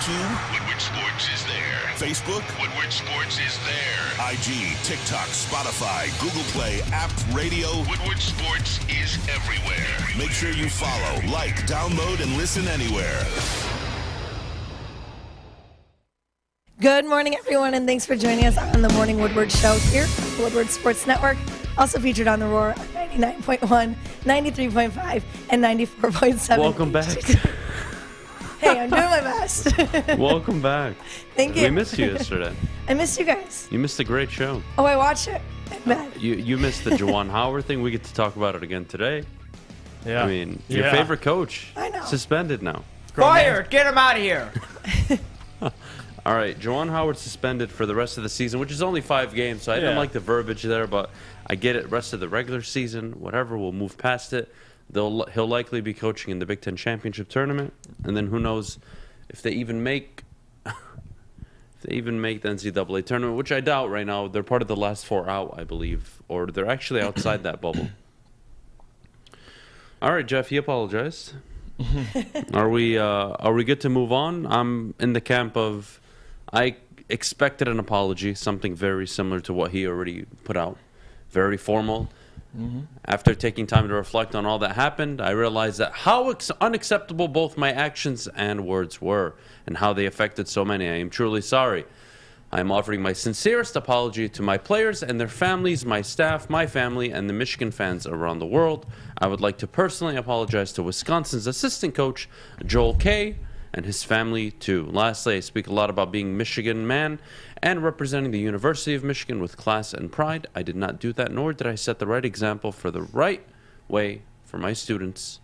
YouTube? Woodward Sports is there. Facebook? Woodward Sports is there. IG, TikTok, Spotify, Google Play, App Radio. Woodward Sports is everywhere. Make sure you follow, like, download, and listen anywhere. Good morning, everyone, and thanks for joining us on the Morning Woodward Show here on the Woodward Sports Network. Also featured on the Roar on 99.1, 93.5, and 94.7. Welcome back. Hey, I'm doing my best. Welcome back. Thank you. We missed you yesterday. I missed you guys. You missed a great show. Oh, I watched it. You missed the Juwan Howard thing. We get to talk about it again today. Yeah. I mean, your favorite coach. I know. Suspended now. Fired! Get him out of here! All right, Juwan Howard suspended for the rest of the season, which is only 5 games, so I didn't like the verbiage there, but I get it. Rest of the regular season, whatever, we'll move past it. He'll likely be coaching in the Big Ten Championship Tournament, and then who knows if they even make the NCAA Tournament, which I doubt right now. They're part of the last 4 out, I believe, or they're actually outside that bubble. All right, Jeff, he apologized. Are we good to move on? I'm in the camp of I expected an apology, something very similar to what he already put out, very formal. After taking time to reflect on all that happened, I realized that how unacceptable both my actions and words were and how they affected so many. I am truly sorry. I am offering my sincerest apology to my players and their families, my staff, my family, and the Michigan fans around the world. I would like to personally apologize to Wisconsin's assistant coach, Joel Kay, and his family, too. Lastly, I speak a lot about being Michigan man and representing the University of Michigan with class and pride. I did not do that, nor did I set the right example for the right way for my students.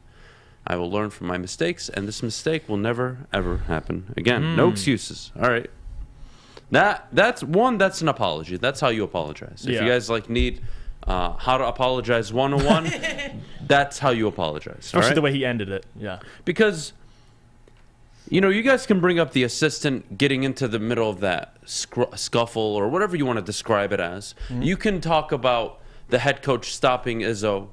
I will learn from my mistakes, and this mistake will never, ever happen again. No excuses. All right. That's an apology. That's how you apologize. If you guys need how to apologize 101, that's how you apologize. Especially the way he ended it. Yeah. Because you guys can bring up the assistant getting into the middle of that scuffle or whatever you want to describe it as. You can talk about the head coach stopping Izzo,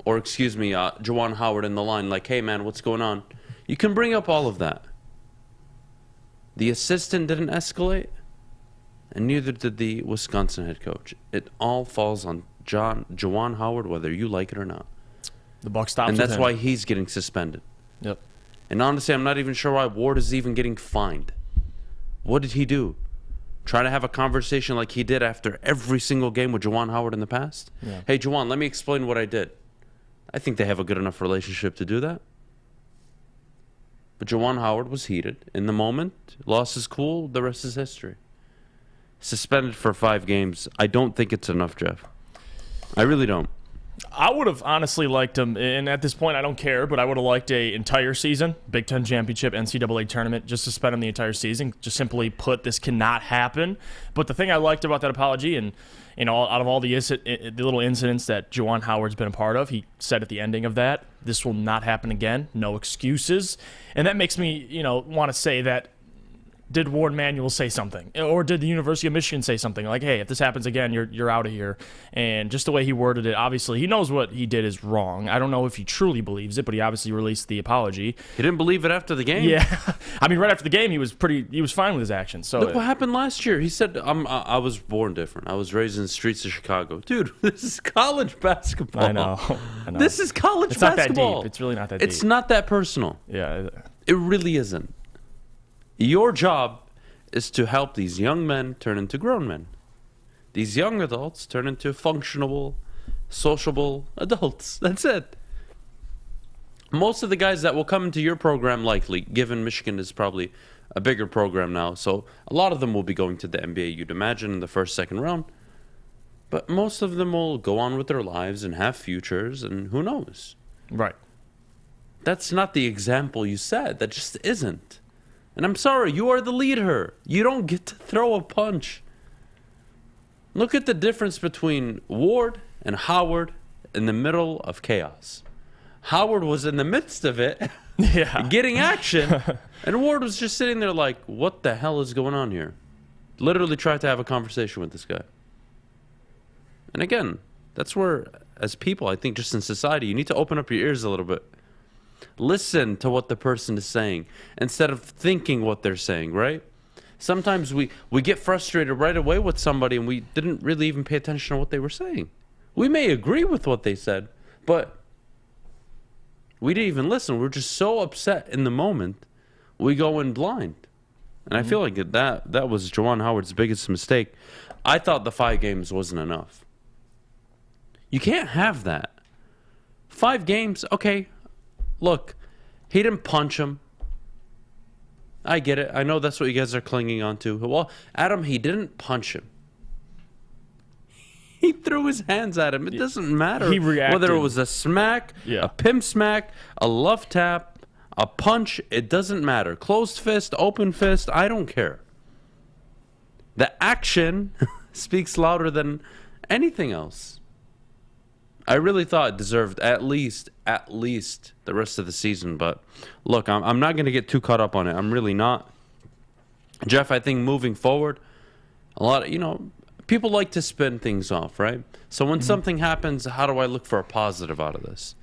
or Juwan Howard in the line, like, hey man, what's going on? You can bring up all of that. The assistant didn't escalate, and neither did the Wisconsin head coach. It all falls on Juwan Howard, whether you like it or not. The buck stops and with that's him. why he's getting suspended. Yep. And honestly, I'm not even sure why Ward is even getting fined. What did he do? Try to have a conversation like he did after every single game with Juwan Howard in the past? Yeah. Hey, Juwan, let me explain what I did. I think they have a good enough relationship to do that. But Juwan Howard was heated. In the moment, lost his cool, the rest is history. Suspended for 5 games. I don't think it's enough, Jeff. I really don't. I would have honestly liked him, and at this point I don't care, but I would have liked an entire season, Big Ten Championship, NCAA Tournament, just suspend him the entire season, just simply put, this cannot happen. But the thing I liked about that apology, and out of all the little incidents that Juwan Howard's been a part of, he said at the ending of that, this will not happen again, no excuses. And that makes me, want to say that, did Ward Manuel say something? Or did the University of Michigan say something? Like, hey, if this happens again, you're out of here. And just the way he worded it, obviously, he knows what he did is wrong. I don't know if he truly believes it, but he obviously released the apology. He didn't believe it after the game? Yeah. I mean, right after the game, he was fine with his actions. So look what happened last year. He said, I was born different. I was raised in the streets of Chicago. Dude, this is college basketball. I know. This is college basketball. It's not that deep. It's really not that deep. It's not that personal. Yeah. It really isn't. Your job is to help these young men turn into grown men. These young adults turn into functional, sociable adults. That's it. Most of the guys that will come into your program, likely, given Michigan is probably a bigger program now, so a lot of them will be going to the NBA, you'd imagine, in the first, second round. But most of them will go on with their lives and have futures, and who knows? Right. That's not the example you said. That just isn't. And I'm sorry, you are the leader. You don't get to throw a punch. Look at the difference between Ward and Howard in the middle of chaos. Howard was in the midst of it, getting action, and Ward was just sitting there like, what the hell is going on here? Literally tried to have a conversation with this guy. And again, that's where, as people, I think just in society, you need to open up your ears a little bit. Listen to what the person is saying instead of thinking what they're saying, right? Sometimes we get frustrated right away with somebody and we didn't really even pay attention to what they were saying. We may agree with what they said, but we didn't even listen. We're just so upset in the moment, we go in blind. And I feel like that was Juwan Howard's biggest mistake. I thought the 5 games wasn't enough. You can't have that. 5 games, okay. Look, he didn't punch him. I get it. I know that's what you guys are clinging on to. Well, Adham, he didn't punch him. He threw his hands at him. It doesn't matter He reacted. whether it was a smack, a pimp smack, a love tap, a punch. It doesn't matter. Closed fist, open fist, I don't care. The action speaks louder than anything else. I really thought it deserved at least the rest of the season. But look, I'm not going to get too caught up on it. I'm really not. Jeff, I think moving forward, a lot of, people like to spin things off, right? So when something happens, how do I look for a positive out of this?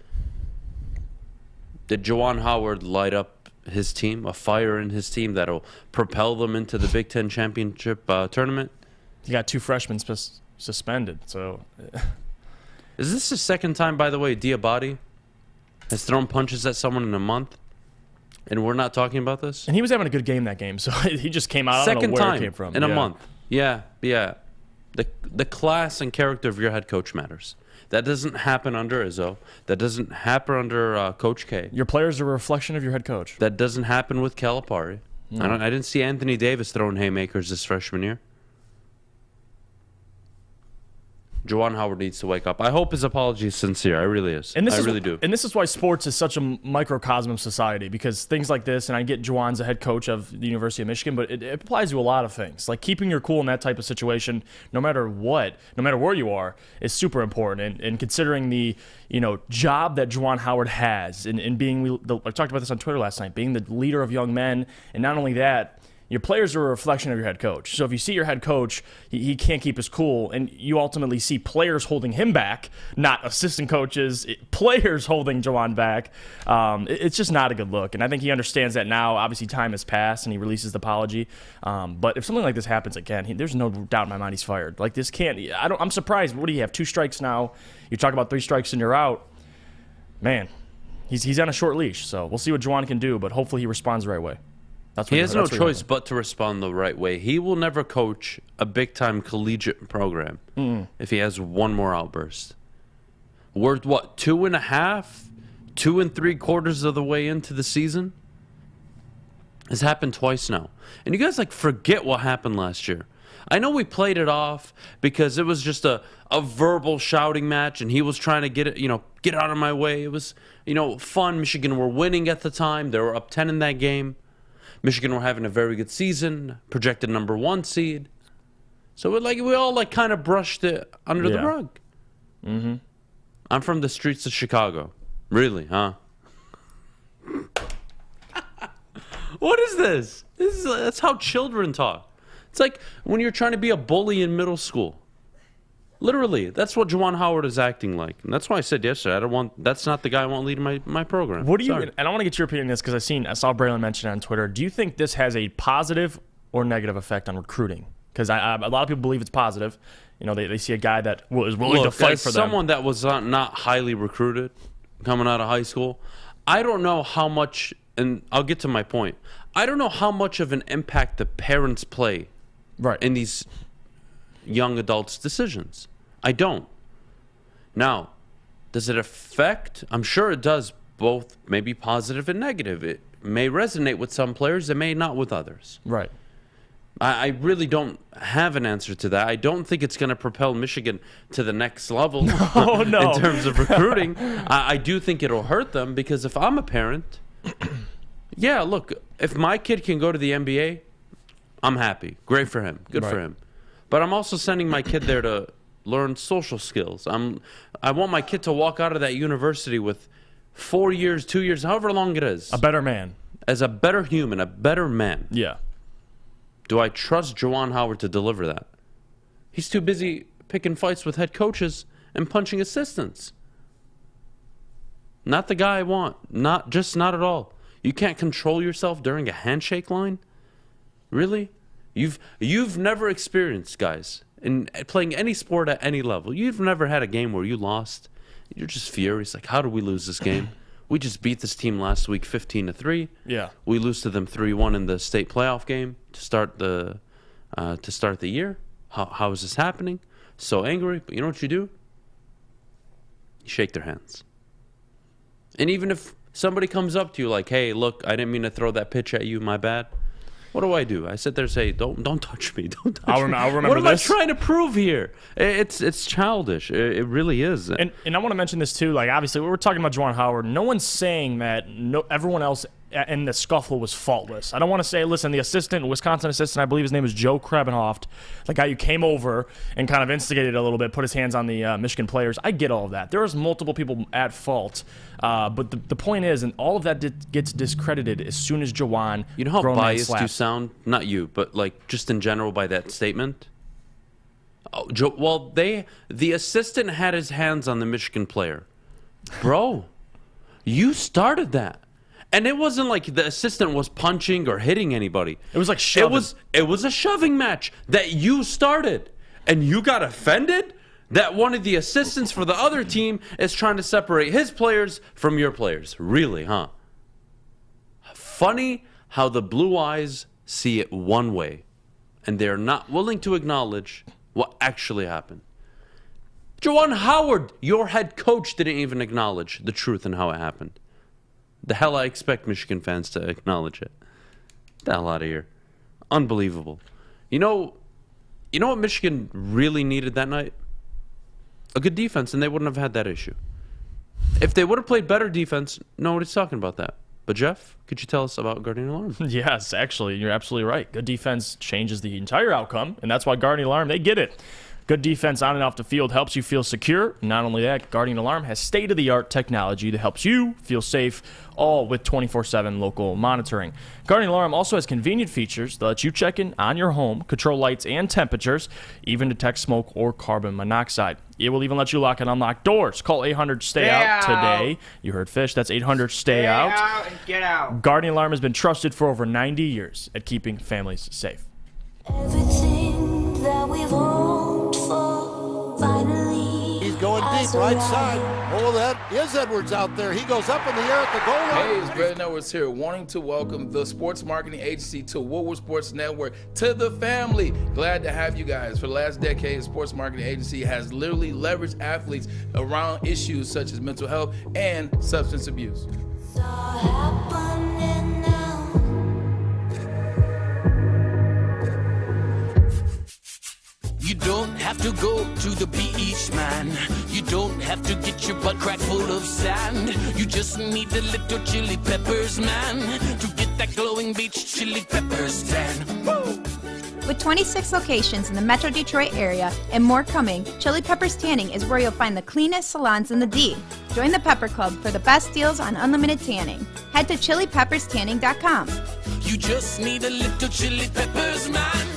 Did Juwan Howard light up his team, a fire in his team that'll propel them into the Big Ten championship tournament? He got 2 freshmen suspended, so... Is this the second time, by the way, Diabate has thrown punches at someone in a month? And we're not talking about this? And he was having a good game that game, so he just came out. I don't know where it came from. In a month. Yeah. The class and character of your head coach matters. That doesn't happen under Izzo. That doesn't happen under Coach K. Your players are a reflection of your head coach. That doesn't happen with Calipari. I didn't see Anthony Davis throwing haymakers this freshman year. Juwan Howard needs to wake up. I hope his apology is sincere. I really is. I really do. And this is why sports is such a microcosm of society, because things like this, and I get Juwan's a head coach of the University of Michigan, but it applies to a lot of things. Like keeping your cool in that type of situation, no matter what, no matter where you are, is super important. And considering the job that Juwan Howard has, and being, I talked about this on Twitter last night, being the leader of young men, and not only that, your players are a reflection of your head coach. So if you see your head coach, he can't keep his cool, and you ultimately see players holding him back, not assistant coaches, players holding Juwan back, it's just not a good look. And I think he understands that now. Obviously, time has passed, and he releases the apology. But if something like this happens again, there's no doubt in my mind he's fired. Like this can't. I'm surprised. What do you have? 2 strikes now. You talk about 3 strikes and you're out. Man, he's on a short leash. So we'll see what Juwan can do, but hopefully he responds the right way. He has no choice but to respond the right way. He will never coach a big-time collegiate program if he has one more outburst. We're, 2.5, 2 3/4 of the way into the season? It's happened twice now. And you guys, forget what happened last year. I know we played it off because it was just a verbal shouting match, and he was trying to get it, get out of my way. It was, fun. Michigan were winning at the time. They were up 10 in that game. Michigan were having a very good season, projected number 1 seed. So we all kind of brushed it under the rug. Mm-hmm. I'm from the streets of Chicago. Really, huh? What is this? That's how children talk. It's like when you're trying to be a bully in middle school. Literally, that's what Juwan Howard is acting like. And that's why I said yesterday, that's not the guy I want leading my program. What do you, and I want to get your opinion on this because I saw Braylon mention it on Twitter. Do you think this has a positive or negative effect on recruiting? Because a lot of people believe it's positive. They see a guy that is willing to fight for them. Someone that was not highly recruited coming out of high school, I don't know how much, and I'll get to my point, I don't know how much of an impact the parents play in these young adults' decisions. I don't. Now, does it affect? I'm sure it does both, maybe positive and negative. It may resonate with some players, it may not with others. Right. I really don't have an answer to that. I don't think it's going to propel Michigan to the next level in terms of recruiting. I do think it'll hurt them because if I'm a parent, look, if my kid can go to the NBA, I'm happy. Great for him. Good for him. But I'm also sending my kid there to learn social skills. I want my kid to walk out of that university with 4 years, 2 years, however long it is. A better man. As a better human, a better man. Yeah. Do I trust Juwan Howard to deliver that? He's too busy picking fights with head coaches and punching assistants. Not the guy I want. Not at all. You can't control yourself during a handshake line? Really? You've never experienced, guys, in playing any sport at any level. You've never had a game where you lost. You're just furious. Like, how did we lose this game? We just beat this team last week 15-3. Yeah. We lose to them 3-1 in the state playoff game to start the year. How is this happening? So angry. But you know what you do? You shake their hands. And even if somebody comes up to you like, hey, look, I didn't mean to throw that pitch at you, my bad. What do? I sit there and say, don't touch me. Don't touch me. I'll remember what am this. I trying to prove here? It's childish. It really is. And I want to mention this too. Like, obviously, we were talking about Juwan Howard. No one's saying that everyone else in the scuffle was faultless. I don't want to say, listen, the assistant, Wisconsin assistant, I believe his name is Joe Krabenhoft, the guy who came over and kind of instigated a little bit, put his hands on the Michigan players. I get all of that. There was multiple people at fault. But the point is, and all of that gets discredited as soon as Juwan. You know how biased you sound? Not you, but like just in general by that statement? Oh, the assistant had his hands on the Michigan player. Bro, you started that. And it wasn't like the assistant was punching or hitting anybody. It was like shoving. It was a shoving match that you started. And you got offended that one of the assistants for the other team is trying to separate his players from your players. Really, huh? Funny how the Blue Eyes see it one way, and they're not willing to acknowledge what actually happened. Juwan Howard, your head coach, didn't even acknowledge the truth and how it happened. The hell I expect Michigan fans to acknowledge it. Get the hell out of here. Unbelievable. You know what Michigan really needed that night? A good defense, and they wouldn't have had that issue. If they would have played better defense, nobody's talking about that. But Jeff, could you tell us about Guardian Alarm? Yes, actually, you're absolutely right. Good defense changes the entire outcome, and that's why Guardian Alarm, they get it. Good defense on and off the field helps you feel secure. Not only that, Guardian Alarm has state-of-the-art technology that helps you feel safe, all with 24/7 local monitoring. Guardian Alarm also has convenient features that let you check in on your home, control lights and temperatures, even detect smoke or carbon monoxide. It will even let you lock and unlock doors. Call 800-STAY-OUT today. You heard Fish. That's 800-STAY-OUT. Stay out and get out. Guardian Alarm has been trusted for over 90 years at keeping families safe. Everything that we've hoped for, finally. He's going deep, right side. Oh, that is Edwards out there. He goes up in the air at the goal line. Hey, it's Brady Edwards here, wanting to welcome the sports marketing agency to Woodward Sports Network, to the family. Glad to have you guys. For the last decade, the sports marketing agency has literally leveraged athletes around issues such as mental health and substance abuse. It's all happening now. You don't have to go to the beach, man. You don't have to get your butt crack full of sand. You just need a little chili peppers, man, to get that glowing beach chili peppers tan. Woo! With 26 locations in the Metro Detroit area and more coming, Chili Peppers Tanning is where you'll find the cleanest salons in the D. Join the Pepper Club for the best deals on unlimited tanning. Head to chilipepperstanning.com. You just need a little chili peppers, man.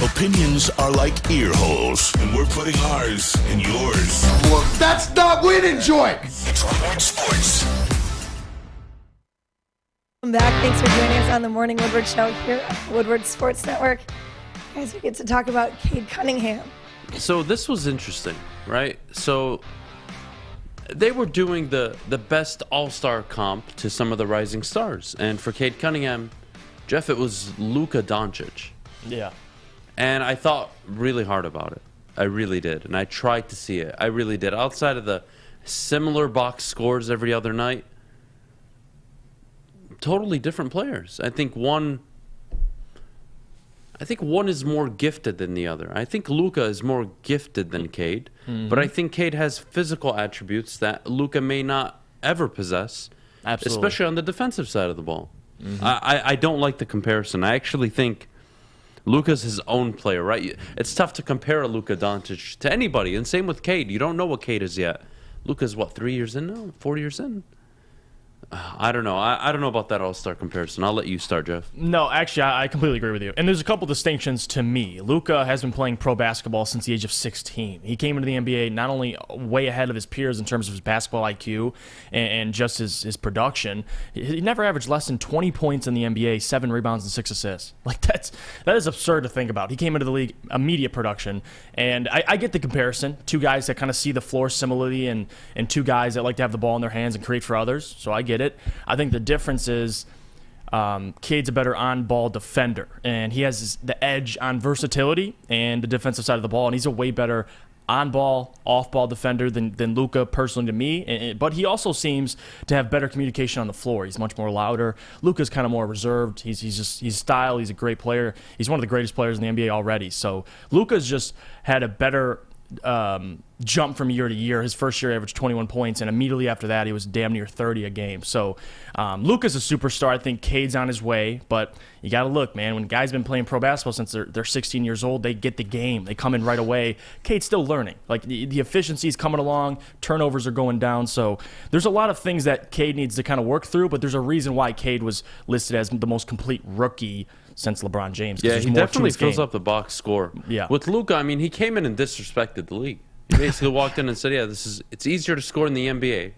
Opinions are like ear holes, and we're putting ours in yours. Well, that's not winning, joint. It's Woodward Sports. Welcome back. Thanks for joining us on the Morning Woodward Show here at Woodward Sports Network. Guys, we get to talk about Cade Cunningham. So this was interesting, right? So they were doing the best all-star comp to some of the rising stars. And for Cade Cunningham, Jeff, it was Luka Doncic. Yeah. And I thought really hard about it. I really did. And I tried to see it. I really did. Outside of the similar box scores every other night, totally different players. I think one is more gifted than the other. I think Luka is more gifted than Cade. Mm-hmm. But I think Cade has physical attributes that Luka may not ever possess. Absolutely. Especially on the defensive side of the ball. Mm-hmm. I don't like the comparison. I actually think Luka's his own player, right? It's tough to compare a Luka Doncic to anybody, and same with Cade. You don't know what Cade is yet. Luka's, 3 years in now? 4 years in? I don't know. I don't know about that all-star comparison. I'll let you start, Jeff. No, actually, I completely agree with you. And there's a couple distinctions to me. Luka has been playing pro basketball since the age of 16. He came into the NBA not only way ahead of his peers in terms of his basketball IQ and just his production. He never averaged less than 20 points in the NBA, 7 rebounds and 6 assists. Like that is absurd to think about. He came into the league immediate production, and I get the comparison. Two guys that kind of see the floor similarly, and two guys that like to have the ball in their hands and create for others. So I get it. I think the difference is Cade's a better on-ball defender, and he has the edge on versatility and the defensive side of the ball, and he's a way better on-ball, off-ball defender than Luka, personally to me. But he also seems to have better communication on the floor. He's much more louder. Luka's kind of more reserved. He's style. He's a great player. He's one of the greatest players in the NBA already. So Luka's just had a better jump from year to year. His first year averaged 21 points, and immediately after that, he was damn near 30 a game. So Luka's a superstar. I think Cade's on his way, but you got to look, man. When guys been playing pro basketball since they're 16 years old, they get the game. They come in right away. Cade's still learning. Like the efficiency's coming along, turnovers are going down. So there's a lot of things that Cade needs to kind of work through, but there's a reason why Cade was listed as the most complete rookie since LeBron James. Yeah, he definitely fills up the box score. Yeah. With Luka, I mean, he came in and disrespected the league. He basically walked in and said, yeah, it's easier to score in the NBA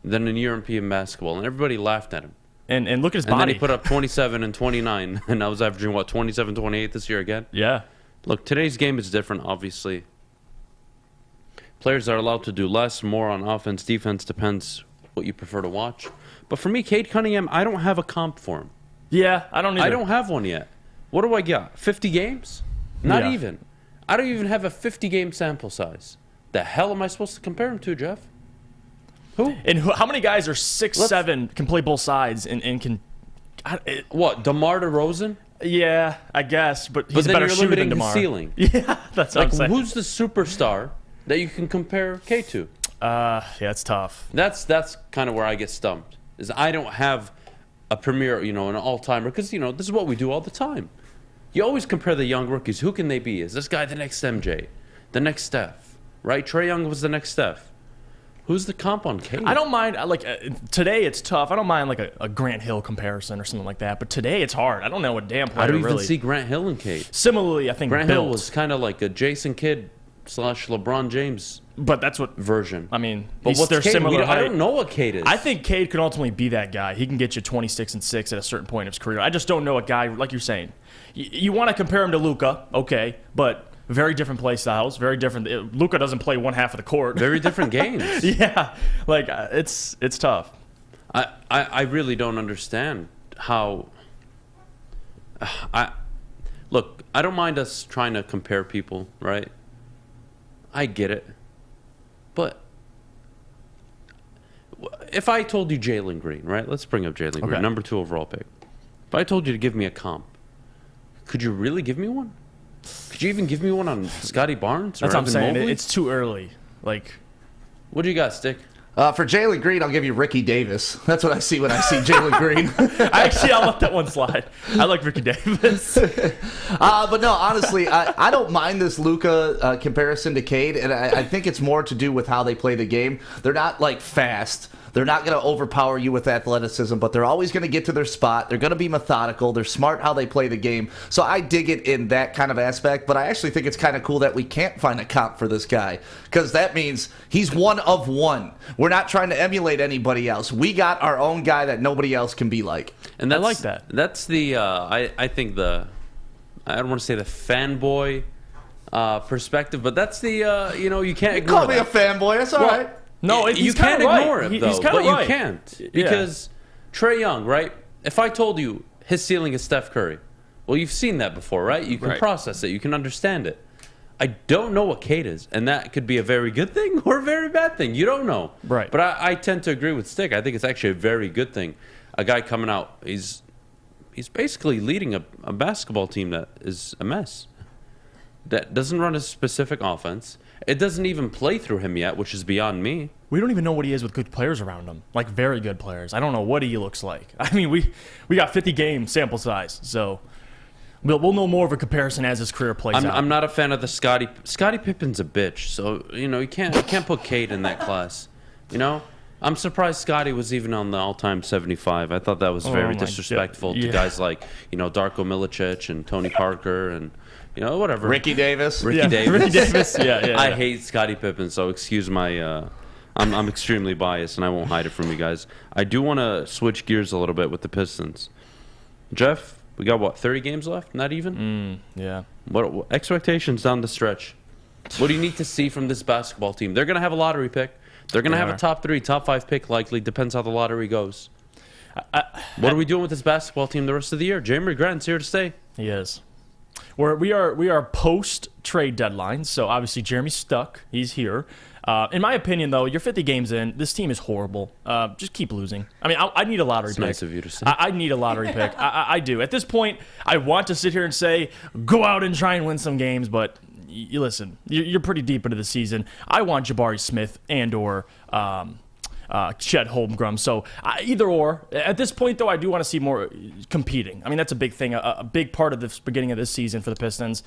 than in European basketball. And everybody laughed at him. And look at his body. And then he put up 27 and 29. And I was averaging, 27, 28 this year again? Yeah. Look, today's game is different, obviously. Players are allowed to do less, more on offense, defense, depends what you prefer to watch. But for me, Cade Cunningham, I don't have a comp for him. Yeah, I don't either. I don't have one yet. What do I got? 50 games? Not even. I don't even have a 50-game sample size. The hell am I supposed to compare him to, Jeff? Who? And how many guys are 6'7", can play both sides and can... What, DeMar DeRozan? Yeah, I guess, but he's a better shooter than DeMar. Ceiling. Yeah, that's what I'm saying. Who's the superstar that you can compare Cade to? Yeah, it's tough. That's kind of where I get stumped. Is I don't have a premier, an all-timer, because, this is what we do all the time. You always compare the young rookies. Who can they be? Is this guy the next MJ? The next Steph? Right? Trae Young was the next Steph. Who's the comp on Cade? I don't mind, today it's tough. I don't mind, a Grant Hill comparison or something like that. But today it's hard. I don't know what damn player I don't even really. see Grant Hill and Cade. Similarly, I think Grant Hill was kind of like a Jason Kidd / LeBron James. But that's what version. I mean, but what's their similar I don't know what Cade is. I think Cade could ultimately be that guy. He can get you 26 and 6 at a certain point of his career. I just don't know a guy like you're saying. You want to compare him to Luka, okay, but very different play styles, very different. Luka doesn't play one half of the court. Very different games. Yeah, it's tough. I really don't understand how. Look, I don't mind us trying to compare people, right? I get it. But if I told you Jalen Green, right? Let's bring up Jalen Green, number 2 overall pick. If I told you to give me a comp, could you really give me one? Could you even give me one on Scotty Barnes? That's what I'm saying. Mobley? It's too early. What do you got, Stick? For Jalen Green, I'll give you Ricky Davis. That's what I see when I see Jalen Green. I'll let that one slide. I like Ricky Davis. But no, honestly, I don't mind this Luka comparison to Cade, and I think it's more to do with how they play the game. They're not fast. They're not going to overpower you with athleticism, but they're always going to get to their spot. They're going to be methodical. They're smart how they play the game. So I dig it in that kind of aspect, but I actually think it's kind of cool that we can't find a comp for this guy, because that means he's one of one. We're not trying to emulate anybody else. We got our own guy that nobody else can be like. And I like that. That's the, I think I don't want to say the fanboy perspective, but that's the, you can't ignore Call me a fanboy. That's all right. No, you can't ignore it, though. But right. You can't. Because Trae Young, right? If I told you his ceiling is Steph Curry, well, you've seen that before, right? You can process it. You can understand it. I don't know what Cade is, and that could be a very good thing or a very bad thing. You don't know. Right. But I tend to agree with Stick. I think it's actually a very good thing. A guy coming out, he's basically leading a basketball team that is a mess. That doesn't run a specific offense. It doesn't even play through him yet, which is beyond me. We don't even know what he is with good players around him, very good players. I don't know what he looks like. I mean, we got 50-game sample size, so we'll know more of a comparison as his career plays out. I'm not a fan of the Scottie Pippen's a bitch, so you can't put Cade in that class. I'm surprised Scotty was even on the all-time 75. I thought that was very disrespectful to guys like, Darko Milicic and Tony Parker and, whatever. Ricky Davis. Ricky Davis. Yeah. I hate Scottie Pippen, so excuse my... I'm extremely biased, and I won't hide it from you guys. I do want to switch gears a little bit with the Pistons. Jeff, we got, 30 games left? Not even? Yeah. What expectations down the stretch? What do you need to see from this basketball team? They're going to have a lottery pick. They're going to have a top 3, top 5 pick likely. Depends how the lottery goes. What are we doing with this basketball team the rest of the year? Jeremy Grant's here to stay. He is. We are post-trade deadline, so obviously Jeremy's stuck. He's here. In my opinion, though, you're 50 games in. This team is horrible. Just keep losing. I mean, I need a lottery pick. Nice of you to say. I need a lottery pick. I do. At this point, I want to sit here and say, go out and try and win some games, but you listen, you're pretty deep into the season. I want Jabari Smith and or Chet Holmgren. So either or. At this point, though, I do want to see more competing. I mean, that's a big thing, a big part of the beginning of this season for the Pistons.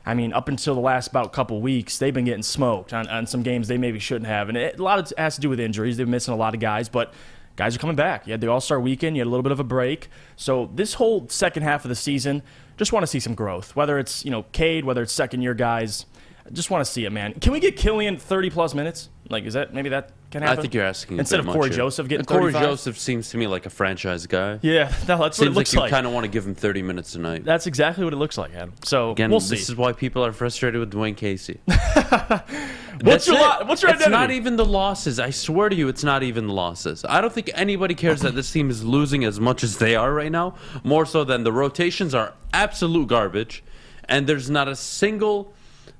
I mean, up until the last about couple weeks, they've been getting smoked on some games they maybe shouldn't have. And a lot of it has to do with injuries. They've been missing a lot of guys, but guys are coming back. You had the All-Star weekend. You had a little bit of a break. So this whole second half of the season, just want to see some growth. Whether it's, Cade, whether it's second-year guys, I just want to see it, man. Can we get Killian 30-plus minutes? Like, is that maybe that can happen? I think you're asking instead of Corey Joseph getting 35. Corey Joseph seems to me like a franchise guy. Yeah, that's what it looks like. You kind of want to give him 30 minutes tonight. That's exactly what it looks like, Adam. So again, we'll see. This is why people are frustrated with Dwayne Casey. What's your identity? It's not even the losses. I swear to you, it's not even the losses. I don't think anybody cares that this team is losing as much as they are right now. More so than the rotations are absolute garbage, and there's not a single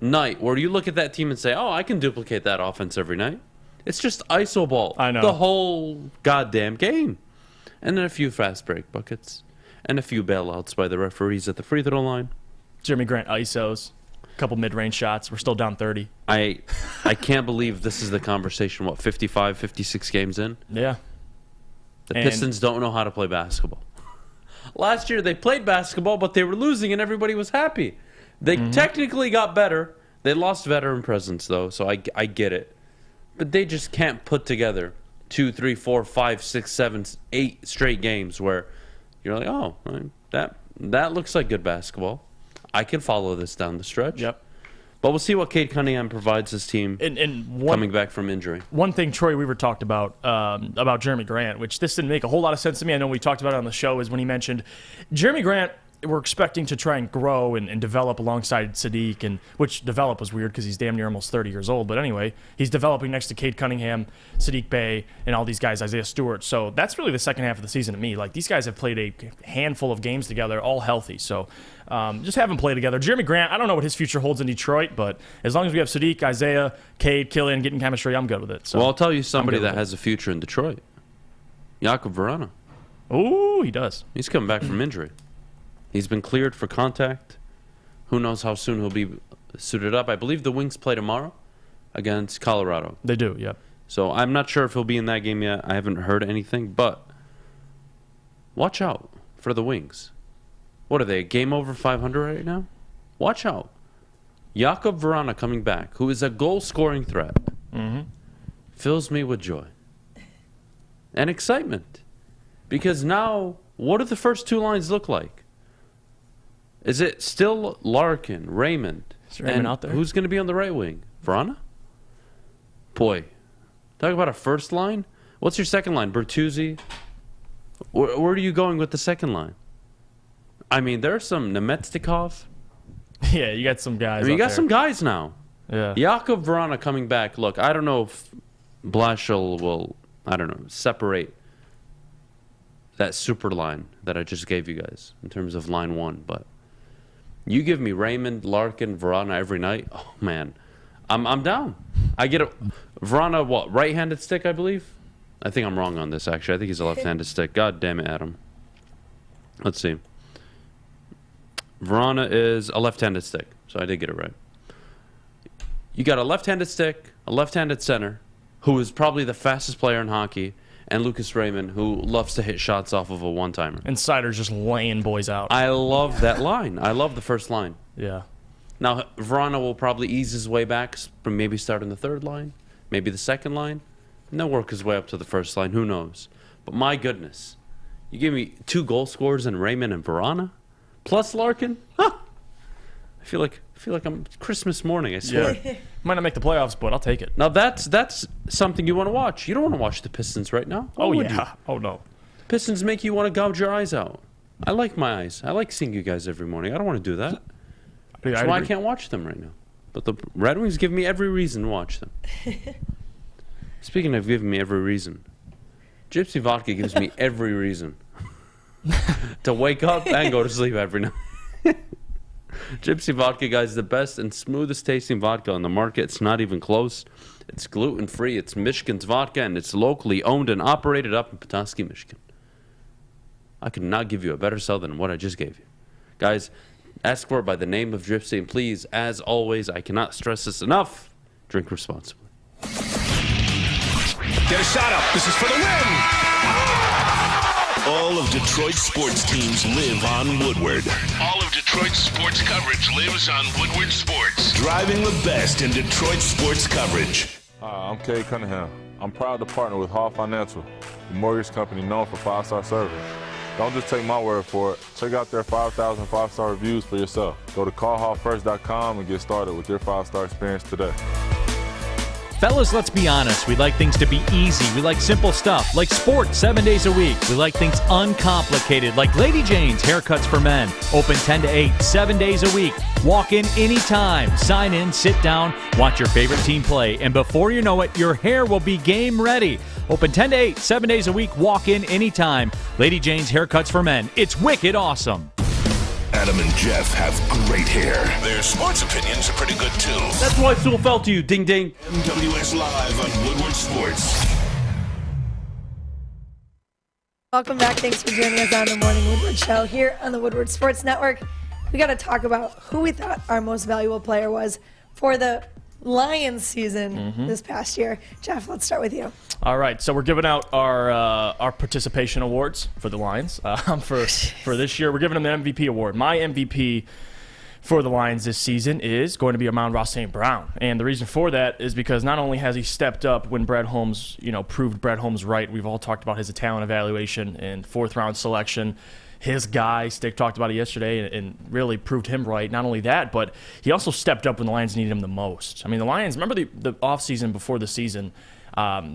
night where you look at that team and say, "Oh, I can duplicate that offense every night." It's just iso ball. I know. The whole goddamn game, and then a few fast break buckets, and a few bailouts by the referees at the free throw line. Jeremy Grant isos. A couple mid-range shots. We're still down 30. I can't believe this is the conversation, 55, 56 games in? Yeah. The Pistons don't know how to play basketball. Last year they played basketball, but they were losing and everybody was happy. They technically got better. They lost veteran presence, though, so I get it. But they just can't put together 2, 3, 4, 5, 6, 7, 8 straight games where you're like, oh, that looks like good basketball. I can follow this down the stretch. Yep. But we'll see what Cade Cunningham provides his team coming back from injury. One thing Troy Weaver talked about Jeremy Grant, which this didn't make a whole lot of sense to me. I know we talked about it on the show, is when he mentioned Jeremy Grant, we're expecting to try and grow and develop alongside Sadiq, and which develop was weird because he's damn near almost 30 years old. But anyway, he's developing next to Cade Cunningham, Sadiq Bey, and all these guys, Isaiah Stewart. So that's really the second half of the season to me. Like, these guys have played a handful of games together, all healthy. So just have them play together. Jeremy Grant, I don't know what his future holds in Detroit, but as long as we have Sadiq, Isaiah, Cade, Killian getting chemistry, I'm good with it. So well, I'll tell you somebody that has a future in Detroit. Jakub Vrana. Oh, he does. He's coming back from injury. He's been cleared for contact. Who knows how soon he'll be suited up. I believe the Wings play tomorrow against Colorado. They do, yep. So I'm not sure if he'll be in that game yet. I haven't heard anything, but watch out for the Wings. What are they, a game over 500 right now? Watch out. Jakub Vrana coming back, who is a goal-scoring threat, fills me with joy and excitement. Because now, what do the first two lines look like? Is it still Larkin, Raymond? Is Raymond out there? Who's going to be on the right wing? Vrana? Boy, talk about a first line. What's your second line? Bertuzzi? Where are you going with the second line? I mean, there's some Nemetstikov. Yeah, you got some guys. I mean, you got some guys now. Yeah. Jakub Vrana coming back. Look, I don't know if Blashill will, separate that super line that I just gave you guys in terms of line one, but you give me Raymond, Larkin, Vrana every night. Oh man, I'm down. I get a Vrana, what, right-handed stick, I believe. I think I'm wrong on this. Actually, I think he's a left-handed stick. God damn it, Adam. Let's see. Vrana is a left-handed stick, so I did get it right. You got a left-handed stick, a left-handed center, who is probably the fastest player in hockey, and Lucas Raymond, who loves to hit shots off of a one-timer. And Sider's just laying boys out. I love that line. I love the first line. Yeah. Now, Vrana will probably ease his way back from maybe starting the third line, maybe the second line. And they'll work his way up to the first line. Who knows? But my goodness. You give me 2 goal scorers in Raymond and Verana? Plus Larkin? Huh. I feel like I'm Christmas morning, I swear. Yeah. Might not make the playoffs, but I'll take it. Now that's something you want to watch. You don't want to watch the Pistons right now. Oh, yeah. Oh, no. The Pistons make you want to gouge your eyes out. I like my eyes. I like seeing you guys every morning. I don't want to do that. That's why I can't watch them right now. But the Red Wings give me every reason to watch them. Speaking of giving me every reason, Gypsy Vodka gives me every reason to wake up and go to sleep every night. Gypsy Vodka, guys, the best and smoothest tasting vodka on the market. It's not even close. It's gluten-free. It's Michigan's vodka, and it's locally owned and operated up in Petoskey, Michigan. I could not give you a better sell than what I just gave you. Guys, ask for it by the name of Gypsy, and please, as always, I cannot stress this enough, drink responsibly. Get a shot up. This is for the win. All of Detroit's sports teams live on Woodward. All of Detroit's sports coverage lives on Woodward Sports. Driving the best in Detroit sports coverage. Hi, I'm Cade Cunningham. I'm proud to partner with Hall Financial, the mortgage company known for 5-star service. Don't just take my word for it. Check out their 5,000 5-star reviews for yourself. Go to callhallfirst.com and get started with your 5-star experience today. Fellas, let's be honest. We like things to be easy. We like simple stuff, like sports 7 days a week. We like things uncomplicated, like Lady Jane's Haircuts for Men. Open 10 to 8, 7 days a week. Walk in anytime. Sign in, sit down, watch your favorite team play. And before you know it, your hair will be game ready. Open 10 to 8, 7 days a week. Walk in anytime. Lady Jane's Haircuts for Men. It's wicked awesome. Adam and Jeff have great hair. Their sports opinions are pretty good, too. That's why Sewell fell to you. Ding, ding. MWS Live on Woodward Sports. Welcome back. Thanks for joining us on the Morning Woodward Show here on the Woodward Sports Network. We got to talk about who we thought our most valuable player was for the Lions season this past year. Jeff, let's start with you. All right, so we're giving out our participation awards for the Lions for this year. We're giving them the MVP award. My MVP for the Lions this season is going to be Amon-Ra St. Brown, and the reason for that is because not only has he stepped up when Brett Holmes, proved Brett Holmes right. We've all talked about his talent evaluation and 4th round selection. His guy, Stick talked about it yesterday and really proved him right. Not only that, but he also stepped up when the Lions needed him the most. I mean, the Lions, remember the offseason before the season,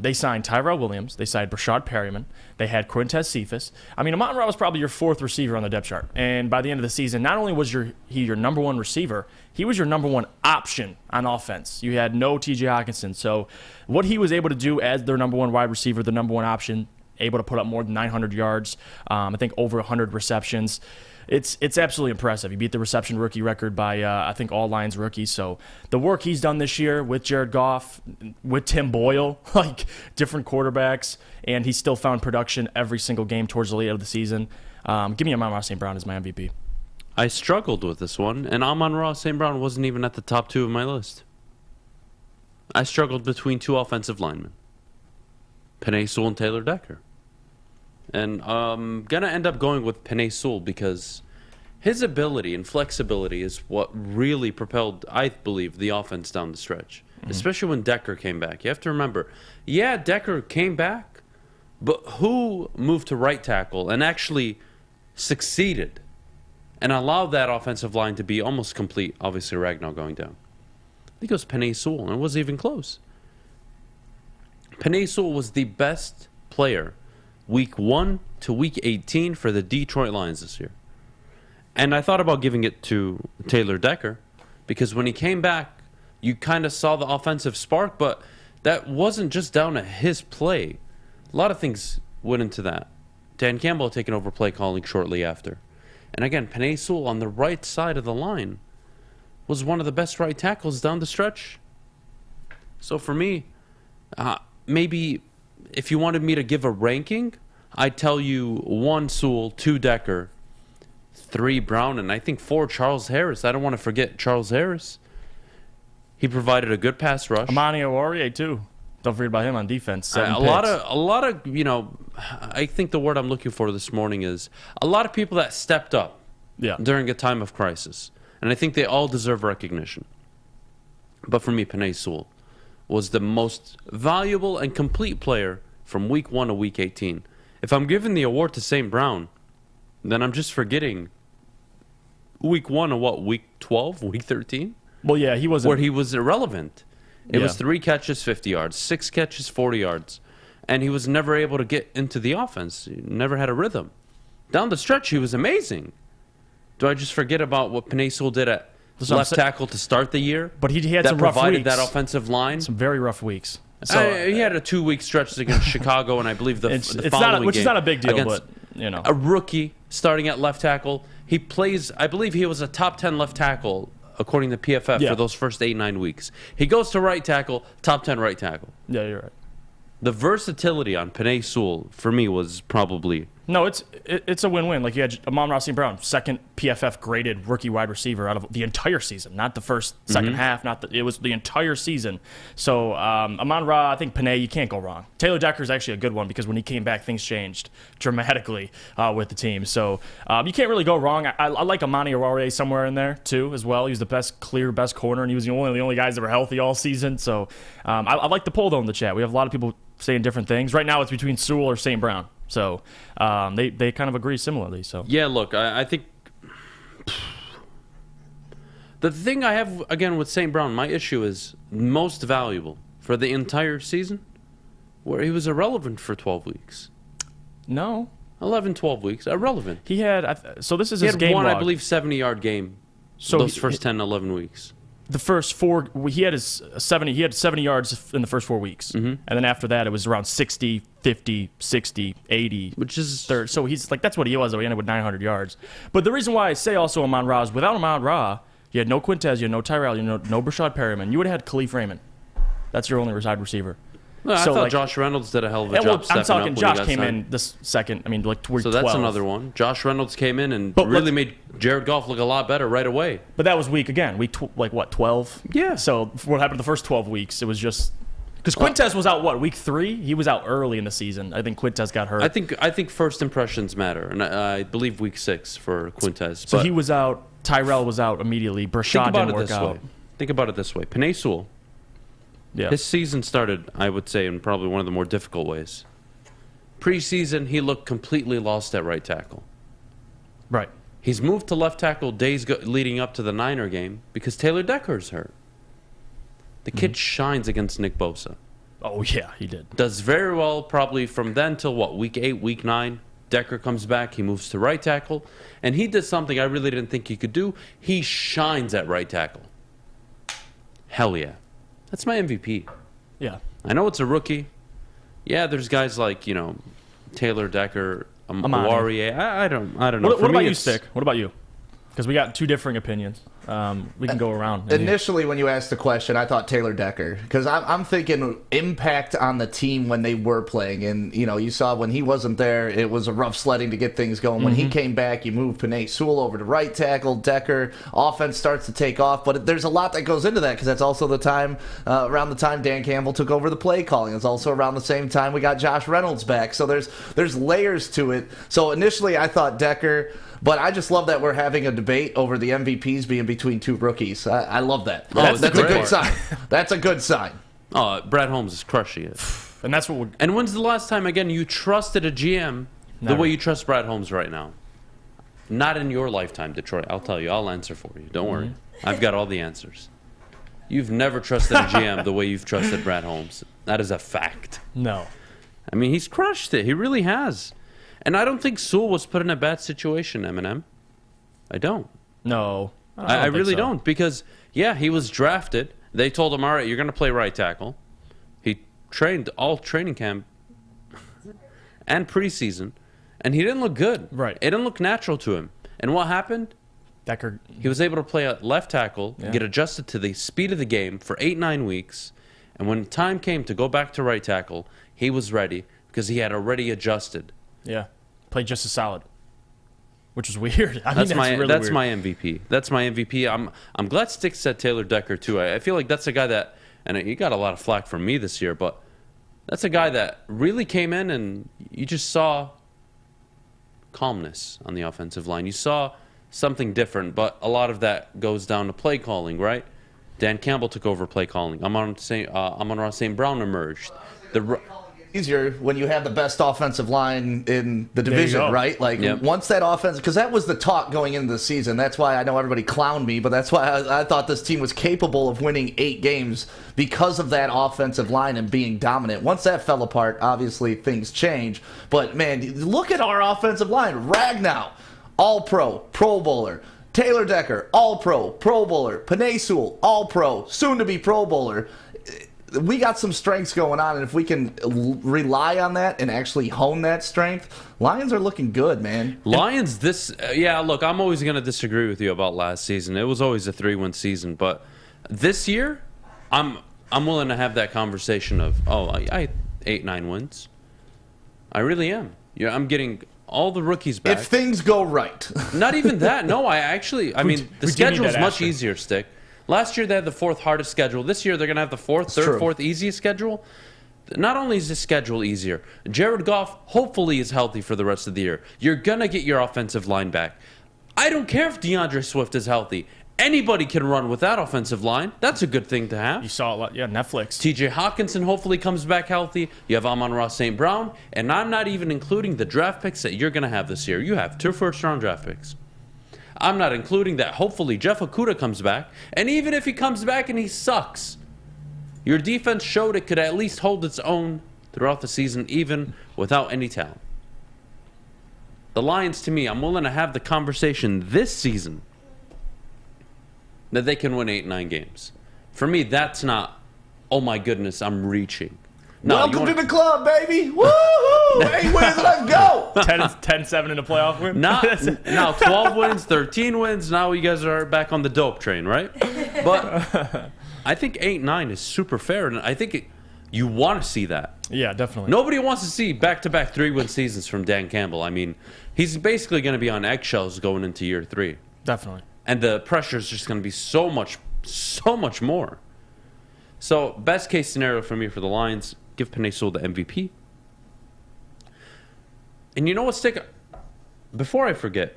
they signed Tyrell Williams. They signed Brashad Perryman. They had Quintez Cephas. I mean, Amon-Ra was probably your 4th receiver on the depth chart. And by the end of the season, not only was he your number 1 receiver, he was your number 1 option on offense. You had no T.J. Hockenson. So what he was able to do as their number 1 wide receiver, the number 1 option, able to put up more than 900 yards, I think over 100 receptions. It's absolutely impressive. He beat the reception rookie record by, I think, all Lions rookies. So the work he's done this year with Jared Goff, with Tim Boyle, like different quarterbacks, and he still found production every single game towards the late of the season. Give me Amon-Ra St. Brown as my MVP. I struggled with this one, and Amon-Ra St. Brown wasn't even at the top 2 of my list. I struggled between 2 offensive linemen, Penei Sewell and Taylor Decker. And I'm going to end up going with Penei Sewell because his ability and flexibility is what really propelled, I believe, the offense down the stretch, especially when Decker came back. You have to remember, Decker came back, but who moved to right tackle and actually succeeded and allowed that offensive line to be almost complete? Obviously, Ragnar going down. I think it was Penei Sewell, and it wasn't even close. Penei Sewell was the best player Week 1 to Week 18 for the Detroit Lions this year. And I thought about giving it to Taylor Decker because when he came back, you kind of saw the offensive spark, but that wasn't just down to his play. A lot of things went into that. Dan Campbell taking over play calling shortly after. And again, Penei Sewell on the right side of the line was one of the best right tackles down the stretch. So for me, maybe if you wanted me to give a ranking, I'd tell you 1 Sewell, 2 Decker, 3 Brown, and I think 4 Charles Harris. I don't want to forget Charles Harris. He provided a good pass rush. Amani Oruwariye too. Don't forget about him on defense. A lot of I think the word I'm looking for this morning is a lot of people that stepped up during a time of crisis. And I think they all deserve recognition. But for me, Penei Sewell was the most valuable and complete player from week 1 to week 18. If I'm giving the award to St. Brown, then I'm just forgetting week 1 or what, week 12, week 13? Well, yeah, he wasn't. Where he was irrelevant. It was 3 catches, 50 yards, 6 catches, 40 yards. And he was never able to get into the offense. He never had a rhythm. Down the stretch, he was amazing. Do I just forget about what Penei Sewell did at left tackle to start the year? But he had some rough weeks. That provided that offensive line. Some very rough weeks. So he had a 2-week stretch against Chicago, and I believe the following which game is not a big deal, against but a rookie starting at left tackle. He plays. I believe he was a top 10 left tackle according to PFF for those first 8-9 weeks. He goes to right tackle, top 10 right tackle. Yeah, you're right. The versatility on Penei Sewell for me was probably it's a win-win. Like you had Amon-Ra St. Brown, second PFF graded rookie wide receiver out of the entire season, not the first second half. It was the entire season. So Amon-Ra, I think Penei, you can't go wrong. Taylor Decker is actually a good one because when he came back, things changed dramatically with the team. So you can't really go wrong. I like Amani Oruwariye somewhere in there too as well. He was the best corner, and he was the only guys that were healthy all season. So I like the poll though in the chat. We have a lot of people saying different things. Right now, it's between Sewell or St. Brown. So they kind of agree similarly. So yeah, look, I think the thing I have again with St. Brown, my issue is most valuable for the entire season, where he was irrelevant for 12 weeks. No, 11, 12 weeks, irrelevant. He had so this is he his had game one, log. I believe, 70-yard game. So those first 10, 11 weeks. The first 4, he had 70 yards in the first 4 weeks. And then after that, it was around 60, 50, 60, 80. Which is... third. So he's like, that's what he was, though. He ended with 900 yards. But the reason why I say also Amon-Ra is without Amon-Ra, you had no Quintez, you had no Tyrell, you had no Brashad Perryman. You would have had Khalif Raymond. That's your only wide receiver. No, I thought Josh Reynolds did a hell of a job. I'm talking Josh came in this second. I mean, like towards 12. So that's another one. Josh Reynolds came in and really made Jared Goff look a lot better right away. But that was week 12? Yeah. So what happened the first 12 weeks? It was just because Quintez was out week 3? He was out early in the season. I think Quintez got hurt. I think first impressions matter, and I believe week 6 for Quintez. So he was out. Tyrell was out immediately. Brashad didn't work out. Think about it this way. Penei Sewell. Yeah. His season started, I would say, in probably one of the more difficult ways. Preseason, he looked completely lost at right tackle. Right. He's moved to left tackle days leading up to the Niner game because Taylor Decker's hurt. The kid shines against Nick Bosa. Oh, yeah, he did. Does very well probably from then till week 8, week 9. Decker comes back, he moves to right tackle, and he did something I really didn't think he could do. He shines at right tackle. Hell yeah. That's my MVP. Yeah. I know it's a rookie. Yeah, there's guys like, Taylor Decker, Oruwariye. I don't know. What about you, Stick? What about you? Because we got 2 differing opinions. We can go around. Initially, when you asked the question, I thought Taylor Decker. Because I'm thinking impact on the team when they were playing. And, you saw when he wasn't there, it was a rough sledding to get things going. When he came back, you moved Penei Sewell over to right tackle, Decker. Offense starts to take off. But there's a lot that goes into that because that's also the time, around the time Dan Campbell took over the play calling. It's also around the same time we got Josh Reynolds back. So there's layers to it. So initially, I thought Decker. But I just love that we're having a debate over the MVPs being between 2 rookies. I love that. That's a good sign. That's a good sign. Oh, Brad Holmes is crushing it. And that's what. And when's the last time, again, you trusted a GM the way you trust Brad Holmes right now? Not in your lifetime, Detroit. I'll tell you. I'll answer for you. Don't worry. I've got all the answers. You've never trusted a GM the way you've trusted Brad Holmes. That is a fact. No. I mean, he's crushed it. He really has. And I don't think Sewell was put in a bad situation, Eminem. I don't. No. I really don't. Because, he was drafted. They told him, all right, you're going to play right tackle. He trained all training camp and preseason. And he didn't look good. Right. It didn't look natural to him. And what happened? Decker. He was able to play at left tackle, get adjusted to the speed of the game for 8-9 weeks. And when time came to go back to right tackle, he was ready because he had already adjusted. Yeah. Played just as solid, which is weird. That's my MVP. That's my MVP. I'm glad Stick said Taylor Decker too. I feel like that's a guy that, and he got a lot of flack from me this year, but that's a guy that really came in and you just saw calmness on the offensive line. You saw something different, but a lot of that goes down to play calling, right? Dan Campbell took over play calling. Amon-Ra St. Brown emerged. Easier when you have the best offensive line in the division, right? Like, once that offense, because that was the talk going into the season. That's why I know everybody clowned me, but that's why I thought this team was capable of winning 8 games because of that offensive line and being dominant. Once that fell apart, obviously things change. But, man, look at our offensive line. Ragnow, All-Pro, Pro Bowler. Taylor Decker, All-Pro, Pro Bowler. Penei Sewell, All-Pro, soon-to-be Pro Bowler. We got some strengths going on, and if we can rely on that and actually hone that strength, Lions are looking good, man. Lions, look, I'm always going to disagree with you about last season. It was always a 3-win season, but this year, I'm willing to have that conversation of, I 8-9 wins. I really am. Yeah, I'm getting all the rookies back. If things go right. Not even that. No, I mean, the schedule is much easier, Stick. Last year, they had the 4th hardest schedule. This year, they're going to have the 4th easiest schedule. Not only is the schedule easier, Jared Goff hopefully is healthy for the rest of the year. You're going to get your offensive line back. I don't care if DeAndre Swift is healthy. Anybody can run with that offensive line. That's a good thing to have. You saw a lot, Netflix. TJ Hawkinson hopefully comes back healthy. You have Amon-Ra St. Brown. And I'm not even including the draft picks that you're going to have this year. You have 2 first-round draft picks. I'm not including that hopefully Jeff Okudah comes back. And even if he comes back and he sucks, your defense showed it could at least hold its own throughout the season, even without any talent. The Lions, to me, I'm willing to have the conversation this season that they can win 8-9 games. For me, that's not, oh my goodness, I'm reaching. No, welcome to the club, baby. Woo-hoo! 8 wins, let's go. 10-7 in a playoff win. Now 12 wins, 13 wins. Now you guys are back on the dope train, right? But I think 8-9 is super fair, and I think you want to see that. Yeah, definitely. Nobody wants to see back-to-back 3-win seasons from Dan Campbell. I mean, he's basically going to be on eggshells going into year 3. Definitely. And the pressure is just going to be so much more. So, best case scenario for me for the Lions, give Penei Sewell the MVP. And you know what, Stick? Before I forget,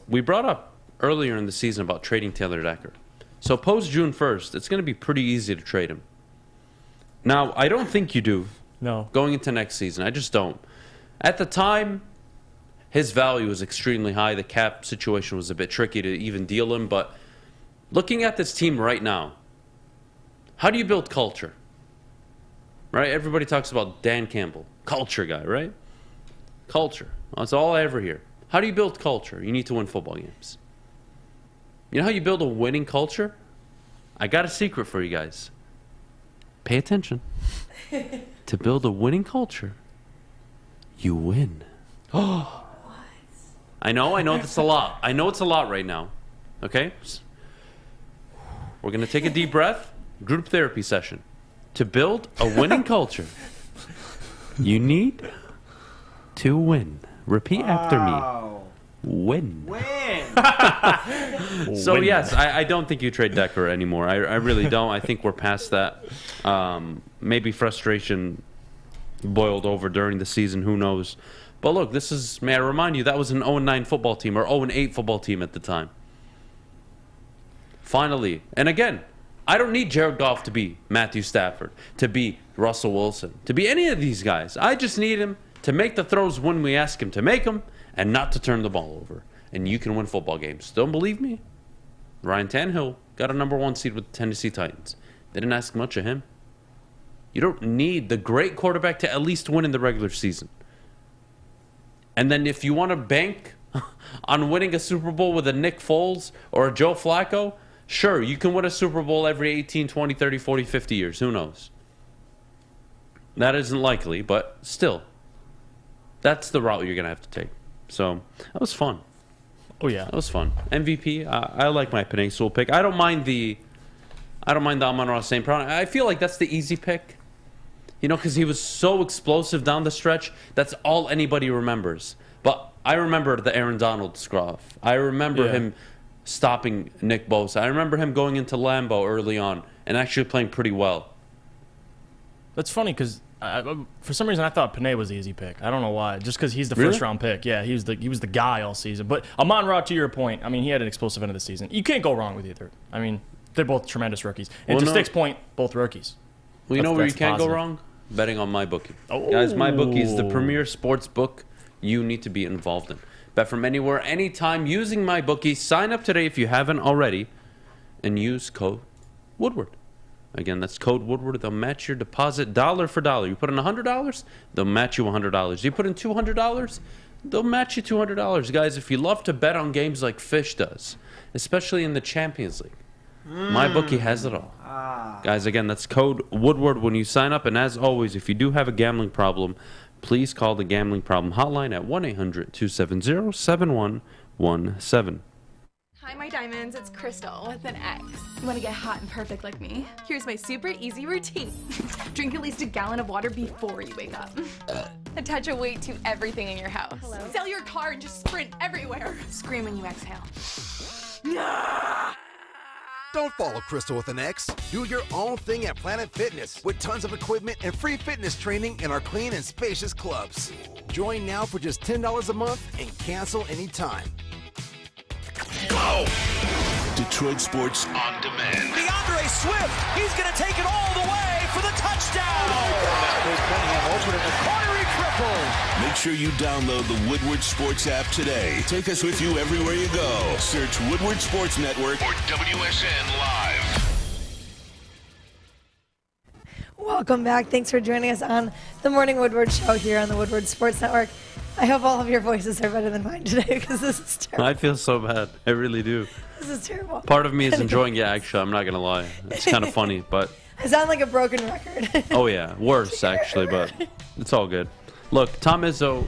we brought up earlier in the season about trading Taylor Decker. So post June 1st, it's going to be pretty easy to trade him. Now, I don't think you do. No. Going into next season, I just don't. At the time, his value was extremely high. The cap situation was a bit tricky to even deal him. But looking at this team right now, how do you build culture? Right? Everybody talks about Dan Campbell. Culture guy, right? Culture. That's all I ever hear. How do you build culture? You need to win football games. You know how you build a winning culture? I got a secret for you guys. Pay attention. To build a winning culture, you win. Oh. I know that's a lot. I know it's a lot right now. Okay? We're going to take a deep breath. Group therapy session. To build a winning culture, you need to win. Repeat after me. Win. So, yes, I don't think you trade Decker anymore. I really don't. I think we're past that. Maybe frustration boiled over during the season. Who knows? But look, may I remind you, that was an 0-9 football team or 0-8 football team at the time. Finally. And again, I don't need Jared Goff to be Matthew Stafford, to be Russell Wilson, to be any of these guys. I just need him to make the throws when we ask him to make them and not to turn the ball over. And you can win football games. Don't believe me? Ryan Tannehill got a #1 seed with the Tennessee Titans. They didn't ask much of him. You don't need the great quarterback to at least win in the regular season. And then if you want to bank on winning a Super Bowl with a Nick Foles or a Joe Flacco, sure, you can win a Super Bowl every 18, 20, 30, 40, 50 years. Who knows? That isn't likely, but still. That's the route you're going to have to take. So, that was fun. Oh, yeah. That was fun. MVP, I like my Penei Sewell pick. I don't mind the Amon-Ra St. Brown. I feel like that's the easy pick. You know, because he was so explosive down the stretch. That's all anybody remembers. But I remember the Aaron Donald scruff. I remember him stopping Nick Bosa. I remember him going into Lambeau early on and actually playing pretty well. That's funny because for some reason I thought Penei was the easy pick. I don't know why. Just because he's the Really? first round pick. Yeah, he was the guy all season. But Amon-Ra, to your point, I mean, he had an explosive end of the season. You can't go wrong with either. I mean, They're both tremendous rookies. And Well, to no. Stick's point, both rookies. Well, you know where you That's can't go positive. wrong? Betting on MyBookie. Oh. Guys, MyBookie is the premier sports book you need to be involved in. Bet from anywhere, anytime, using MyBookie. Sign up today if you haven't already, and use code Woodward. Again, that's code Woodward. They'll match your deposit dollar for dollar. You put in $100, they'll match you $100. You put in $200, they'll match you $200. Guys, if you love to bet on games like Fish does, especially in the Champions League, MyBookie has it all. Guys, again, that's code Woodward when you sign up. And as always, if you do have a gambling problem, please call the Gambling Problem Hotline at 1-800-270-7117. Hi, my diamonds. It's Crystal with an X. You want to get hot and perfect like me? Here's my super easy routine. Drink at least a gallon of water before you wake up. Attach a weight to everything in your house. Sell your car and just sprint everywhere. Scream when you exhale. Don't follow Crystal with an X. Do your own thing at Planet Fitness with tons of equipment and free fitness training in our clean and spacious clubs. Join now for just $10 a month and cancel anytime. Go! Detroit Sports On demand. DeAndre Swift, he's going to take it all the way for the touchdown. Cade Cunningham open in the corner, he triples. Make sure you download the Woodward Sports app today. Take us with you everywhere you go. Search Woodward Sports Network Or WSN Live. Welcome back. Thanks for joining us on the Morning Woodward Show here on the Woodward Sports Network. I hope all of your voices are better than mine today because this is terrible. I feel so bad. I really do. This is terrible. Part of me is enjoying it, actually. I'm not going to lie. It's kind of funny, but... I sound like a broken record. Oh, yeah. Worse, actually, but it's all good. Look, Tom Izzo,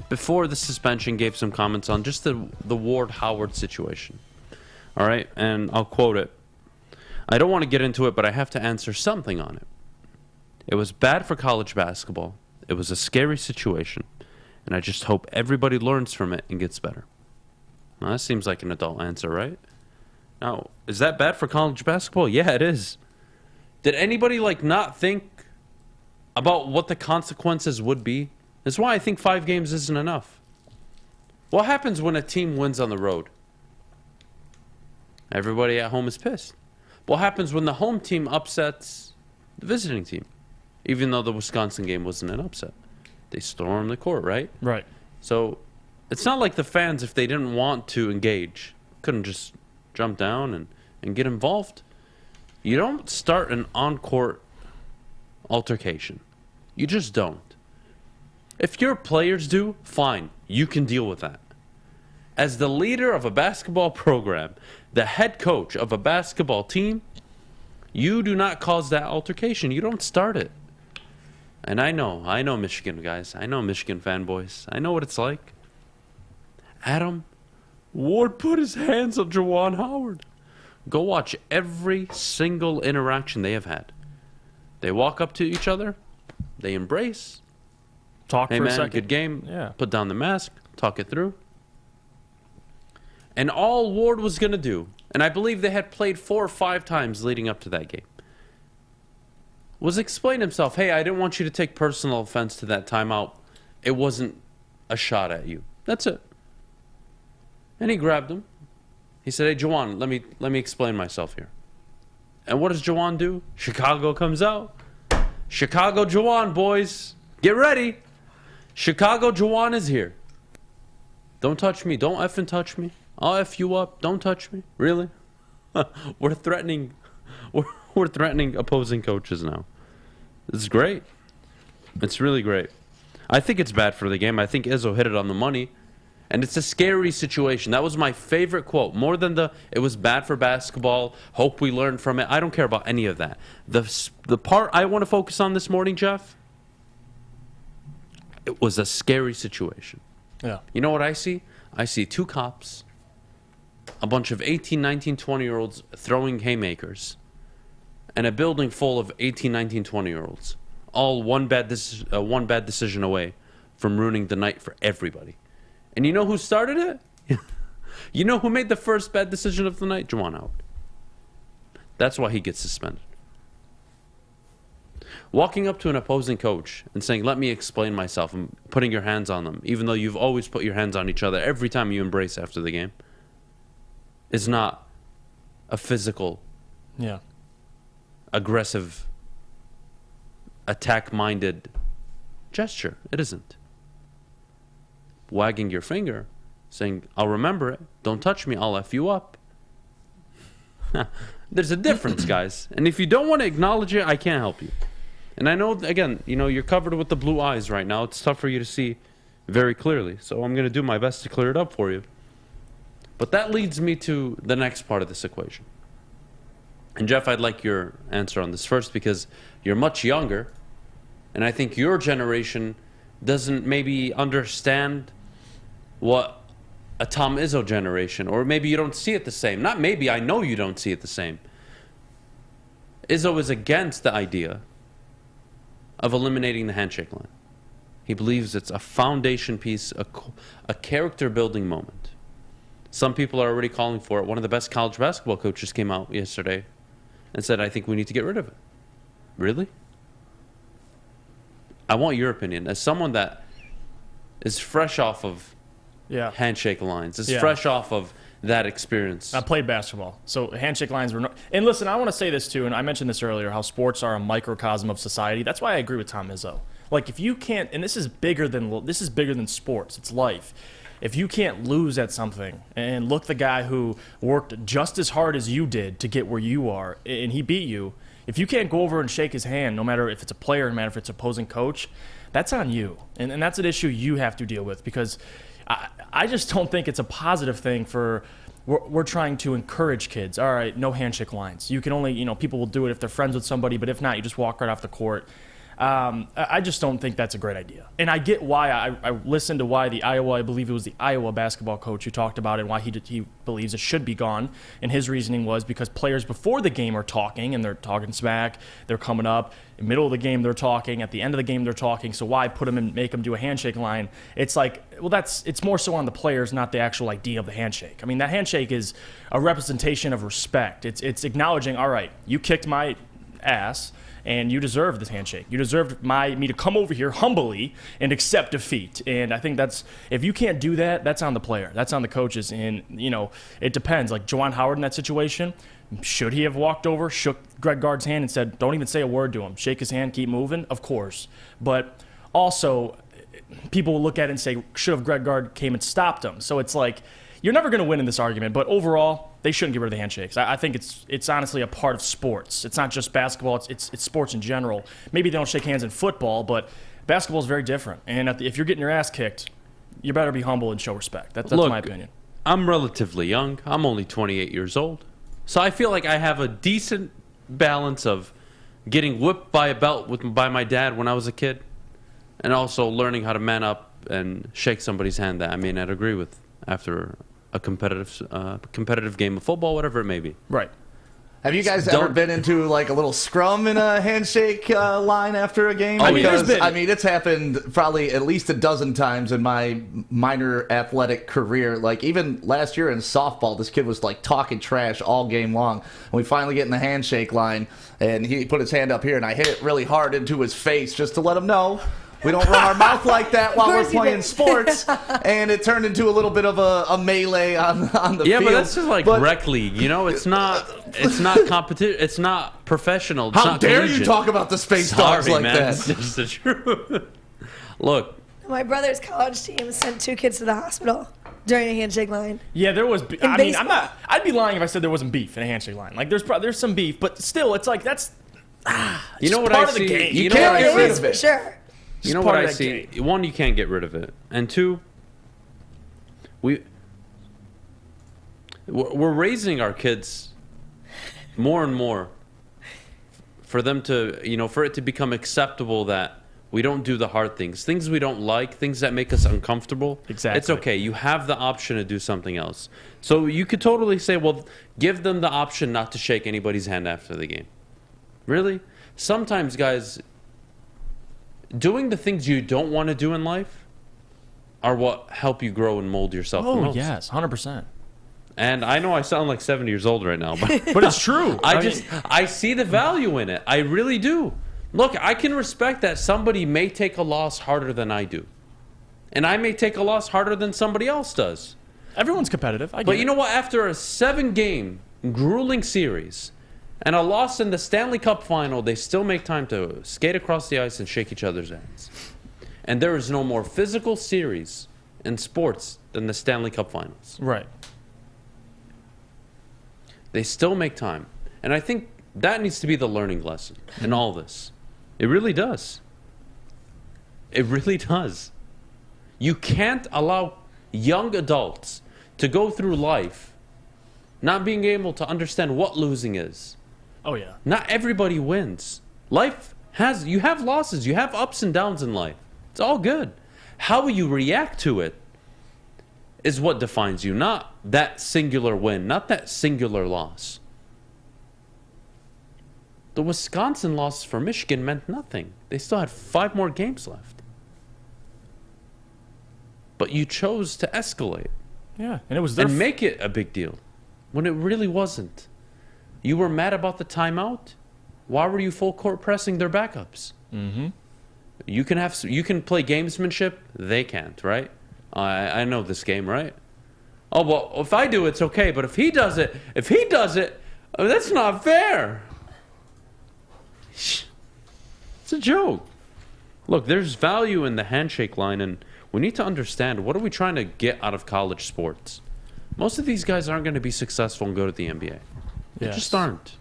before the suspension, gave some comments on just the Ward Howard situation. All right? And I'll quote it. I don't want to get into it, but I have to answer something on it. It was bad for college basketball. It was a scary situation. And I just hope everybody learns from it and gets better. Now, that seems like an adult answer, right? Now, is that bad for college basketball? Yeah, it is. Did anybody, not think about what the consequences would be? That's why I think 5 games isn't enough. What happens when a team wins on the road? Everybody at home is pissed. What happens when the home team upsets the visiting team? Even though the Wisconsin game wasn't an upset. They storm the court, right? Right. So it's not like the fans, if they didn't want to engage, couldn't just jump down and get involved. You don't start an on-court altercation. You just don't. If your players do, fine. You can deal with that. As the leader of a basketball program, the head coach of a basketball team, you do not cause that altercation. You don't start it. And I know Michigan guys. I know Michigan fanboys. I know what it's like. Adham, Ward put his hands on Juwan Howard. Go watch every single interaction they have had. They walk up to each other. They embrace. Talk hey for man, a second. good game. Yeah. Put down the mask. Talk it through. And all Ward was going to do, and I believe they had played 4 or 5 times leading up to that game, was explain himself. Hey, I didn't want you to take personal offense to that timeout. It wasn't a shot at you. That's it. And he grabbed him. He said, hey, Juwan, let me explain myself here. And what does Juwan do? Chicago comes out. Chicago Juwan, boys. Get ready. Chicago Juwan is here. Don't touch me. Don't effing touch me. I'll F you up. Don't touch me. Really? We're threatening opposing coaches now. It's great. It's really great. I think it's bad for the game. I think Izzo hit it on the money. And it's a scary situation. That was my favorite quote. More than it was bad for basketball, hope we learn from it. I don't care about any of that. The part I want to focus on this morning, Jeff, it was a scary situation. Yeah. You know what I see? I see 2 cops, a bunch of 18, 19, 20-year-olds throwing haymakers, and a building full of 18, 19, 20-year-olds, all one bad decision away from ruining the night for everybody. And you know who started it? You know who made the first bad decision of the night? Juwan Howard. That's why he gets suspended. Walking up to an opposing coach and saying, let me explain myself, and putting your hands on them, even though you've always put your hands on each other every time you embrace after the game, is not a physical, aggressive, attack-minded gesture. It isn't. Wagging your finger, saying, I'll remember it. Don't touch me. I'll F you up. There's a difference, guys. And if you don't want to acknowledge it, I can't help you. And I know, again, you're covered with the blue eyes right now. It's tough for you to see very clearly. So I'm going to do my best to clear it up for you. But that leads me to the next part of this equation. And Jeff, I'd like your answer on this first because you're much younger. And I think your generation doesn't maybe understand what a Tom Izzo generation, or maybe you don't see it the same. Not maybe, I know you don't see it the same. Izzo is against the idea of eliminating the handshake line. He believes it's a foundation piece, a character-building moment. Some people are already calling for it. One of the best college basketball coaches came out yesterday and said, I think we need to get rid of it. Really? I want your opinion. As someone that is fresh off of handshake lines, is fresh off of that experience. I played basketball, so handshake lines were and listen, I want to say this too, and I mentioned this earlier, how sports are a microcosm of society. That's why I agree with Tom Izzo. Like, if you can't, and this is bigger than sports, it's life. If you can't lose at something, and look, the guy who worked just as hard as you did to get where you are, and he beat you, if you can't go over and shake his hand, no matter if it's a player, no matter if it's an opposing coach, that's on you. And that's an issue you have to deal with, because I just don't think it's a positive thing for we're trying to encourage kids. All right, no handshake lines. You can only, people will do it if they're friends with somebody, but if not, you just walk right off the court. I just don't think that's a great idea. And I get why. I listened to why I believe it was the Iowa basketball coach who talked about it, and why he believes it should be gone. And his reasoning was because players before the game are talking, and they're talking smack, they're coming up. In the middle of the game, they're talking. At the end of the game, they're talking. So why put them and make them do a handshake line? It's like, well, it's more so on the players, not the actual idea of the handshake. I mean, that handshake is a representation of respect. It's acknowledging, all right, you kicked my ass, and you deserve this handshake. You deserved me to come over here humbly and accept defeat. And I think if you can't do that, that's on the player. That's on the coaches. And, it depends. Like Juwan Howard in that situation, should he have walked over, shook Greg Gard's hand and said, don't even say a word to him. Shake his hand, keep moving? Of course. But also, people will look at it and say, should have Greg Gard came and stopped him? So it's like, you're never going to win in this argument, but overall, they shouldn't get rid of the handshakes. I think it's honestly a part of sports. It's not just basketball. It's sports in general. Maybe they don't shake hands in football, but basketball is very different. And if you're getting your ass kicked, you better be humble and show respect. That's my opinion. I'm relatively young. I'm only 28 years old. So I feel like I have a decent balance of getting whipped by a belt by my dad when I was a kid, and also learning how to man up and shake somebody's hand that I may not agree with after a competitive game of football, whatever it may be. Right. Have you guys ever been into like a little scrum in a handshake line after a game? Because it's happened probably at least a dozen times in my minor athletic career. Like even last year in softball, this kid was like talking trash all game long. And we finally get in the handshake line, and he put his hand up here, and I hit it really hard into his face just to let him know we don't run our mouth like that while we're playing sports. And it turned into a little bit of a melee on the field. Yeah, but that's just like rec league, It's not competition. It's not professional. It's how not dare collegiate. you talk about the space dogs like man. that? It's just the truth. Look. My brother's college team sent 2 kids to the hospital during a handshake line. Yeah, there was. I'd be lying if I said there wasn't beef in a handshake line. Like there's some beef, but still, it's like that's. You know what part I of the see? game. You can't get rid of it. For sure. You know what I see? One, you can't get rid of it, and two, we're raising our kids more and more for them to, for it to become acceptable that we don't do the hard things we don't like, things that make us uncomfortable. Exactly. It's okay. You have the option to do something else. So you could totally say, well, give them the option not to shake anybody's hand after the game. Really? Sometimes, guys, doing the things you don't want to do in life are what help you grow and mold yourself the most. Oh, yes, 100%. And I know I sound like 70 years old right now, but, but it's true. I see the value in it. I really do. Look, I can respect that somebody may take a loss harder than I do. And I may take a loss harder than somebody else does. Everyone's competitive. But you know what? After a 7-game grueling series, and a loss in the Stanley Cup final, they still make time to skate across the ice and shake each other's hands. And there is no more physical series in sports than the Stanley Cup finals. Right. They still make time. And I think that needs to be the learning lesson in all this. It really does. It really does. You can't allow young adults to go through life not being able to understand what losing is. Oh, yeah. Not everybody wins. Life has, you have losses, you have ups and downs in life. It's all good. How you react to it is what defines you, not that singular win, not that singular loss. The Wisconsin loss for Michigan meant nothing. They still had 5 more games left. But you chose to escalate. Yeah, and it was their and make it a big deal when it really wasn't. You were mad about the timeout. Why were you full court pressing their backups? Mm-hmm. You can play gamesmanship. They can't, right? I know this game, right? Oh well, if I do, it's okay. But if he does it, that's not fair. It's a joke. Look, there's value in the handshake line, and we need to understand, what are we trying to get out of college sports? Most of these guys aren't going to be successful and go to the NBA. They just aren't.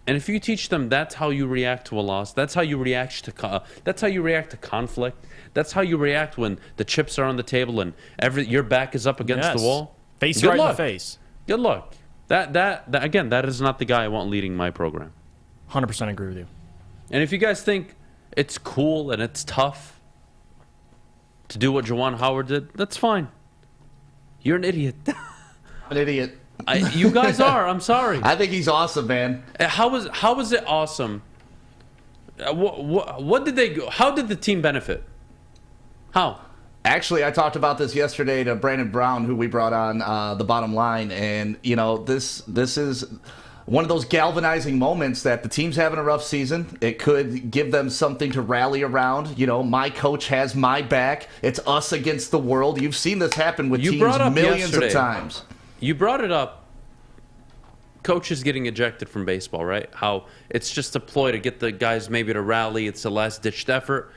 And if you teach them that's how you react to a loss, that's how you react to conflict, that's how you react when the chips are on the table and your back is up against the wall. Face Good right luck. in the face. Good luck. That again, that is not the guy I want leading my program. 100% agree with you. And if you guys think it's cool and it's tough to do what Juwan Howard did, that's fine. You're an idiot. An idiot. You guys are. I'm sorry. I think he's awesome, man. How was it awesome? What did they? How did the team benefit? How? Actually, I talked about this yesterday to Brandon Brown, who we brought on the Bottom Line, and this is one of those galvanizing moments that the team's having a rough season. It could give them something to rally around. My coach has my back. It's us against the world. You've seen this happen with teams millions of times. You brought it up. Coaches getting ejected from baseball, right? How it's just a ploy to get the guys maybe to rally. It's a last-ditched effort.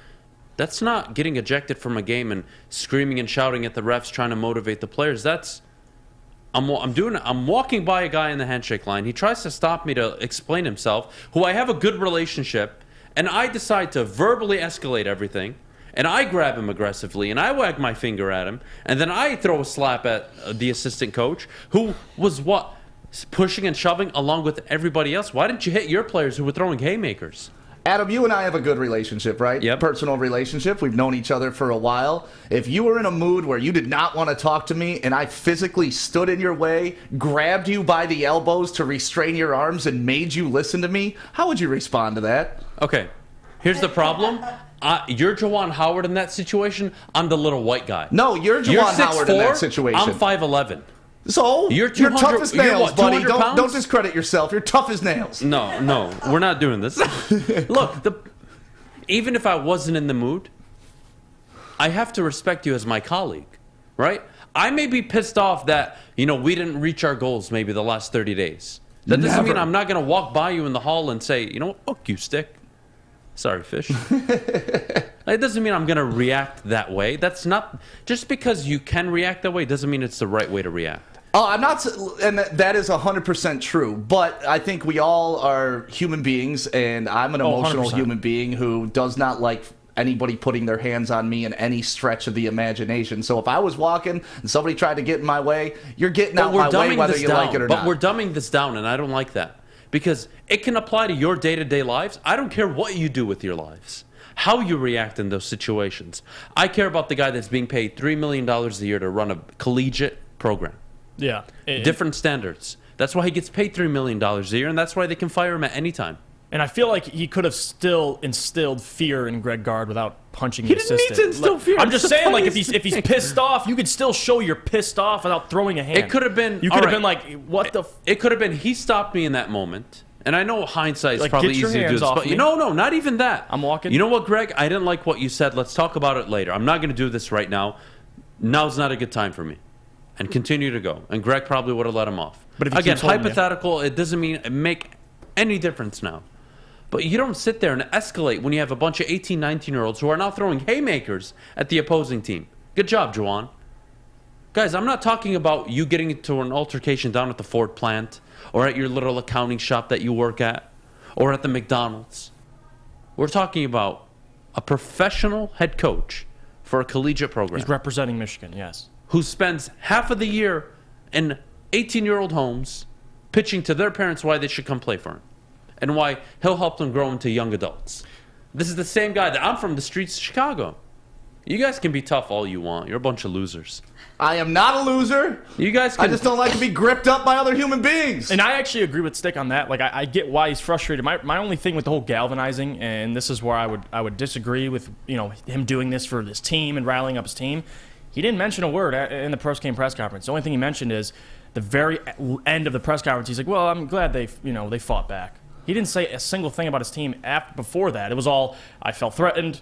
That's not getting ejected from a game and screaming and shouting at the refs trying to motivate the players. I'm walking by a guy in the handshake line. He tries to stop me to explain himself, who I have a good relationship, and I decide to verbally escalate everything. And I grab him aggressively, and I wag my finger at him, and then I throw a slap at the assistant coach, who was pushing and shoving along with everybody else. Why didn't you hit your players who were throwing haymakers? Adam, you and I have a good relationship, right? Yep. Personal relationship. We've known each other for a while. If you were in a mood where you did not want to talk to me and I physically stood in your way, grabbed you by the elbows to restrain your arms, and made you listen to me, how would you respond to that? Okay, here's the problem. You're Juwan Howard in that situation. I'm the little white guy. No, you're Juwan Howard in that situation. I'm 5'11". So you're tough as nails, buddy. Don't discredit yourself. You're tough as nails. No, we're not doing this. Look, even if I wasn't in the mood, I have to respect you as my colleague, right? I may be pissed off that we didn't reach our goals maybe the last 30 days. That doesn't mean I'm not going to walk by you in the hall and say, what, fuck you, stick. Sorry, fish. It doesn't mean I'm going to react that way. That's not, just because you can react that way doesn't mean it's the right way to react. Oh, I'm not, and that is 100% true. But I think we all are human beings, and I'm an emotional human being who does not like anybody putting their hands on me in any stretch of the imagination. So if I was walking and somebody tried to get in my way, you're getting out my way whether you like it or not. But we're dumbing this down, and I don't like that. Because it can apply to your day-to-day lives. I don't care what you do with your lives, how you react in those situations. I care about the guy that's being paid $3 million a year to run a collegiate program. Yeah. Different standards. That's why he gets paid $3 million a year, and that's why they can fire him at any time. And I feel like he could have still instilled fear in Greg Gard without punching the assistant. He didn't need to instill fear. I'm just saying, like, if he's pissed off, you could still show you're pissed off without throwing a hand. It could have been. You could have been like, what the? It could have been. He stopped me in that moment, and I know hindsight is probably get your easy to do hands this, off but me. no, not even that. I'm walking. You know what, Greg? I didn't like what you said. Let's talk about it later. I'm not going to do this right now. Now's not a good time for me. and continue to go. And Greg probably would have let him off. But if he again, keeps holding you- hypothetical, it doesn't mean make any difference now. But you don't sit there and escalate when you have a bunch of 18, 19-year-olds who are now throwing haymakers at the opposing team. Good job, Juwan. Guys, I'm not talking about you getting into an altercation down at the Ford plant or at your little accounting shop that you work at or at the McDonald's. We're talking about a professional head coach for a collegiate program. He's representing Michigan, yes. Who spends half of the year in 18-year-old homes pitching to their parents why they should come play for him and why he'll help them grow into young adults. This is the same guy that I'm from the streets of Chicago. You guys can be tough all you want. You're a bunch of losers. I am not a loser. You guys can... I just don't like to be gripped up by other human beings. And I actually agree with Stick on that. Like, I get why he's frustrated. My only thing with the whole galvanizing, and this is where I would disagree with, you know, him doing this for this team and rallying up his team. He didn't mention a word in the post-game press conference. The only thing he mentioned is the very end of the press conference. He's like, "Well, I'm glad they fought back." He didn't say a single thing about his team before that. It was all, I felt threatened.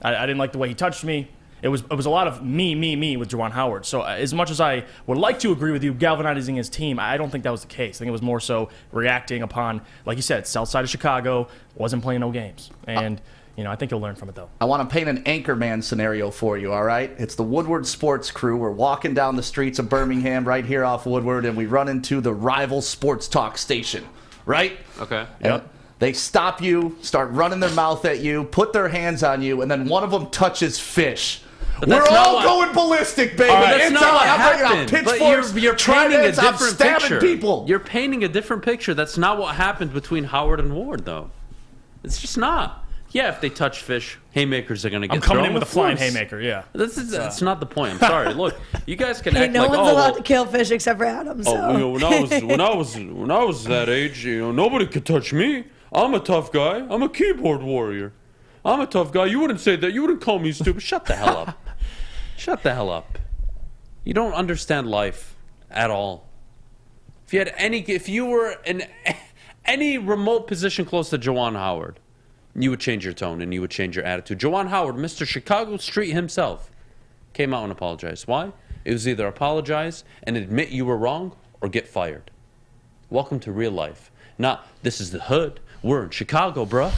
I didn't like the way he touched me. It was a lot of me with Juwan Howard. So as much as I would like to agree with you, galvanizing his team, I don't think that was the case. I think it was more so reacting upon, like you said, south side of Chicago, wasn't playing no games. And, I think you'll learn from it, though. I want to paint an Anchorman scenario for you, all right? It's the Woodward sports crew. We're walking down the streets of Birmingham right here off Woodward, and we run into the rival sports talk station, right? Okay. Yep. They stop you, start running their mouth at you, put their hands on you, and then one of them touches fish. We're all going ballistic, baby. Right, that's it's not on. what I'm bringing out happened. pitchforks, But you're painting a tridents, I'm different stabbing picture. people. You're painting a different picture. That's not what happened between Howard and Ward, though. It's just not. Yeah, if they touch fish, haymakers are going to get I'm coming thrown in with a of flying course. haymaker, yeah. That's not the point. I'm sorry. Look, you guys can act no like, one's allowed to kill fish except for Adam. So. when I was that age, nobody could touch me. I'm a tough guy. I'm a keyboard warrior. I'm a tough guy. You wouldn't say that. You wouldn't call me stupid. Shut the hell up. Shut the hell up. You don't understand life at all. If you were in any remote position close to Juwan Howard, you would change your tone and you would change your attitude. Juwan Howard, Mr. Chicago Street himself, came out and apologized. Why? It was either apologize and admit you were wrong or get fired. Welcome to real life. Not, this is the hood. We're in Chicago, bruh.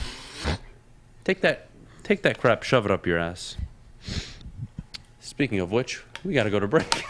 Take that crap, shove it up your ass. Speaking of which, we got to go to break.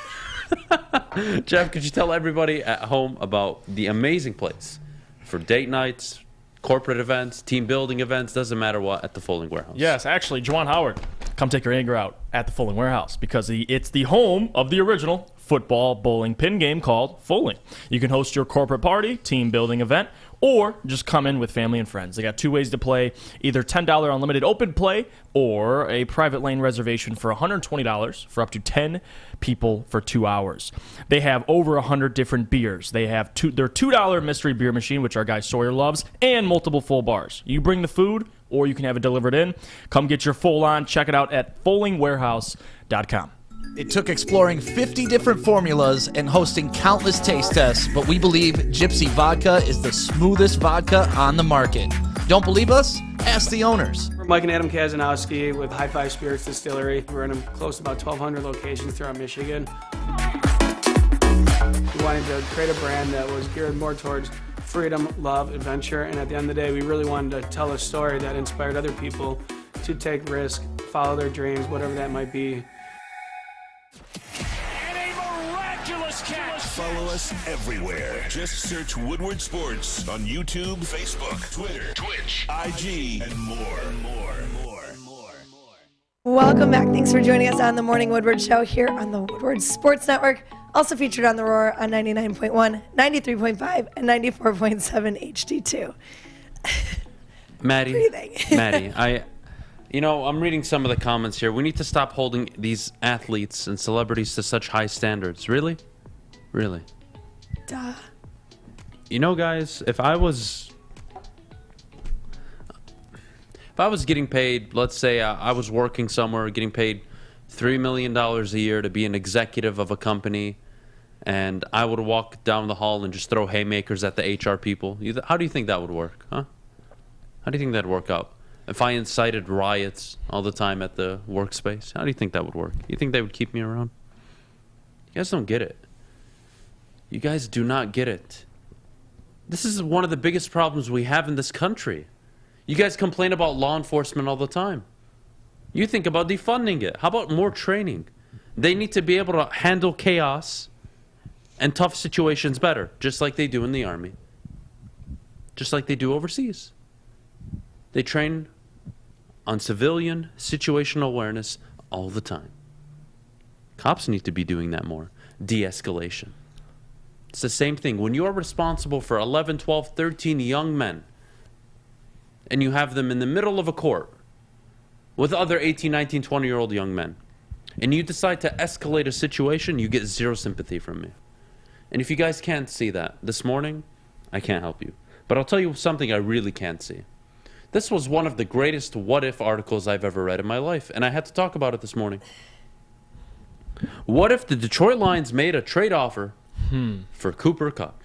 Jeff, could you tell everybody at home about the amazing place for date nights, corporate events, team building events, doesn't matter what, at the Folding Warehouse? Yes, actually, Juwan Howard, come take your anger out at the Folding Warehouse because it's the home of the original football bowling pin game called Folding. You can host your corporate party, team building event, or just come in with family and friends. They got two ways to play, either $10 unlimited open play or a private lane reservation for $120 for up to 10 people for 2 hours. They have over 100 different beers. They have their $2 mystery beer machine, which our guy Sawyer loves, and multiple full bars. You bring the food, or you can have it delivered in. Come get your full on. Check it out at foldingwarehouse.com. It took exploring 50 different formulas and hosting countless taste tests, but we believe Gypsy Vodka is the smoothest vodka on the market. Don't believe us? Ask the owners. We're Mike and Adam Kazanowski with High Five Spirits Distillery. We're in close to about 1,200 locations throughout Michigan. We wanted to create a brand that was geared more towards freedom, love, adventure, and at the end of the day, we really wanted to tell a story that inspired other people to take risks, follow their dreams, whatever that might be. Follow us everywhere. Just search Woodward Sports on YouTube, Facebook, Twitter, Twitch, IG, and more. Welcome back. Thanks for joining us on the Morning Woodward Show here on the Woodward Sports Network. Also featured on The Roar on 99.1, 93.5, and 94.7 HD2. Maddie, I'm reading some of the comments here. We need to stop holding these athletes and celebrities to such high standards. Really? Really? Duh. Guys, if I was getting paid, let's say I was working somewhere, getting paid $3 million a year to be an executive of a company, and I would walk down the hall and just throw haymakers at the HR people, how do you think that would work, huh? How do you think that'd work out? If I incited riots all the time at the workspace, how do you think that would work? You think they would keep me around? You guys don't get it. You guys do not get it. This is one of the biggest problems we have in this country. You guys complain about law enforcement all the time. You think about defunding it. How about more training? They need to be able to handle chaos and tough situations better, just like they do in the Army. Just like they do overseas. They train on civilian situational awareness all the time. Cops need to be doing that more. De-escalation. It's the same thing. When you're responsible for 11, 12, 13 young men, and you have them in the middle of a court with other 18, 19, 20-year-old young men, and you decide to escalate a situation, you get zero sympathy from me. And if you guys can't see that this morning, I can't help you. But I'll tell you something I really can't see. This was one of the greatest what-if articles I've ever read in my life, and I had to talk about it this morning. What if the Detroit Lions made a trade offer for Cooper Kupp?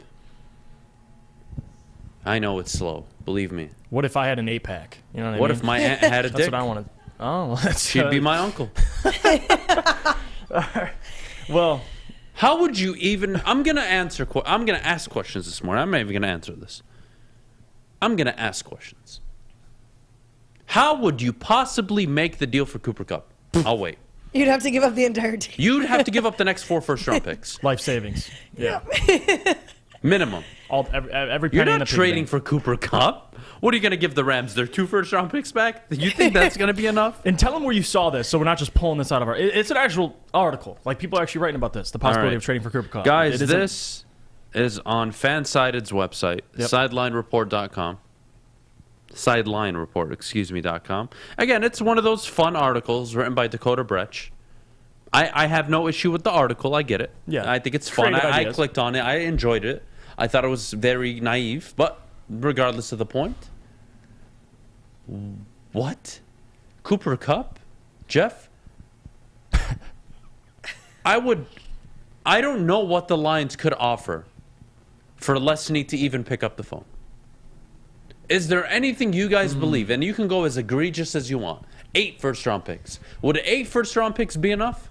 I know it's slow, believe me. What if I had an 8-pack? You know what I mean? What if my aunt had a dick? That's what I wanted. Oh, that's She'd be my uncle. Well, how would you even... I'm going to ask questions this morning. I'm not even going to answer this. I'm going to ask questions. How would you possibly make the deal for Cooper Kupp? I'll wait. You'd have to give up the entire team. You'd have to give up the next 4 first-round picks. Life savings. Yeah. Minimum. Every penny You're in not the trading for Cooper Kupp. What are you going to give the Rams? Their 2 first-round picks back? You think that's going to be enough? And tell them where you saw this, so we're not just pulling this out of our... It's an actual article. Like, people are actually writing about this, the possibility of trading for Cooper Kupp. Guys, this is on Fansided's website, sidelinereport.com. SidelineReport.com. Again, it's one of those fun articles written by Dakota Brecht. I have no issue with the article. I get it. Yeah. I think it's fun. I ideas. clicked on it. I enjoyed it. I thought it was very naive, but regardless of the point. What? Cooper Kupp? Jeff? I don't know what the Lions could offer for Leslie to even pick up the phone. Is there anything you guys believe? And you can go as egregious as you want. 8 first-round picks. Would 8 first-round picks be enough?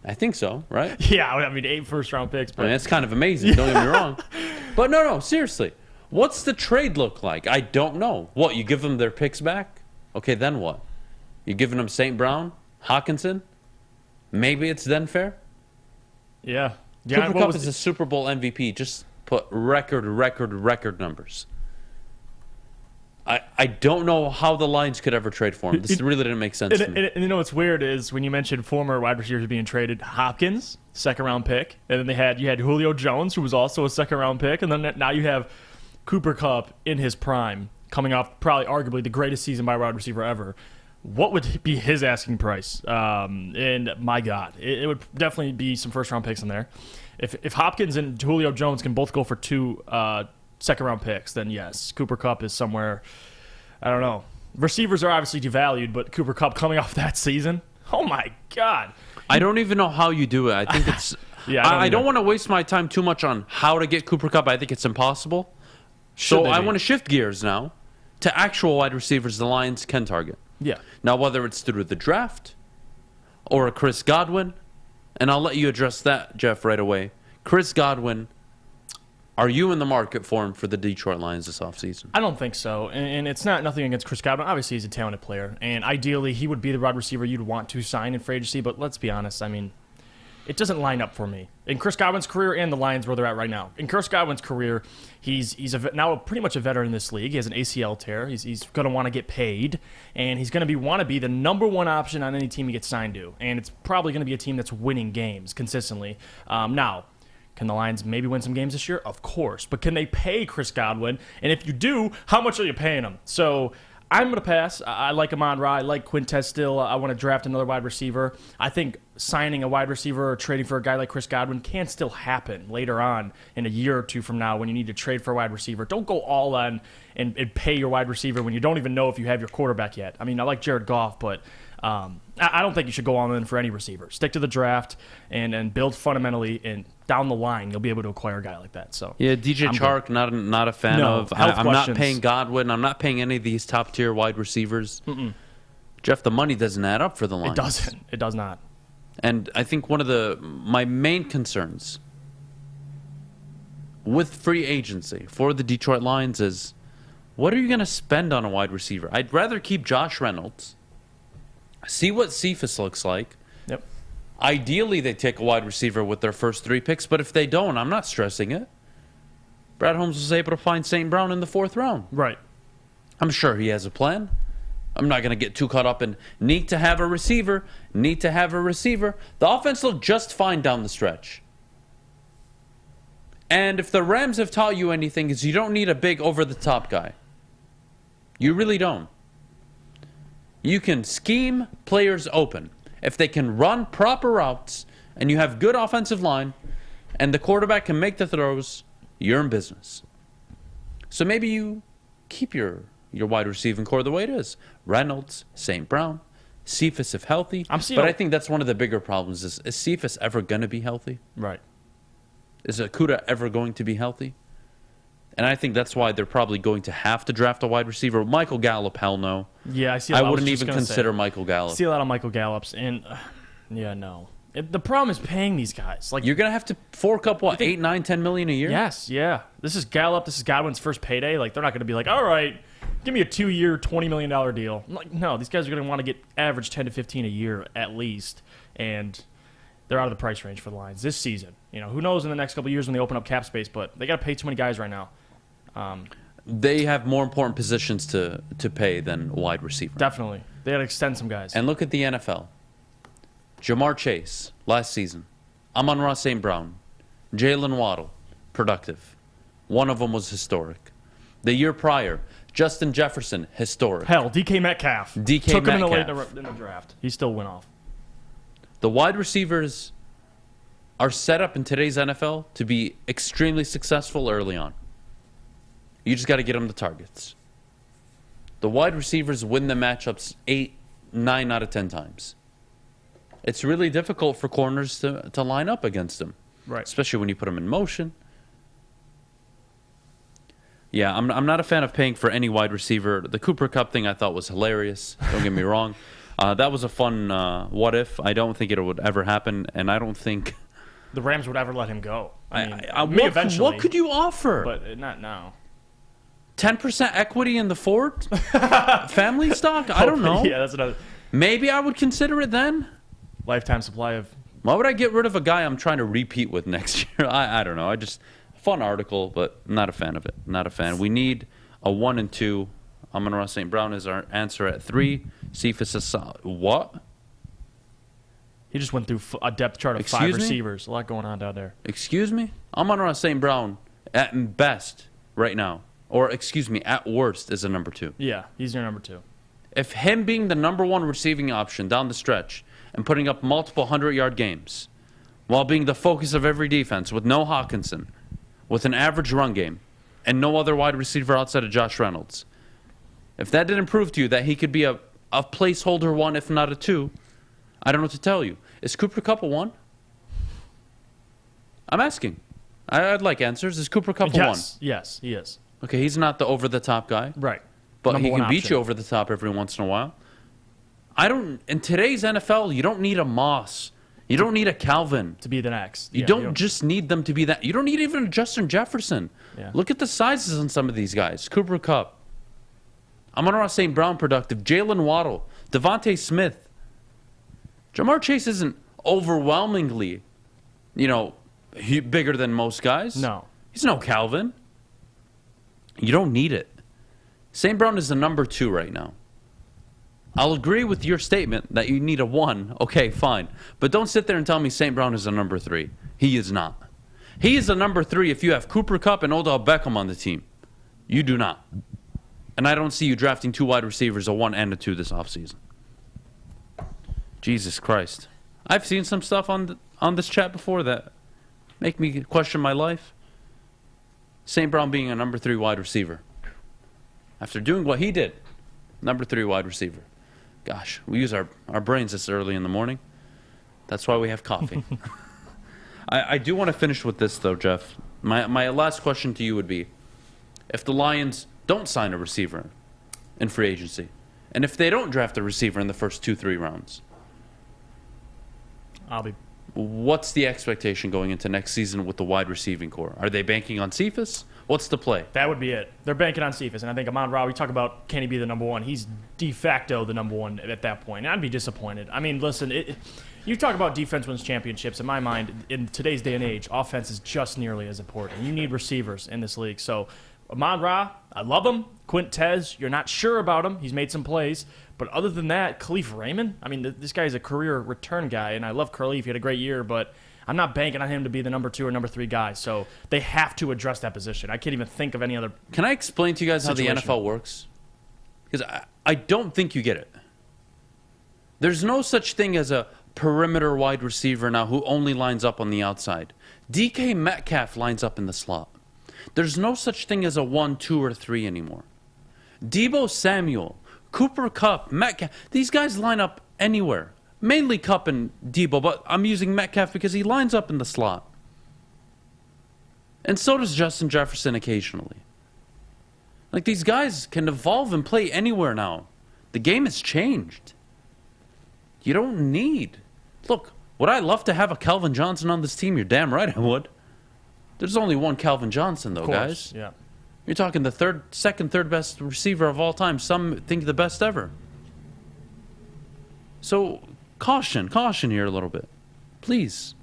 I think so, right? Yeah, I mean, 8 first-round picks. But... I mean, that's kind of amazing. Don't get me wrong. But no, seriously. What's the trade look like? I don't know. What, you give them their picks back? Okay, then what? You giving them St. Brown? Hawkinson? Maybe it's then fair? Yeah. Cooper Kupp is a Super Bowl MVP. Just put record numbers. I don't know how the Lions could ever trade for him. This really didn't make sense to me. And you know what's weird is when you mentioned former wide receivers being traded, Hopkins, second-round pick, and then you had Julio Jones, who was also a second-round pick, and then now you have Cooper Kupp in his prime, coming off probably arguably the greatest season by a wide receiver ever. What would be his asking price? And my God, it would definitely be some first-round picks in there. If Hopkins and Julio Jones can both go for 2 second-round picks, then yes, Cooper Kupp is somewhere. I don't know. Receivers are obviously devalued, but Cooper Kupp coming off that season, oh my God! I don't even know how you do it. I think it's. I don't want to waste my time too much on how to get Cooper Kupp. I think it's impossible. So I want to shift gears now to actual wide receivers the Lions can target. Yeah. Now, whether it's through the draft or a Chris Godwin, and I'll let you address that, Jeff, right away. Chris Godwin. Are you in the market for him for the Detroit Lions this offseason? I don't think so. And it's nothing against Chris Godwin. Obviously, he's a talented player. And ideally, he would be the wide receiver you'd want to sign in free agency. But let's be honest. I mean, it doesn't line up for me. In Chris Godwin's career and the Lions where they're at right now. In Chris Godwin's career, he's now pretty much a veteran in this league. He has an ACL tear. He's going to want to get paid. And he's going to want to be the number 1 option on any team he gets signed to. And it's probably going to be a team that's winning games consistently. Now, can the Lions maybe win some games this year? Of course. But can they pay Chris Godwin? And if you do, how much are you paying him? So I'm going to pass. I like Amon-Ra. I like Quintez still. I want to draft another wide receiver. I think signing a wide receiver or trading for a guy like Chris Godwin can still happen later on in a year or 2 from now when you need to trade for a wide receiver. Don't go all on and pay your wide receiver when you don't even know if you have your quarterback yet. I mean, I like Jared Goff, but I don't think you should go all in for any receiver. Stick to the draft and build fundamentally, and down the line you'll be able to acquire a guy like that. So yeah, DJ Chark, not a fan of. I'm not paying Godwin. I'm not paying any of these top tier wide receivers. Jeff, the money doesn't add up for the Lions. It doesn't. It does not. And I think one of my main concerns with free agency for the Detroit Lions is, what are you going to spend on a wide receiver? I'd rather keep Josh Reynolds, see what Cephas looks like. Yep. Ideally, they take a wide receiver with their first 3 picks, but if they don't, I'm not stressing it. Brad Holmes was able to find St. Brown in the 4th round. Right. I'm sure he has a plan. I'm not going to get too caught up in need to have a receiver, need to have a receiver. The offense looked just fine down the stretch. And if the Rams have taught you anything, is you don't need a big over-the-top guy. You really don't. You can scheme players open. If they can run proper routes and you have good offensive line and the quarterback can make the throws, you're in business. So maybe you keep your wide receiving core the way it is. Reynolds, St. Brown, Cephas if healthy. But I think that's one of the bigger problems is Cephas ever going to be healthy? Right. Is Okudah ever going to be healthy? And I think that's why they're probably going to have to draft a wide receiver. Michael Gallup, hell no. Yeah, I see. I wouldn't even consider Michael Gallup. I see a lot of Michael Gallups, and yeah, no. The problem is paying these guys. Like you're gonna have to fork up what, 8, 9, 10 million a year? Yes, yeah. This is Gallup. This is Godwin's first payday. Like they're not gonna be like, all right, give me a 2-year, $20 million deal. I'm like, no, these guys are gonna want to get average 10 to 15 a year at least, and they're out of the price range for the Lions this season. You know, who knows in the next couple of years when they open up cap space, but they got to pay too many guys right now. They have more important positions to pay than wide receiver. Definitely. They got to extend some guys. And look at the NFL. Jamar Chase, last season. Amon-Ra St. Brown. Jalen Waddle, productive. One of them was historic. The year prior, Justin Jefferson, historic. Hell, DK Metcalf. Took him in the draft. He still went off. The wide receivers are set up in today's NFL to be extremely successful early on. You just got to get them the targets. The wide receivers win the matchups 8, 9 out of 10 times. It's really difficult for corners to line up against them. Right. Especially when you put them in motion. Yeah, I'm not a fan of paying for any wide receiver. The Cooper Kupp thing I thought was hilarious. Don't get me wrong. That was a fun what if. I don't think it would ever happen, and I don't think the Rams would ever let him go. I mean, eventually. What could you offer? But not now. 10% equity in the Ford family stock? I don't know. Yeah, that's another. Maybe I would consider it then. Lifetime supply of. Why would I get rid of a guy I'm trying to repeat with next year? I don't know. Fun article, but I'm not a fan of it. Not a fan. We need a 1 and 2. Amon-Ra St. Brown is our answer at 3. Cephas is what? He just went through a depth chart of 5 receivers. A lot going on down there. Excuse me? Amon-Ra St. Brown, at best, right now, or excuse me, at worst, is a number 2. Yeah, he's your number 2. If him being the number 1 receiving option down the stretch and putting up multiple 100-yard games while being the focus of every defense with no Hawkinson, with an average run game, and no other wide receiver outside of Josh Reynolds, if that didn't prove to you that he could be a placeholder 1, if not a 2, I don't know what to tell you. Is Cooper Kupp a 1? I'm asking. I'd like answers. Is Cooper Kupp a 1? Yes, he is. Okay, he's not the over-the-top guy. Right. But he can beat you over the top every once in a while. In today's NFL, you don't need a Moss. You don't need a Calvin. To be the next. You don't just need them to be that. You don't need even a Justin Jefferson. Yeah. Look at the sizes on some of these guys. Cooper Kupp. Amon-Ra St. Brown productive. Jalen Waddle. Devontae Smith. Jamar Chase isn't overwhelmingly, bigger than most guys. No. He's no Calvin. You don't need it. St. Brown is the number 2 right now. I'll agree with your statement that you need a 1. Okay, fine. But don't sit there and tell me St. Brown is a number 3. He is not. He is a number 3 if you have Cooper Kupp and Odell Beckham on the team. You do not. And I don't see you drafting 2 wide receivers, a 1 and a 2 this offseason. Jesus Christ. I've seen some stuff on this chat before that make me question my life. St. Brown being a number 3 wide receiver. After doing what he did, number 3 wide receiver. Gosh, we use our brains this early in the morning. That's why we have coffee. I do want to finish with this, though, Jeff. My last question to you would be, if the Lions don't sign a receiver in free agency, and if they don't draft a receiver in the first 2-3 rounds, I'll be what's the expectation going into next season with the wide receiving core? Are they banking on Cephas? What's the play? That would be it. They're banking on Cephas, and I think Amon-Ra, we talk about can he be the number one? He's de facto the number one at that point. I'd be disappointed. I mean, listen, you talk about defense wins championships. In my mind, in today's day and age, offense is just nearly as important. You need receivers in this league. So Amon-Ra, I love him. Quint Tez, you're not sure about him. He's made some plays. But other than that, Khalif Raymond, I mean, this guy is a career return guy, and I love Khalif. He had a great year, but I'm not banking on him to be the number 2 or number 3 guy. So they have to address that position. I can't even think of any other. Can I explain to you guys situation. how the NFL works? Because I don't think you get it. There's no such thing as a perimeter wide receiver now who only lines up on the outside. DK Metcalf lines up in the slot. There's no such thing as a 1, 2, or 3 anymore. Deebo Samuel, Cooper Kupp, Metcalf, these guys line up anywhere. Mainly Kupp and Deebo, but I'm using Metcalf because he lines up in the slot. And so does Justin Jefferson occasionally. Like, these guys can evolve and play anywhere now. The game has changed. You don't need... Look, would I love to have a Calvin Johnson on this team? You're damn right I would. There's only one Calvin Johnson, though, guys. Yeah. You're talking the third best receiver of all time. Some think the best ever. So, caution here a little bit. Please.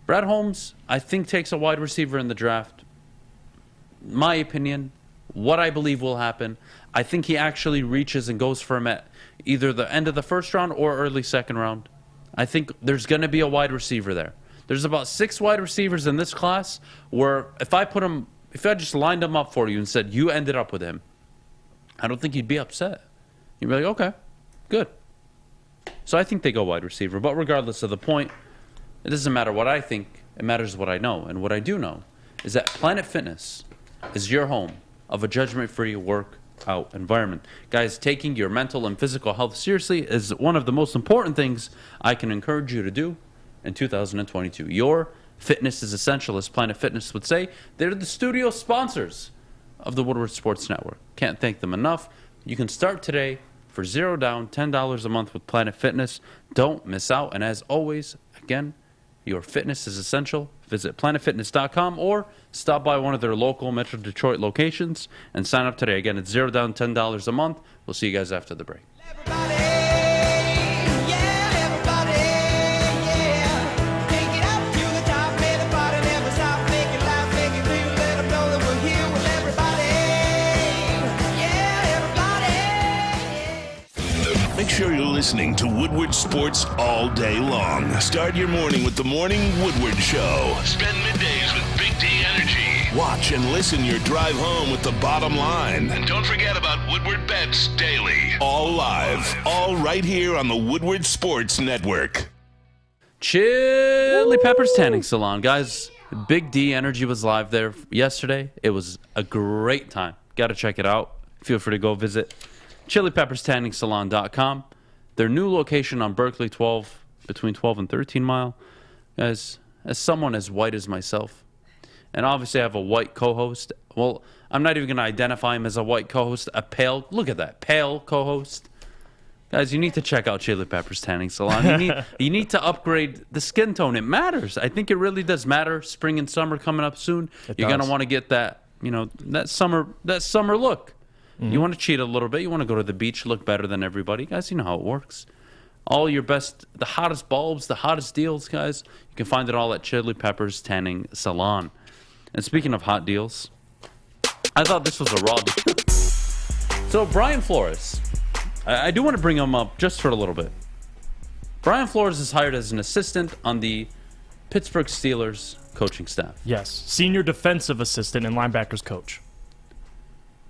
Brad Holmes, I think, takes a wide receiver in the draft. My opinion, what I believe will happen, I think he actually reaches and goes for him at either the end of the first round or early second round. I think there's going to be a wide receiver there. There's about 6 wide receivers in this class where if I just lined them up for you and said you ended up with him, I don't think you'd be upset. You'd be like, okay, good. So I think they go wide receiver. But regardless of the point, it doesn't matter what I think. It matters what I know. And what I do know is that Planet Fitness is your home of a judgment-free workout environment. Guys, taking your mental and physical health seriously is one of the most important things I can encourage you to do in 2022. Your fitness is essential, as Planet Fitness would say. They're the studio sponsors of the Woodward Sports Network. Can't thank them enough. You can start today for $0 down, $10 a month with Planet Fitness. Don't miss out. And as always, again, your fitness is essential. Visit planetfitness.com or stop by one of their local Metro Detroit locations and sign up today. Again, it's $0 down, $10 a month. We'll see you guys after the break. Make sure you're listening to Woodward Sports all day long. Start your morning with the Morning Woodward Show. Spend middays with Big D Energy. Watch and listen your drive home with the Bottom Line. And don't forget about Woodward Bets Daily. All live, all right here on the Woodward Sports Network. Chili Peppers Tanning Salon. Guys, Big D Energy was live there yesterday. It was a great time. Got to check it out. Feel free to go visit ChiliPeppersTanningSalon.com. Their new location on Berkeley 12, between 12 and 13 Mile. Guys, as someone as white as myself, and obviously I have a white co-host. Well, I'm not even going to identify him as a white co-host. A pale, look at that, pale co-host. Guys, you need to check out Chili Peppers Tanning Salon. You need to upgrade the skin tone. It matters. I think it really does matter. Spring and summer coming up soon. You're going to want to get that, that summer look. You want to cheat a little bit. You want to go to the beach, look better than everybody. Guys, you know how it works. All your best, the hottest bulbs, the hottest deals, guys. You can find it all at Chili Peppers Tanning Salon. And speaking of hot deals, I thought this was a raw deal. So Brian Flores, I do want to bring him up just for a little bit. Brian Flores is hired as an assistant on the Pittsburgh Steelers coaching staff. Yes, senior defensive assistant and linebackers coach.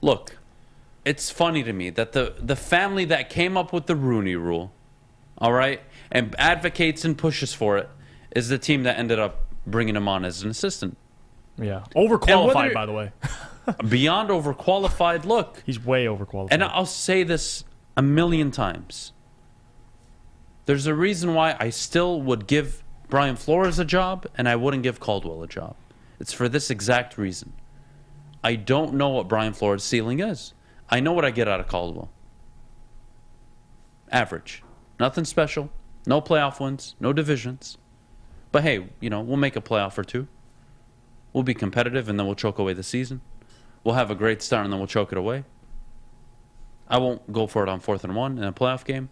Look, it's funny to me that the family that came up with the Rooney Rule, all right, and advocates and pushes for it, is the team that ended up bringing him on as an assistant. Yeah, overqualified, by the way. Beyond overqualified. Look, he's way overqualified. And I'll say this a million times. There's a reason why I still would give Brian Flores a job and I wouldn't give Caldwell a job. It's for this exact reason. I don't know what Brian Flores' ceiling is. I know what I get out of Caldwell. Average. Nothing special. No playoff wins, no divisions. But hey, we'll make a playoff or two. We'll be competitive, and then we'll choke away the season. We'll have a great start, and then we'll choke it away. I won't go for it on 4th and 1 in a playoff game.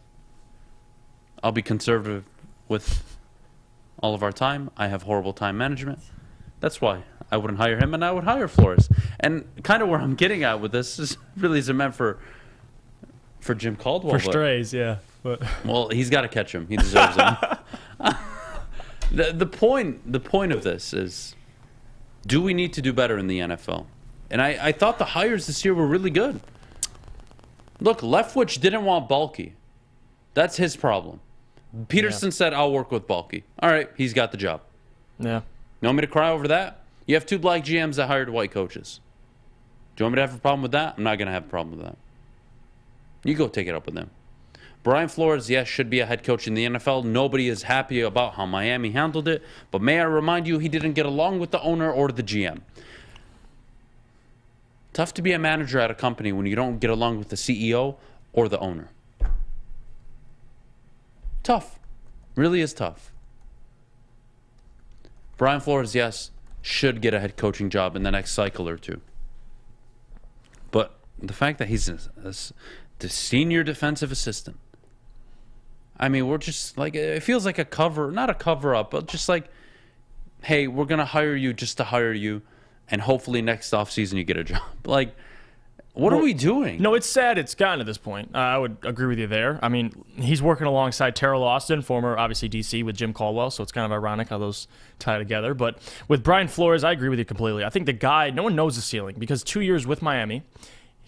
I'll be conservative with all of our time. I have horrible time management. That's why I wouldn't hire him, and I would hire Flores. And kind of where I'm getting at with this is really isn't meant for Jim Caldwell. For strays, yeah. But well, he's got to catch him. He deserves them. The point of this is, do we need to do better in the NFL? And I thought the hires this year were really good. Look, Leftwich didn't want Balky. That's his problem. Peterson said, I'll work with Balky. All right, he's got the job. Yeah. You want me to cry over that? You have 2 black GMs that hired white coaches. Do you want me to have a problem with that? I'm not going to have a problem with that. You go take it up with them. Brian Flores, yes, should be a head coach in the NFL. Nobody is happy about how Miami handled it. But may I remind you, he didn't get along with the owner or the GM. Tough to be a manager at a company when you don't get along with the CEO or the owner. Tough. Really is tough. Brian Flores, yes, should get a head coaching job in the next cycle or two. But the fact that he's the senior defensive assistant, I mean, we're just like, it feels like not a cover up, but just like, hey, we're going to hire you just to hire you, and hopefully next offseason you get a job. Like, what are we doing? No, it's sad it's gotten to this point. I would agree with you there. I mean, he's working alongside Terrell Austin, former, obviously, DC with Jim Caldwell, so it's kind of ironic how those tie together. But with Brian Flores, I agree with you completely. I think the guy, no one knows the ceiling, because 2 years with Miami,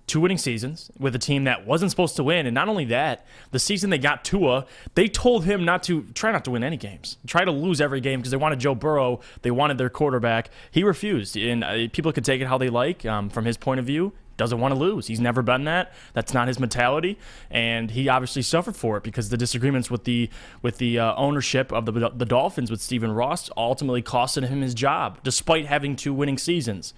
2 winning seasons with a team that wasn't supposed to win. And not only that, the season they got Tua, they told him try not to win any games. Try to lose every game because they wanted Joe Burrow. They wanted their quarterback. He refused. And people could take it how they like. From his point of view, doesn't want to lose. He's never been that. That's not his mentality. And he obviously suffered for it because the disagreements with the ownership of the Dolphins with Stephen Ross ultimately costed him his job, despite having 2 winning seasons.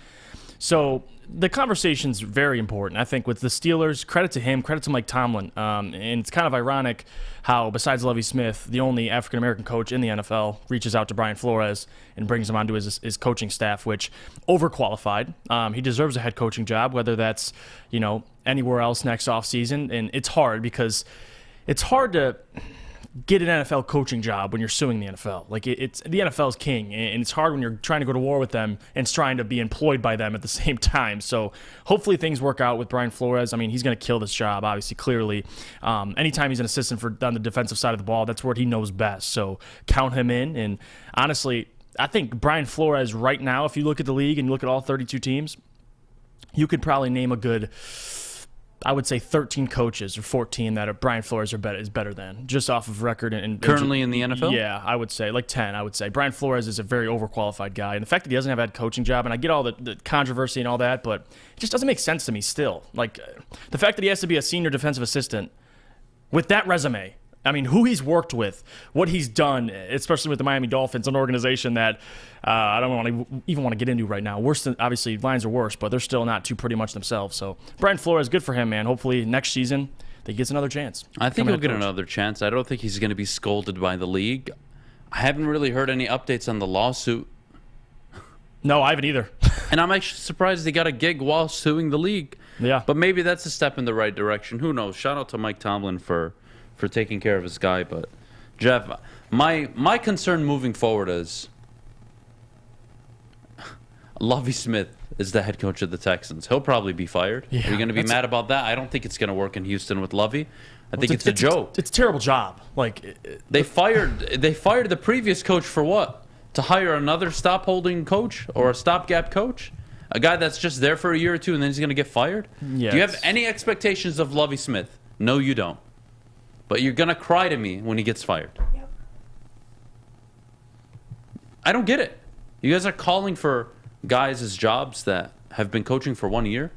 So the conversation's very important. I think with the Steelers, credit to him, credit to Mike Tomlin. And it's kind of ironic how, besides Lovie Smith, the only African-American coach in the NFL reaches out to Brian Flores and brings him onto his coaching staff, which overqualified. He deserves a head coaching job, whether that's, anywhere else next offseason. And it's hard because it's hard to get an NFL coaching job when you're suing the NFL. Like, it's the NFL's king, and it's hard when you're trying to go to war with them and trying to be employed by them at the same time. So hopefully things work out with Brian Flores. I mean, he's going to kill this job, obviously, clearly. Anytime he's an assistant on the defensive side of the ball, that's what he knows best. So count him in. And honestly, I think Brian Flores right now, if you look at the league and you look at all 32 teams, you could probably name a good, I would say 13 coaches or 14 that Brian Flores is better than, just off of record. And currently in the NFL? Yeah, I would say, like 10, I would say. Brian Flores is a very overqualified guy. And the fact that he doesn't have a head coaching job, and I get all the controversy and all that, but it just doesn't make sense to me still. Like, the fact that he has to be a senior defensive assistant with that resume, I mean, who he's worked with, what he's done, especially with the Miami Dolphins, an organization that I don't even want to get into right now. Worse than, obviously, Lions are worse, but they're still not too pretty much themselves. So Brian Flores, good for him, man. Hopefully next season he gets another chance. I think he'll get another chance. I don't think he's going to be scolded by the league. I haven't really heard any updates on the lawsuit. No, I haven't either. And I'm actually surprised he got a gig while suing the league. Yeah. But maybe that's a step in the right direction. Who knows? Shout out to Mike Tomlin for taking care of his guy. But Jeff, my concern moving forward is Lovie Smith is the head coach of the Texans. He'll probably be fired. Yeah, Are you going to be mad about that? I don't think it's going to work in Houston with Lovie. I think it's a joke. It's a terrible job. Like, they fired the previous coach for what? To hire another stop-holding coach or a stopgap coach? A guy that's just there for a year or two and then he's going to get fired? Yeah, Do you have any expectations of Lovie Smith? No, you don't. But you're going to cry to me when he gets fired. Yep. I don't get it. You guys are calling for guys' jobs that have been coaching for 1 year?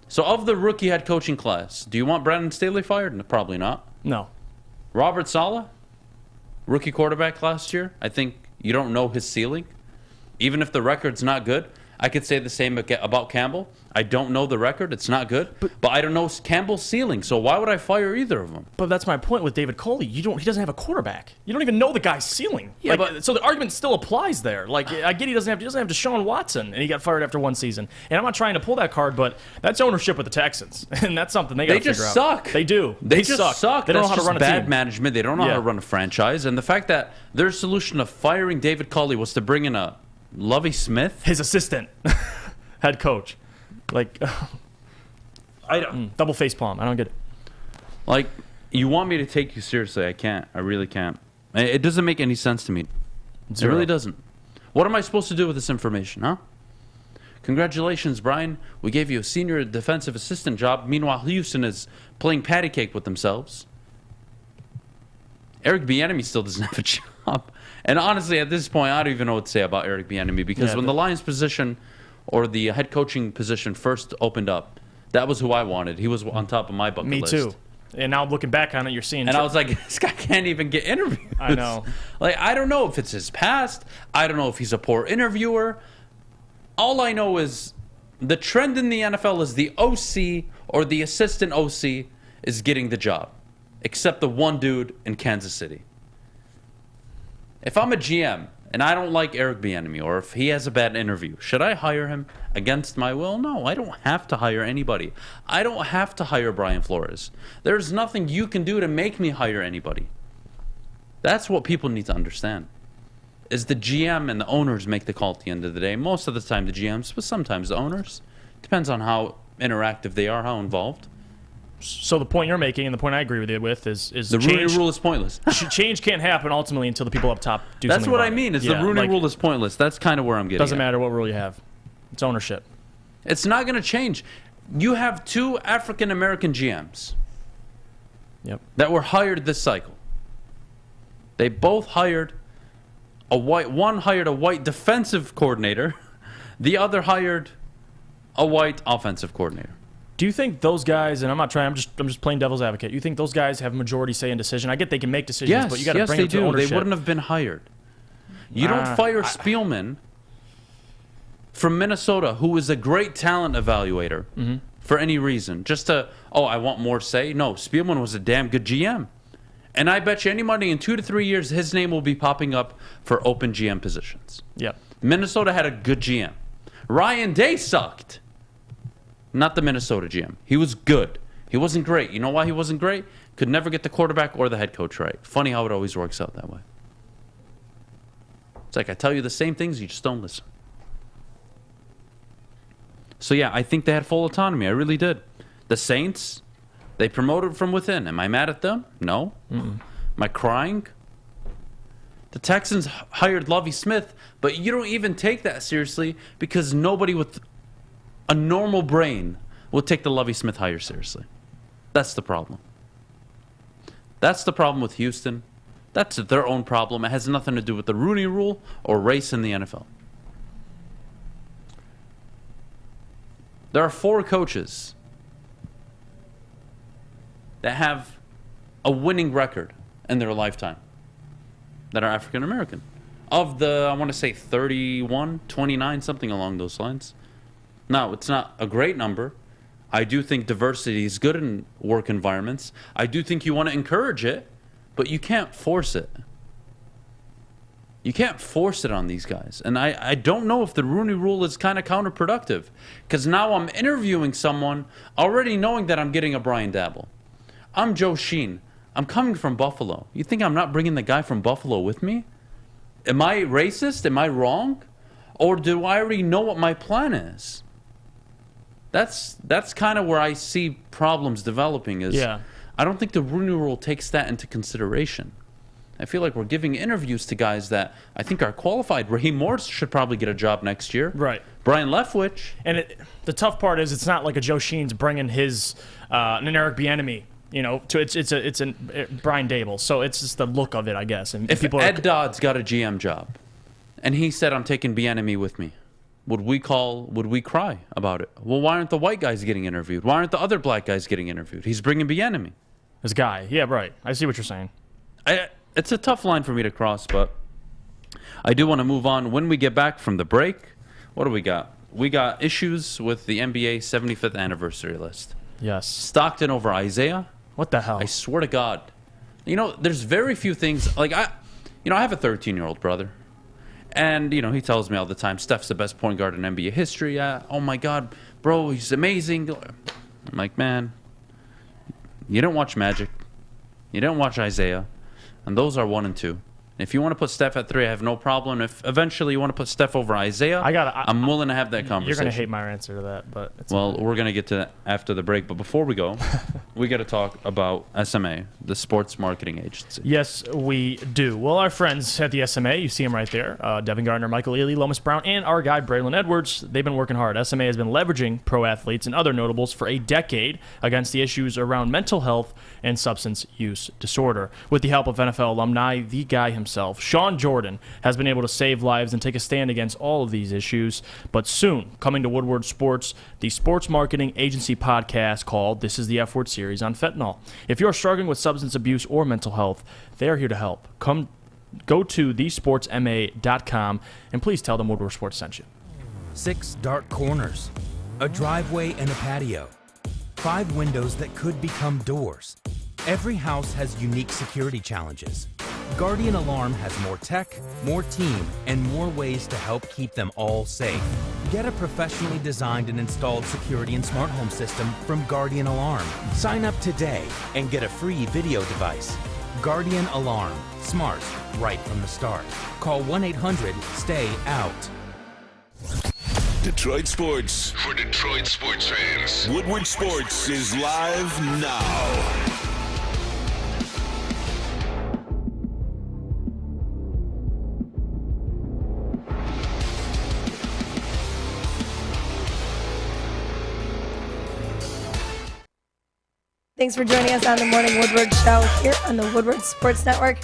So of the rookie head coaching class, do you want Brandon Staley fired? No, probably not. No. Robert Saleh, rookie quarterback last year, I think you don't know his ceiling. Even if the record's not good, I could say the same about Campbell. I don't know the record. It's not good. But I don't know Campbell's ceiling. So why would I fire either of them? But that's my point with David Coley. He doesn't have a quarterback. You don't even know the guy's ceiling. Yeah, so the argument still applies there. Like, I get he doesn't have Deshaun Watson, and he got fired after one season. And I'm not trying to pull that card, but that's ownership with the Texans, and that's something they got to figure out. They just suck. They do. They just suck. They don't know how to run a bad team. Management. They don't know how to run a franchise. And the fact that their solution of firing David Culley was to bring in a Lovie Smith, his assistant, head coach, like I don't double face palm. I don't get it. Like, you want me to take you seriously? I can't. I really can't. It doesn't make any sense to me. Zero. It really doesn't. What am I supposed to do with this information, huh? Congratulations, Brian. We gave you a senior defensive assistant job. Meanwhile, Houston is playing patty cake with themselves. Eric Bieniemy still doesn't have a job. And honestly, at this point, I don't even know what to say about Eric Bieniemy, because when the Lions position or the head coaching position first opened up, that was who I wanted. He was on top of my bucket list. Me too. And now looking back on it, you're seeing... And I was like, this guy can't even get interviews. I know. Like, I don't know if it's his past. I don't know if he's a poor interviewer. All I know is the trend in the NFL is the OC or the assistant OC is getting the job, except the one dude in Kansas City. If I'm a GM and I don't like Eric Bieniemy, or if he has a bad interview, should I hire him against my will? No, I don't have to hire anybody. I don't have to hire Brian Flores. There's nothing you can do to make me hire anybody. That's what people need to understand. Is the GM and the owners make the call at the end of the day. Most of the time the GMs, but sometimes the owners. Depends on how interactive they are, how involved. So the point you're making, and the point I agree with you with, is the Rooney Rule is pointless. Change can't happen ultimately until the people up top do That's something what about I mean. Is it. the Rooney Rule is pointless. That's kind of where I'm getting Doesn't at. matter what rule you have. It's ownership. It's not going to change. You have two African-American GMs that were hired this cycle. They both hired a white... One hired a white defensive coordinator. The other hired a white offensive coordinator. Do you think those guys, and I'm just playing devil's advocate, you think those guys have majority say in decision? I get they can make decisions, but you got to bring it to ownership. They wouldn't have been hired. You don't fire Spielman from Minnesota, who is a great talent evaluator, for any reason. Just to, I want more say. No, Spielman was a damn good GM. And I bet you any money in 2 to 3 years, his name will be popping up for open GM positions. Yep. Minnesota had a good GM. Ryan Day sucked. Not the Minnesota GM. He was good. He wasn't great. You know why he wasn't great? Could never get the quarterback or the head coach right. Funny how it always works out that way. It's like I tell you the same things, you just don't listen. So yeah, I think they had full autonomy. I really did. The Saints, they promoted from within. Am I mad at them? No. Am I crying? The Texans hired Lovie Smith, but you don't even take that seriously because nobody with a normal brain will take the Lovie Smith hire seriously. That's the problem. That's the problem with Houston. That's their own problem. It has nothing to do with the Rooney Rule or race in the NFL. There are 4 coaches that have a winning record in their lifetime that are African American. Of the, I want to say 31, 29, something along those lines. Now, it's not a great number. I do think diversity is good in work environments. I do think you want to encourage it, but you can't force it. You can't force it on these guys. And I don't know if the Rooney Rule is kind of counterproductive, because now I'm interviewing someone already knowing that I'm getting a Brian Dabble. I'm Joe Sheen. I'm coming from Buffalo. You think I'm not bringing the guy from Buffalo with me? Am I racist? Am I wrong? Or do I already know what my plan is? That's kind of where I see problems developing. I don't think the Rooney Rule takes that into consideration. I feel like we're giving interviews to guys that I think are qualified. Raheem Morris should probably get a job next year. Right. Brian Leftwich. And the tough part is it's not like a Joe Sheen's bringing his an Eric Bieniemy. You know, it's a Brian Dable. So it's just the look of it, I guess. And if Ed Dodd's got a GM job, and he said, "I'm taking Bieniemy with me," would we cry about it? Well, why aren't the white guys getting interviewed? Why aren't the other black guys getting interviewed? He's bringing Bieniemy. This guy. Yeah, right. I see what you're saying. It's a tough line for me to cross, but I do want to move on. When we get back from the break, what do we got? we got issues with the NBA 75th anniversary list. Yes. Stockton over Isaiah. What the hell? I swear to God. You know, there's very few things like I have a 13-year-old brother. And, you know, he tells me all the time, Steph's the best point guard in NBA history. Oh, my God, bro, he's amazing. I'm like, man, you don't watch Magic. You don't watch Isaiah. And those are 1 and 2. If you want to put Steph at 3, I have no problem. If eventually you want to put Steph over Isaiah, I'm willing to have that conversation. You're going to hate my answer to that, but it's we're going to get to that after the break. But before we go, we got to talk about SMA, the sports marketing agency. Yes, we do. Well, our friends at the SMA, you see them right there, Devin Gardner, Michael Ealy, Lomas Brown, and our guy, Braylon Edwards, they've been working hard. SMA has been leveraging pro athletes and other notables for a decade against the issues around mental health and substance use disorder. With the help of NFL alumni, the guy himself, Sean Jordan, has been able to save lives and take a stand against all of these issues. But soon, coming to Woodward Sports, the sports marketing agency podcast called This is the F Word series on fentanyl. If you're struggling with substance abuse or mental health, they are here to help. Go to thesportsma.com and please tell them Woodward Sports sent you. 6 dark corners, a driveway and a patio, 5 windows that could become doors. Every house has unique security challenges. Guardian Alarm has more tech, more team, and more ways to help keep them all safe. Get a professionally designed and installed security and smart home system from Guardian Alarm. Sign up today and get a free video device. Guardian Alarm. Smart, right from the start. Call 1-800-STAY-OUT. Detroit Sports. For Detroit sports fans. Woodward Sports is live now. Thanks for joining us on the Morning Woodward Show here on the Woodward Sports Network.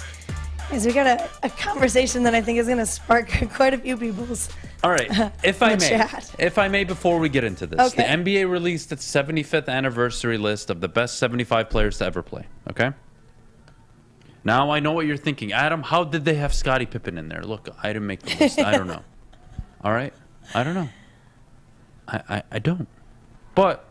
Guys, we got a conversation that I think is going to spark quite a few people's All right, if I may, chat. before we get into this, Okay. the NBA released its 75th anniversary list of the best 75 players to ever play, okay? Now I know what you're thinking. Adam, how did they have Scottie Pippen in there? Look, I didn't make the list. I don't know. All right? I don't know. I don't. But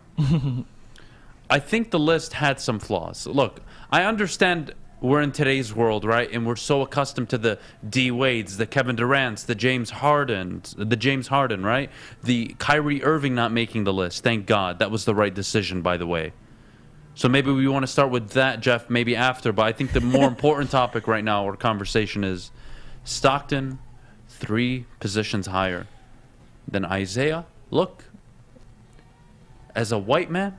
I think the list had some flaws. Look, I understand we're in today's world, right? And we're so accustomed to the D Wades, the Kevin Durant's, the James Harden, right? The Kyrie Irving not making the list. Thank God. That was the right decision, by the way. So maybe we want to start with that, Jeff, maybe after. But I think the more important topic right now, or conversation, is Stockton 3 positions higher than Isaiah. Look, as a white man,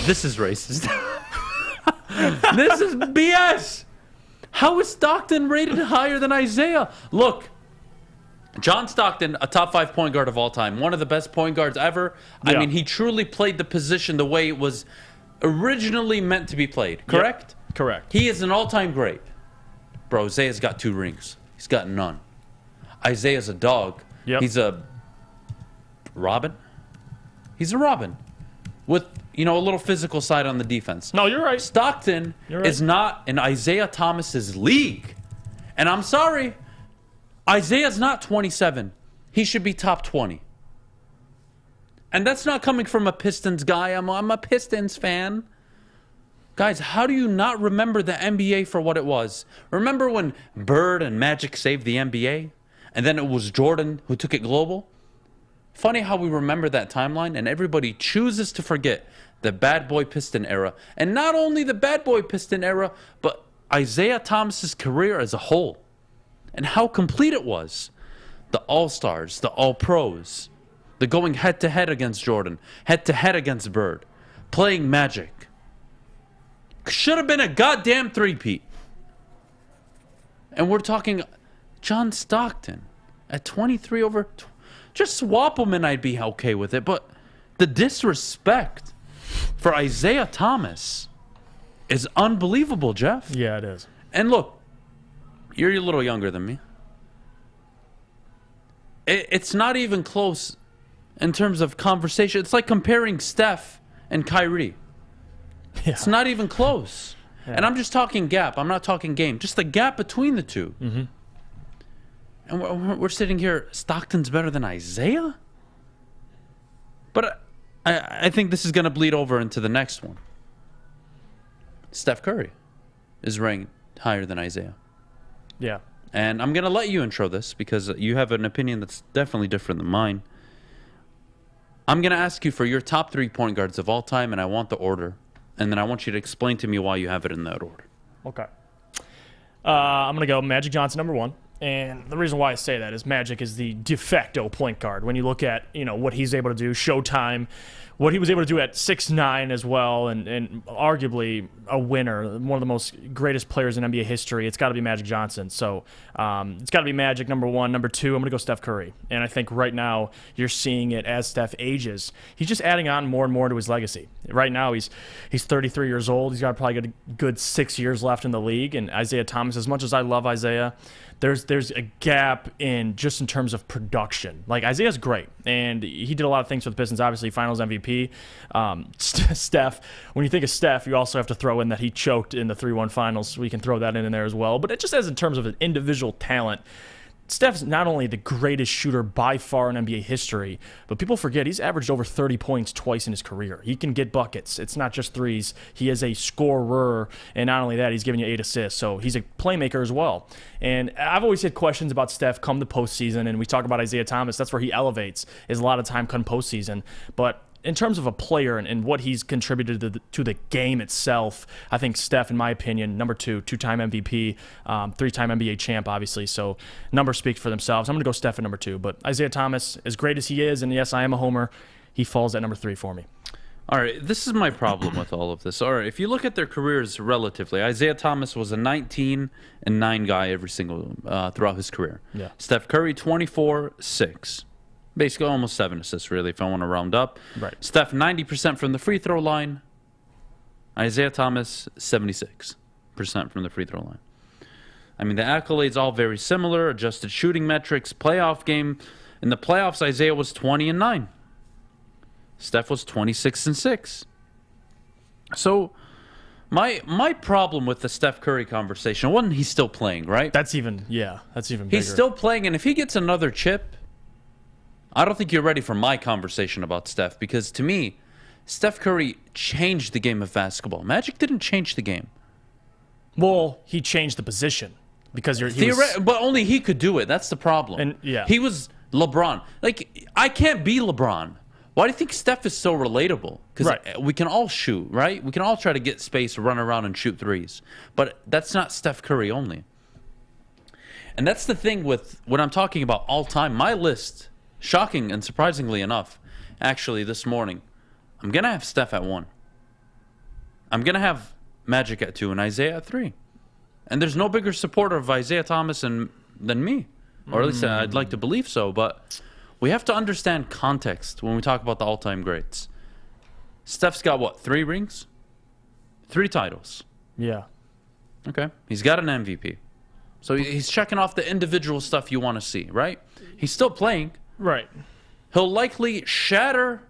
this is racist. This is BS. How is Stockton rated higher than Isaiah? Look, John Stockton, a top 5 point guard of all time, one of the best point guards ever. Yeah. I mean, he truly played the position the way it was originally meant to be played, correct? Yep. Correct. He is an all-time great. Bro, Isaiah's got 2 rings. He's got none. Isaiah's a dog. Yep. He's a Robin. He's a Robin with, a little physical side on the defense. No, you're right. Stockton is not in Isaiah Thomas's league. And I'm sorry, Isaiah's not 27. He should be top 20. And that's not coming from a Pistons guy. I'm a Pistons fan. Guys, how do you not remember the NBA for what it was? Remember when Bird and Magic saved the NBA? And then it was Jordan who took it global? Funny how we remember that timeline and everybody chooses to forget the bad boy Piston era. And not only the bad boy Piston era, but Isaiah Thomas's career as a whole. And how complete it was. The All-Stars, the All-Pros, the going head-to-head against Jordan, head-to-head against Bird, playing Magic. Should have been a goddamn three-peat. And we're talking John Stockton at 23 over... Just swap him and I'd be okay with it. But the disrespect for Isaiah Thomas is unbelievable, Jeff. Yeah, it is. And look, you're a little younger than me. It's not even close in terms of conversation. It's like comparing Steph and Kyrie. Yeah. It's not even close. Yeah. And I'm just talking gap. I'm not talking game. Just the gap between the two. Mm-hmm. And we're sitting here, Stockton's better than Isaiah? But I think this is going to bleed over into the next one. Steph Curry is ranked higher than Isaiah. Yeah. And I'm going to let you intro this because you have an opinion that's definitely different than mine. I'm going to ask you for your top 3 point guards of all time, and I want the order. And then I want you to explain to me why you have it in that order. Okay. I'm going to go Magic Johnson, number 1. And the reason why I say that is Magic is the de facto point guard. When you look at, what he's able to do, Showtime, what he was able to do at 6'9" as well, and arguably a winner, one of the most greatest players in NBA history, it's got to be Magic Johnson. So it's got to be Magic, number 1. Number 2, I'm going to go Steph Curry. And I think right now you're seeing it as Steph ages. He's just adding on more and more to his legacy. Right now he's 33 years old. He's got probably a good 6 years left in the league. And Isaiah Thomas, as much as I love Isaiah, there's a gap in terms of production. Like, Isaiah's great, and he did a lot of things for the Pistons. Obviously, Finals MVP. Steph, when you think of Steph, you also have to throw in that he choked in the 3-1 Finals. We can throw that in there as well. But it just as in terms of an individual talent, Steph's not only the greatest shooter by far in NBA history, but people forget he's averaged over 30 points twice in his career. He can get buckets. It's not just threes. He is a scorer, and not only that, he's giving you 8 assists. So he's a playmaker as well. And I've always had questions about Steph come the postseason, and we talk about Isaiah Thomas. That's where he elevates, is a lot of time come postseason. But in terms of a player and what he's contributed to the game itself, I think Steph, in my opinion, number 2, 2-time MVP, 3-time NBA champ, obviously. So numbers speak for themselves. I'm going to go Steph at number 2. But Isaiah Thomas, as great as he is, and yes, I am a homer, he falls at number 3 for me. All right, this is my problem with all of this. All right, if you look at their careers relatively, Isaiah Thomas was a 19-9 guy every single throughout his career. Yeah. Steph Curry, 24-6. Basically almost 7 assists, really, if I want to round up. Right. Steph, 90% from the free throw line. Isaiah Thomas, 76% from the free throw line. I mean, the accolades all very similar. Adjusted shooting metrics, playoff game. In the playoffs, Isaiah was 20-9. Steph was 26-6. So my problem with the Steph Curry conversation, one, he's still playing, right? That's even bigger. He's still playing, and if he gets another chip, I don't think you're ready for my conversation about Steph, because to me, Steph Curry changed the game of basketball. Magic didn't change the game. Well, he changed the position because but only he could do it. That's the problem. And yeah, he was LeBron. Like, I can't be LeBron. Why do you think Steph is so relatable? Because we can all shoot, right? We can all try to get space, run around, and shoot threes. But that's not Steph Curry only. And that's the thing with when I'm talking about all time. My list, shocking and surprisingly enough, actually this morning, I'm going to have Steph at 1. I'm going to have Magic at 2 and Isaiah at 3. And there's no bigger supporter of Isaiah Thomas than me. Or at least I'd like to believe so. But we have to understand context when we talk about the all-time greats. Steph's got, what, 3 rings? 3 titles. Yeah. Okay. He's got an MVP. So he's checking off the individual stuff you want to see, right? He's still playing. Right. He'll likely shatter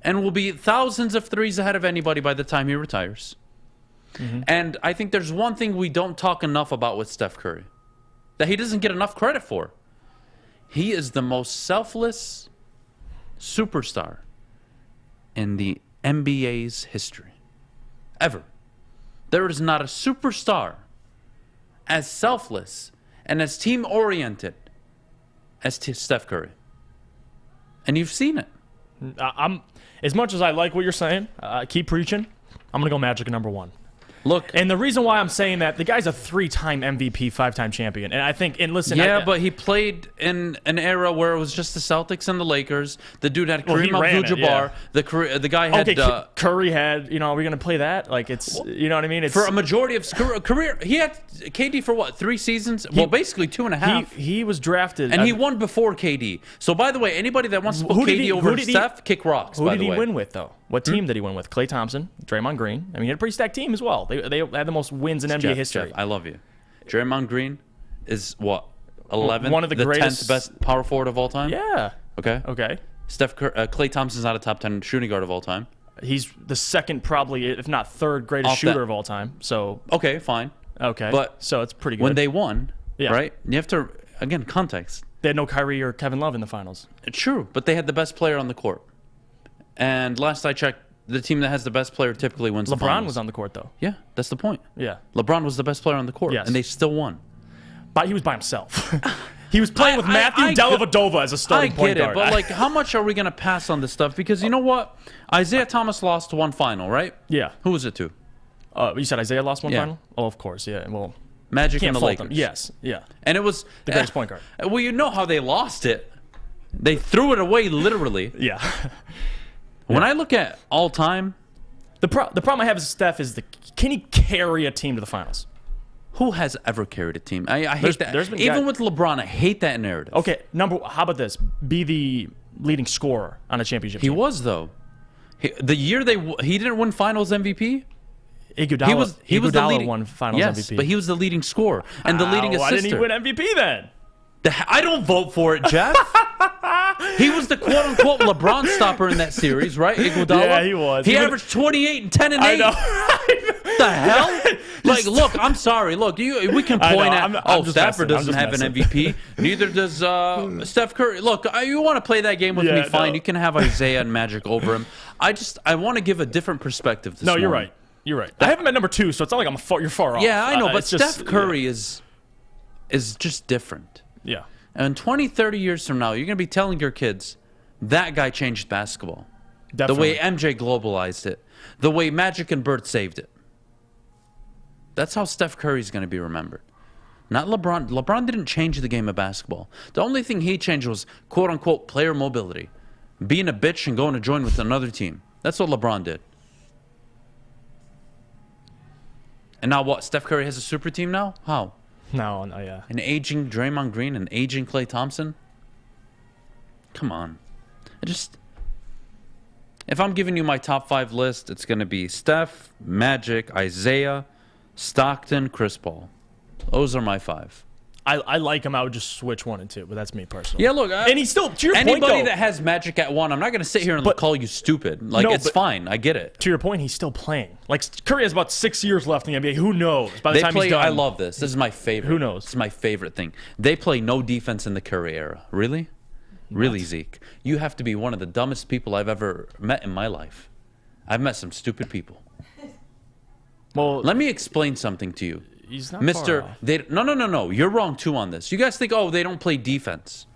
and will be thousands of threes ahead of anybody by the time he retires. Mm-hmm. And I think there's one thing we don't talk enough about with Steph Curry that he doesn't get enough credit for. He is the most selfless superstar in the NBA's history. Ever. There is not a superstar as selfless and as team-oriented as Steph Curry. And you've seen it. As much as I like what you're saying, keep preaching, I'm going to go Magic at number 1. Look, and the reason why I'm saying that, the guy's a 3-time MVP, 5-time champion. And I think, and listen. But he played in an era where it was just the Celtics and the Lakers. The dude had Kareem Abdul-Jabbar. Yeah. The guy had... Curry had, are we going to play that? Like, it's, you know what I mean? It's, for a majority of his career, he had KD for what, 3 seasons? Well, basically 2.5. He was drafted. And he won before KD. So, by the way, anybody that wants to put KD over Steph, kick rocks, Who did he win with, though? What team did he win with? Klay Thompson, Draymond Green. I mean, he had a pretty stacked team as well. They had the most wins in NBA history. Jeff, I love you. Draymond Green is what, 11th? One of the greatest, 10th best power forward of all time? Yeah. Okay. Klay Thompson's not a top 10 shooting guard of all time. He's the second, probably, if not third, greatest shooter of all time. So okay, fine. Okay. But so it's pretty good. When they won, right? You have to again, context. They had no Kyrie or Kevin Love in the finals. True, but they had the best player on the court. And last I checked, the team that has the best player typically wins the finals. LeBron was on the court, though. Yeah, that's the point. Yeah. LeBron was the best player on the court, Yes. and they still won. But he was by himself. He was playing with Matthew Dellavedova as a starting point guard. I get it, but like, how much are we going to pass on this stuff? Because you know what? Isaiah Thomas lost one final, right? Yeah. Who was it to? You said Isaiah lost one Yeah. final? Oh, of course, yeah. Well, Magic can't and the fault Lakers. them. Yes, yeah. And it was the greatest point guard. Well, you know how they lost it. They threw it away literally. Yeah. When I look at all time, the problem I have with Steph is can he carry a team to the finals? Who has ever carried a team? I hate that. Even with LeBron, I hate that narrative. Okay, how about this? Be the leading scorer on a championship team. He was, though. The year he didn't win Finals MVP. Iguodala, He was the leading won Finals yes, MVP. but he was the leading scorer and the leading assister. Why didn't he win MVP then? I don't vote for it, Jeff. He was the quote-unquote LeBron stopper in that series, right? Iguodala? Yeah, he was. He averaged 28 and 10 and 8. I know. The hell? Like, look, I'm sorry. Look, we can point at, Stafford doesn't have an MVP. Neither does Steph Curry. Look, you want to play that game with me, fine. No. You can have Isaiah and Magic over him. I want to give a different perspective this morning. You're right. You're right. I have him at number 2, so it's not like you're far off. Yeah, I know, but Steph Curry is just different. Yeah. And 20, 30 years from now, you're going to be telling your kids, that guy changed basketball. Definitely. The way MJ globalized it. The way Magic and Bird saved it. That's how Steph Curry's going to be remembered. Not LeBron. LeBron didn't change the game of basketball. The only thing he changed was, quote-unquote, player mobility. Being a bitch and going to join with another team. That's what LeBron did. And now what? Steph Curry has a super team now? How? No, yeah. An aging Draymond Green, an aging Klay Thompson? Come on. If I'm giving you my top 5 list, it's going to be Steph, Magic, Isaiah, Stockton, Chris Paul. Those are my 5. I like him. I would just switch 1 and 2, but that's me personally. Yeah, look. And he's still, to your point, anybody though, that has Magic at 1, I'm not going to sit here and call you stupid. Like, it's fine. I get it. To your point, he's still playing. Like, Curry has about 6 years left in the NBA. Who knows? By the time he's done. I love this. This is my favorite. Who knows? This is my favorite thing. They play no defense in the Curry era. Really? Really, Zeke? You have to be one of the dumbest people I've ever met in my life. I've met some stupid people. Well, let me explain something to you. He's not Mr. far off. No. You're wrong, too, on this. You guys think, they don't play defense.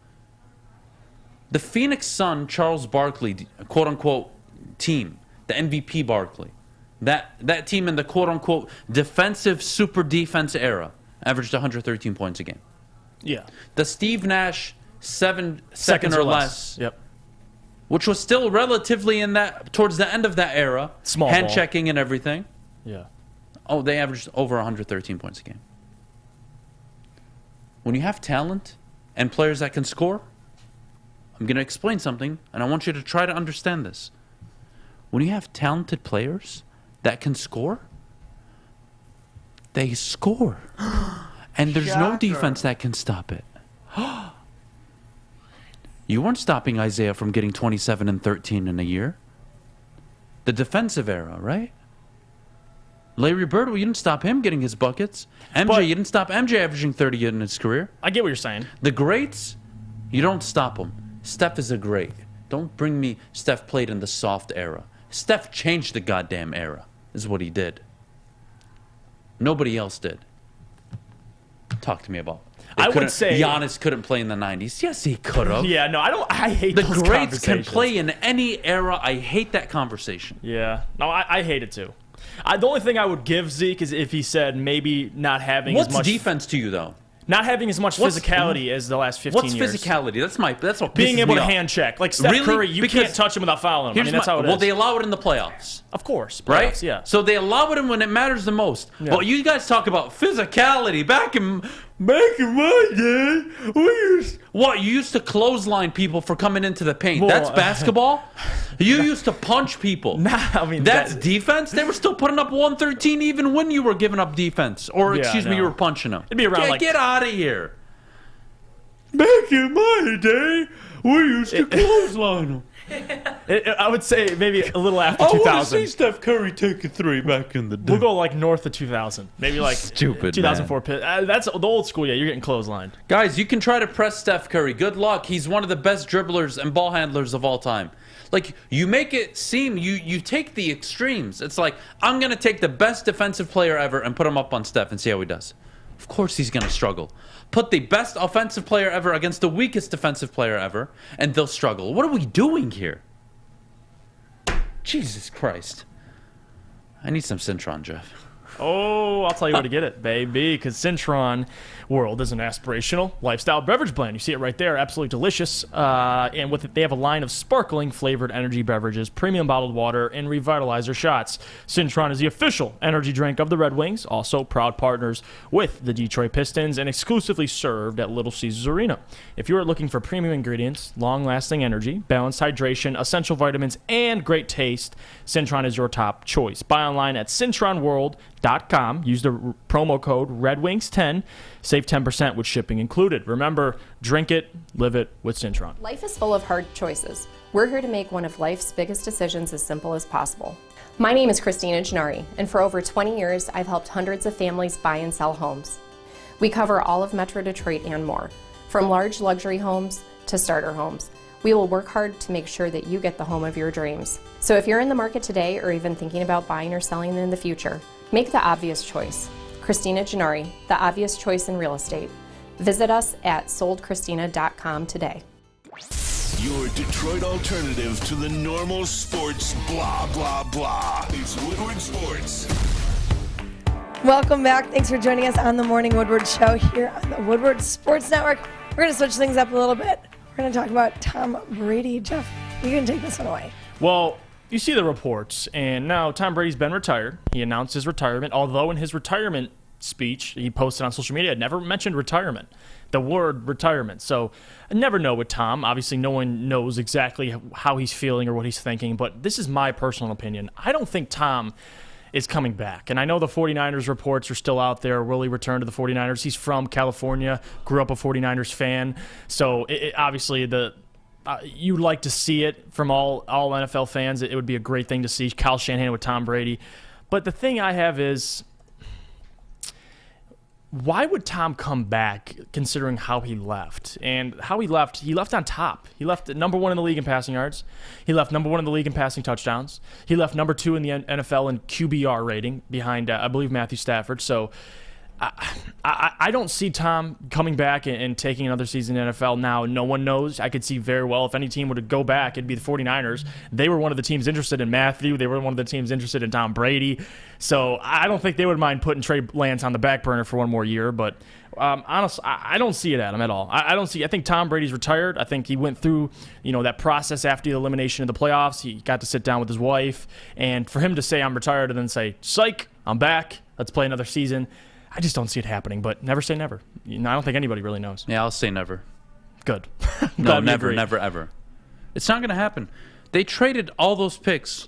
The Phoenix Sun, Charles Barkley, quote-unquote, team, the MVP Barkley, that team in the quote-unquote defensive super defense era averaged 113 points a game. Yeah. The Steve Nash, 7 seconds or less. Yep. Which was still relatively towards the end of that era. Small hand ball. checking and everything. Yeah. Oh, they averaged over 113 points a game. When you have talent and players that can score, I'm going to explain something, and I want you to try to understand this. When you have talented players that can score, they score. And there's no defense that can stop it. You weren't stopping Isaiah from getting 27 and 13 in a year. The defensive era, right? Larry Bird, you didn't stop him getting his buckets. You didn't stop MJ averaging 30 in his career. I get what you're saying. The greats, you don't stop them. Steph is a great. Don't bring me Steph played in the soft era. Steph changed the goddamn era, is what he did. Nobody else did. Talk to me about it. I would say Giannis couldn't play in the 90s. Yes, he could have. Yeah, no, I hate the those greats can conversations. play in any era. I hate that conversation. Yeah, no, I hate it too. The only thing I would give Zeke is if he said maybe not having as much What's defense to you though? Not having as much physicality as the last 15 years. What's physicality? That's what being pisses able me to off. hand check. Like Steph Curry, you can't touch him without fouling him. I mean, that's how it is. Well, they allow it in the playoffs. Of course, right? playoffs, yeah. So they allow it in when it matters the most. Yeah. Well, you guys talk about physicality back in my day. You used to clothesline people for coming into the paint. Well, that's basketball. You used to punch people. I mean that's defense. They were still putting up 113 even when you were giving up defense, or you were punching them. It'd be around get out of here. Back in my day, we used to clothesline them. I would say maybe a little after I 2000. want to see Steph Curry take a three back in the day. We'll go like north of 2000. Maybe like Stupid, 2004. That's the old school. Yeah, you're getting clotheslined. Guys, you can try to press Steph Curry. Good luck. He's one of the best dribblers and ball handlers of all time. Like, you make it seem, you take the extremes. It's like, I'm going to take the best defensive player ever and put him up on Steph and see how he does. Of course he's going to struggle. Put the best offensive player ever against the weakest defensive player ever, and they'll struggle. What are we doing here? Jesus Christ. I need some Cintron, Jeff. Oh, I'll tell you where to get it, baby, because Cintron World is an aspirational lifestyle beverage blend. You see it right there, absolutely delicious. And with it, they have a line of sparkling flavored energy beverages, premium bottled water, and revitalizer shots. Cintron is the official energy drink of the Red Wings, also proud partners with the Detroit Pistons, and exclusively served at Little Caesars Arena. If you are looking for premium ingredients, long-lasting energy, balanced hydration, essential vitamins, and great taste, Cintron is your top choice. Buy online at cintronworld.com. Use the promo code RedWings10. Save 10% with shipping included. Remember, drink it, live it with Cintron. Life is full of hard choices. We're here to make one of life's biggest decisions as simple as possible. My name is Christina Gennari, and for over 20 years, I've helped hundreds of families buy and sell homes. We cover all of Metro Detroit and more, from large luxury homes to starter homes. We will work hard to make sure that you get the home of your dreams. So if you're in the market today or even thinking about buying or selling in the future, make the obvious choice. Christina Gennari, the obvious choice in real estate. Visit us at soldchristina.com today. Your Detroit alternative to the normal sports blah, blah, blah. It's Woodward Sports. Welcome back. Thanks for joining us on the Morning Woodward Show here on the Woodward Sports Network. We're going to switch things up a little bit. We're going to talk about Tom Brady. Jeff, you can take this one away. Well, you see the reports, and now Tom Brady's been retired. He announced his retirement, although in his retirement speech he posted on social media, never mentioned retirement, the word retirement. So I never know with Tom. Obviously, no one knows exactly how he's feeling or what he's thinking, but this is my personal opinion. I don't think Tom is coming back. And I know the 49ers reports are still out there. Will he return to the 49ers? He's from California, grew up a 49ers fan. So obviously you'd like to see it from all NFL fans. It would be a great thing to see Kyle Shanahan with Tom Brady. But the thing I have is, why would Tom come back considering how he left? And how he left on top. He left number 1 in the league in passing yards. He left number 1 in the league in passing touchdowns. He left number 2 in the NFL in QBR rating behind, I believe, Matthew Stafford. So I don't see Tom coming back and taking another season in the NFL now. No one knows. I could see very well if any team were to go back, it'd be the 49ers. They were one of the teams interested in Matthew. They were one of the teams interested in Tom Brady. So I don't think they would mind putting Trey Lance on the back burner for one more year. But honestly, I don't see it, Adam, at all. I think Tom Brady's retired. I think he went through that process after the elimination of the playoffs. He got to sit down with his wife. And for him to say, I'm retired, and then say, psych, I'm back, let's play another season, I just don't see it happening, but never say never. I don't think anybody really knows. Yeah, I'll say never. Good. No, never, ever. It's not going to happen. They traded all those picks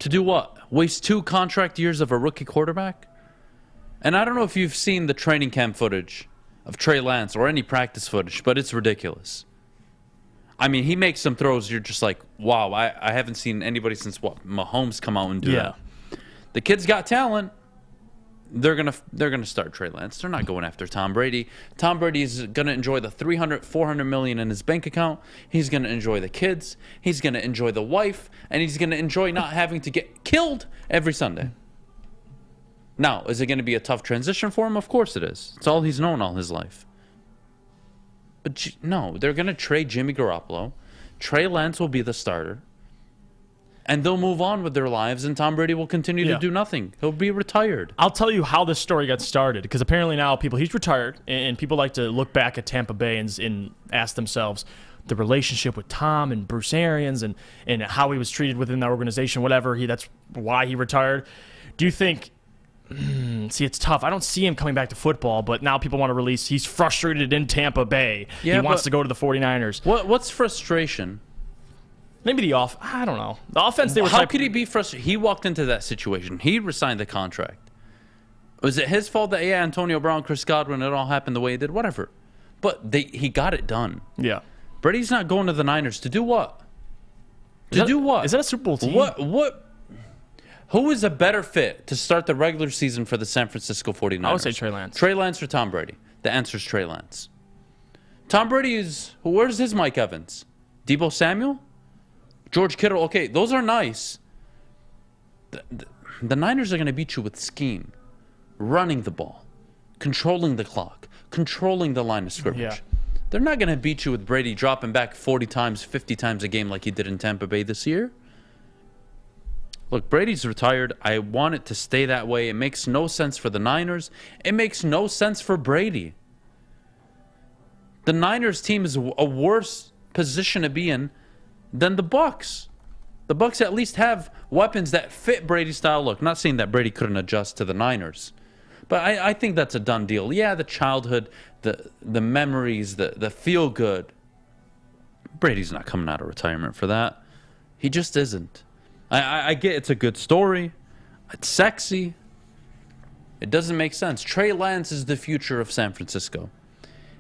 to do what? Waste 2 contract years of a rookie quarterback? And I don't know if you've seen the training camp footage of Trey Lance or any practice footage, but it's ridiculous. I mean, he makes some throws, you're just like, wow, I haven't seen anybody since, Mahomes come out and do that. The kid's got talent. They're gonna start Trey Lance. They're not going after Tom Brady. Tom Brady is gonna enjoy the $400 million in his bank account. He's gonna enjoy the kids. He's gonna enjoy the wife, and he's gonna enjoy not having to get killed every Sunday. Now, is it gonna be a tough transition for him? Of course it is. It's all he's known all his life. But no, they're gonna trade Jimmy Garoppolo. Trey Lance will be the starter. And they'll move on with their lives, and Tom Brady will continue to do nothing. He'll be retired. I'll tell you how this story got started, because apparently now he's retired, and people like to look back at Tampa Bay and ask themselves the relationship with Tom and Bruce Arians and how he was treated within that organization, whatever. That's why he retired. Do you think... See, it's tough. I don't see him coming back to football, but now people want to release he's frustrated in Tampa Bay. He wants to go to the 49ers. What's frustration? Maybe I don't know. The offense, How could he be frustrated? He walked into that situation. He resigned the contract. Was it his fault that, Antonio Brown, Chris Godwin, it all happened the way it did? Whatever. But he got it done. Yeah. Brady's not going to the Niners to do what? To do what? Is that a Super Bowl team? What? Who is a better fit to start the regular season for the San Francisco 49ers? I would say Trey Lance. Trey Lance or Tom Brady? The answer is Trey Lance. Tom Brady is... Where's his Mike Evans? Deebo Samuel? George Kittle? Okay, those are nice. The Niners are going to beat you with scheme. Running the ball. Controlling the clock. Controlling the line of scrimmage. Yeah. They're not going to beat you with Brady dropping back 40 times, 50 times a game like he did in Tampa Bay this year. Look, Brady's retired. I want it to stay that way. It makes no sense for the Niners. It makes no sense for Brady. The Niners team is a worse position to be in than the Bucs. The Bucs at least have weapons that fit Brady's style. Look, not saying that Brady couldn't adjust to the Niners, but I think that's a done deal. Yeah, the childhood, the memories, the feel good. Brady's not coming out of retirement for that. He just isn't. I get it's a good story. It's sexy. It doesn't make sense. Trey Lance is the future of San Francisco.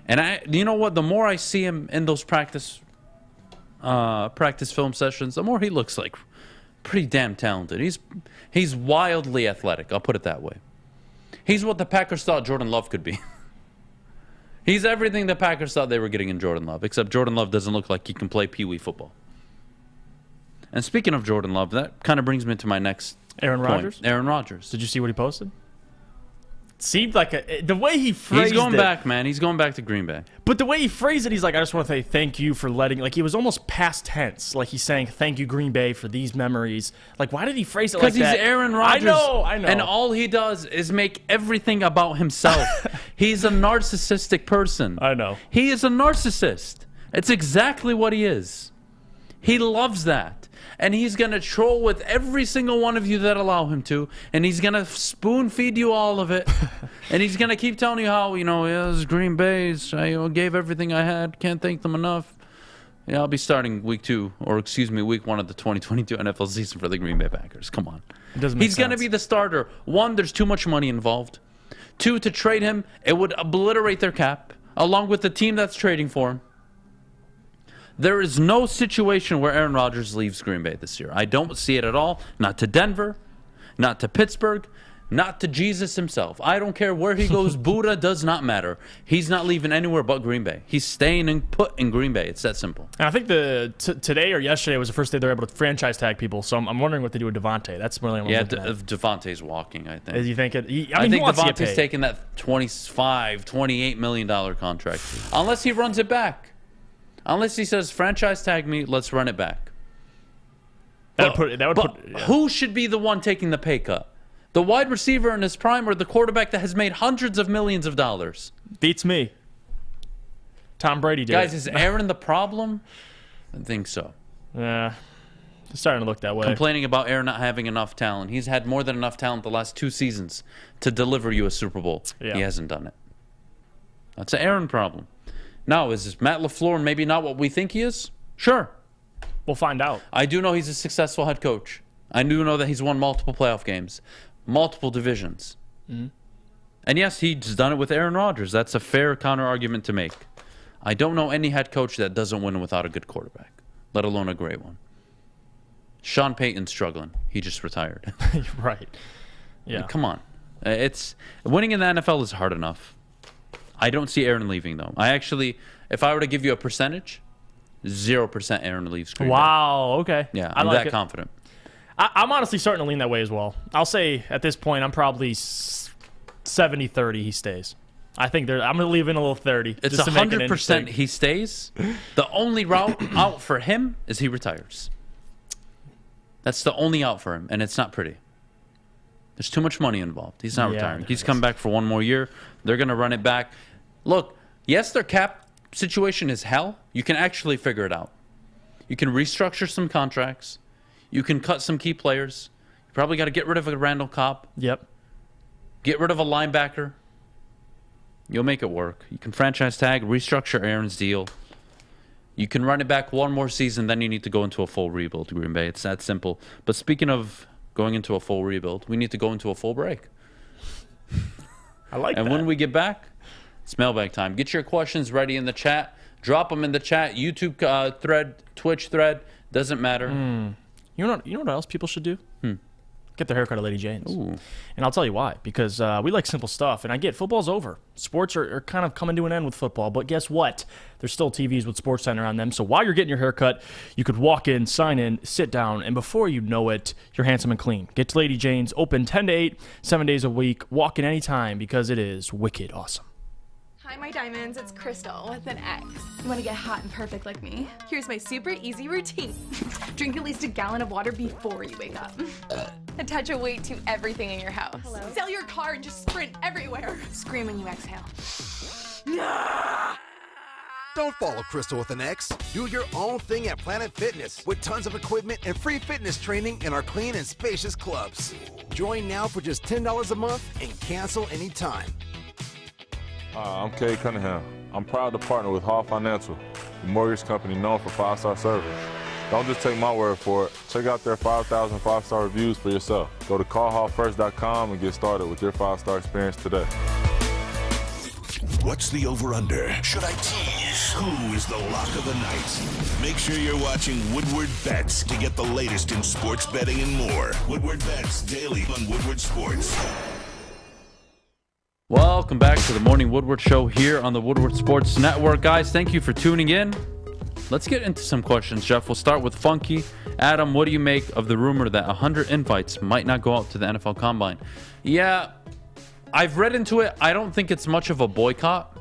And you know what? The more I see him in those practice film sessions, the more he looks like pretty damn talented. He's wildly athletic. I'll put it that way. He's what the Packers thought Jordan Love could be. He's everything the Packers thought they were getting in Jordan Love, except Jordan Love doesn't look like he can play pee-wee football. And speaking of Jordan Love, that kind of brings me to my next Aaron point. Rodgers? Aaron Rodgers. Did you see what he posted? Seemed like the way he phrased it. He's going back, man. He's going back to Green Bay. But the way he phrased it, he's like, I just want to say thank you for letting... Like, he was almost past tense. Like, he's saying, thank you, Green Bay, for these memories. Like, why did he phrase it like that? Because he's Aaron Rodgers. I know. And all he does is make everything about himself. He's a narcissistic person. I know. He is a narcissist. It's exactly what he is. He loves that. And he's going to troll with every single one of you that allow him to. And he's going to spoon feed you all of it. And he's going to keep telling you how, yeah, this is Green Bay's. I gave everything I had. Can't thank them enough. Yeah, I'll be starting week 1 of the 2022 NFL season for the Green Bay Packers. Come on. He's going to be the starter. 1, there's too much money involved. 2, to trade him, it would obliterate their cap, along with the team that's trading for him. There is no situation where Aaron Rodgers leaves Green Bay this year. I don't see it at all. Not to Denver, not to Pittsburgh, not to Jesus himself. I don't care where he goes. Buddha does not matter. He's not leaving anywhere but Green Bay. He's staying put in Green Bay. It's that simple. And I think today or yesterday was the first day they're able to franchise tag people. So I'm wondering what they do with Devontae. That's really what I'm looking at. Devontae's walking, I think. You think it? I think Devontae's taking that $28 million contract. Unless he runs it back. Unless he says, franchise tag me, let's run it back. Who should be the one taking the pay cut? The wide receiver in his prime or the quarterback that has made hundreds of millions of dollars? Beats me. Tom Brady did. Guys, is Aaron the problem? I think so. Yeah. It's starting to look that way. Complaining about Aaron not having enough talent. He's had more than enough talent the last 2 seasons to deliver you a Super Bowl. Yeah. He hasn't done it. That's an Aaron problem. Now, is Matt LaFleur maybe not what we think he is? Sure. We'll find out. I do know he's a successful head coach. I do know that he's won multiple playoff games, multiple divisions. Mm-hmm. And yes, he's done it with Aaron Rodgers. That's a fair counter-argument to make. I don't know any head coach that doesn't win without a good quarterback, let alone a great one. Sean Payton's struggling. He just retired. Right. Yeah. I mean, come on. Winning in the NFL is hard enough. I don't see Aaron leaving, though. If I were to give you a percentage, 0% Aaron leaves Green Bay. Wow, okay. Yeah, I'm that confident. I'm honestly starting to lean that way as well. I'll say at this point, I'm probably 70-30 he stays. I think I'm going to leave in a little 30. It's 100% he stays. The only route out for him is he retires. That's the only out for him, and it's not pretty. There's too much money involved. He's not retiring. He's come back for 1 more year. They're going to run it back. Look, yes, their cap situation is hell. You can actually figure it out. You can restructure some contracts. You can cut some key players. You probably got to get rid of a Randall Cobb. Yep. Get rid of a linebacker. You'll make it work. You can franchise tag, restructure Aaron's deal. You can run it back 1 more season, then you need to go into a full rebuild, Green Bay. It's that simple. But speaking of going into a full rebuild, we need to go into a full break. I like that. And when we get back, it's mailbag time. Get your questions ready in the chat. Drop them in the chat, YouTube thread, Twitch thread. Doesn't matter. You know what else people should do? Get their haircut at Lady Jane's. Ooh. And I'll tell you why. Because we like simple stuff. And I get football's over. Sports are kind of coming to an end with football. But guess what? There's still TVs with SportsCenter on them. So while you're getting your haircut, you could walk in, sign in, sit down, and before you know it, you're handsome and clean. Get to Lady Jane's, open 10 to 8, 7 days a week. Walk in anytime because it is wicked awesome. Hi, my diamonds. It's Crystal with an X. You want to get hot and perfect like me? Here's my super easy routine. Drink at least a gallon of water before you wake up. Attach a weight to everything in your house. Sell your car and just sprint everywhere. Scream when you exhale. Don't follow Crystal with an X. Do your own thing at Planet Fitness with tons of equipment and free fitness training in our clean and spacious clubs. Join now for just $10 a month and cancel anytime. I'm Cade Cunningham. I'm proud to partner with Hall Financial, the mortgage company known for 5-star service. Don't just take my word for it. Check out their 5,000 5-star reviews for yourself. Go to callhallfirst.com and get started with your 5-star experience today. What's the over-under? Should I tease? Who is the lock of the night? Make sure you're watching Woodward Bets to get the latest in sports betting and more. Woodward Bets daily on Woodward Sports. Welcome back to the Morning Woodward Show here on the Woodward Sports Network. Guys, thank you for tuning in. Let's get into some questions, Jeff. We'll start with Funky. Adam, what do you make of the rumor that 100 invites might not go out to the NFL Combine? Yeah, I've read into it. I don't think it's much of a boycott.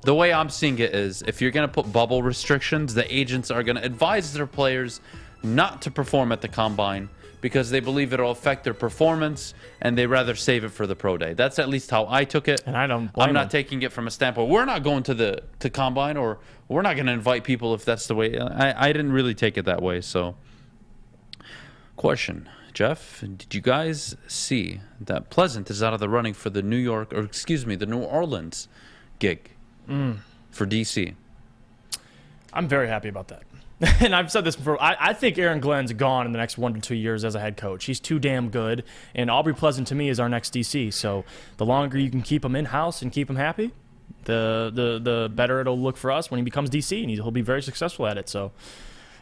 The way I'm seeing it is if you're going to put bubble restrictions, the agents are going to advise their players not to perform at the Combine because they believe it'll affect their performance and they rather save it for the pro day. That's at least how I took it. And I don't blame I'm not them. taking it from a standpoint. We're not going to Combine, or we're not going to invite people if that's the way. I didn't really take it that way. So, question, Jeff, did you guys see that Pleasant is out of the running for the New Orleans gig for DC? I'm very happy about that. And I've said this before. I think Aaron Glenn's gone in the next 1 to 2 years as a head coach. He's too damn good. And Aubrey Pleasant, to me, is our next DC. So the longer you can keep him in-house and keep him happy, the better it'll look for us when he becomes DC. And he'll be very successful at it. So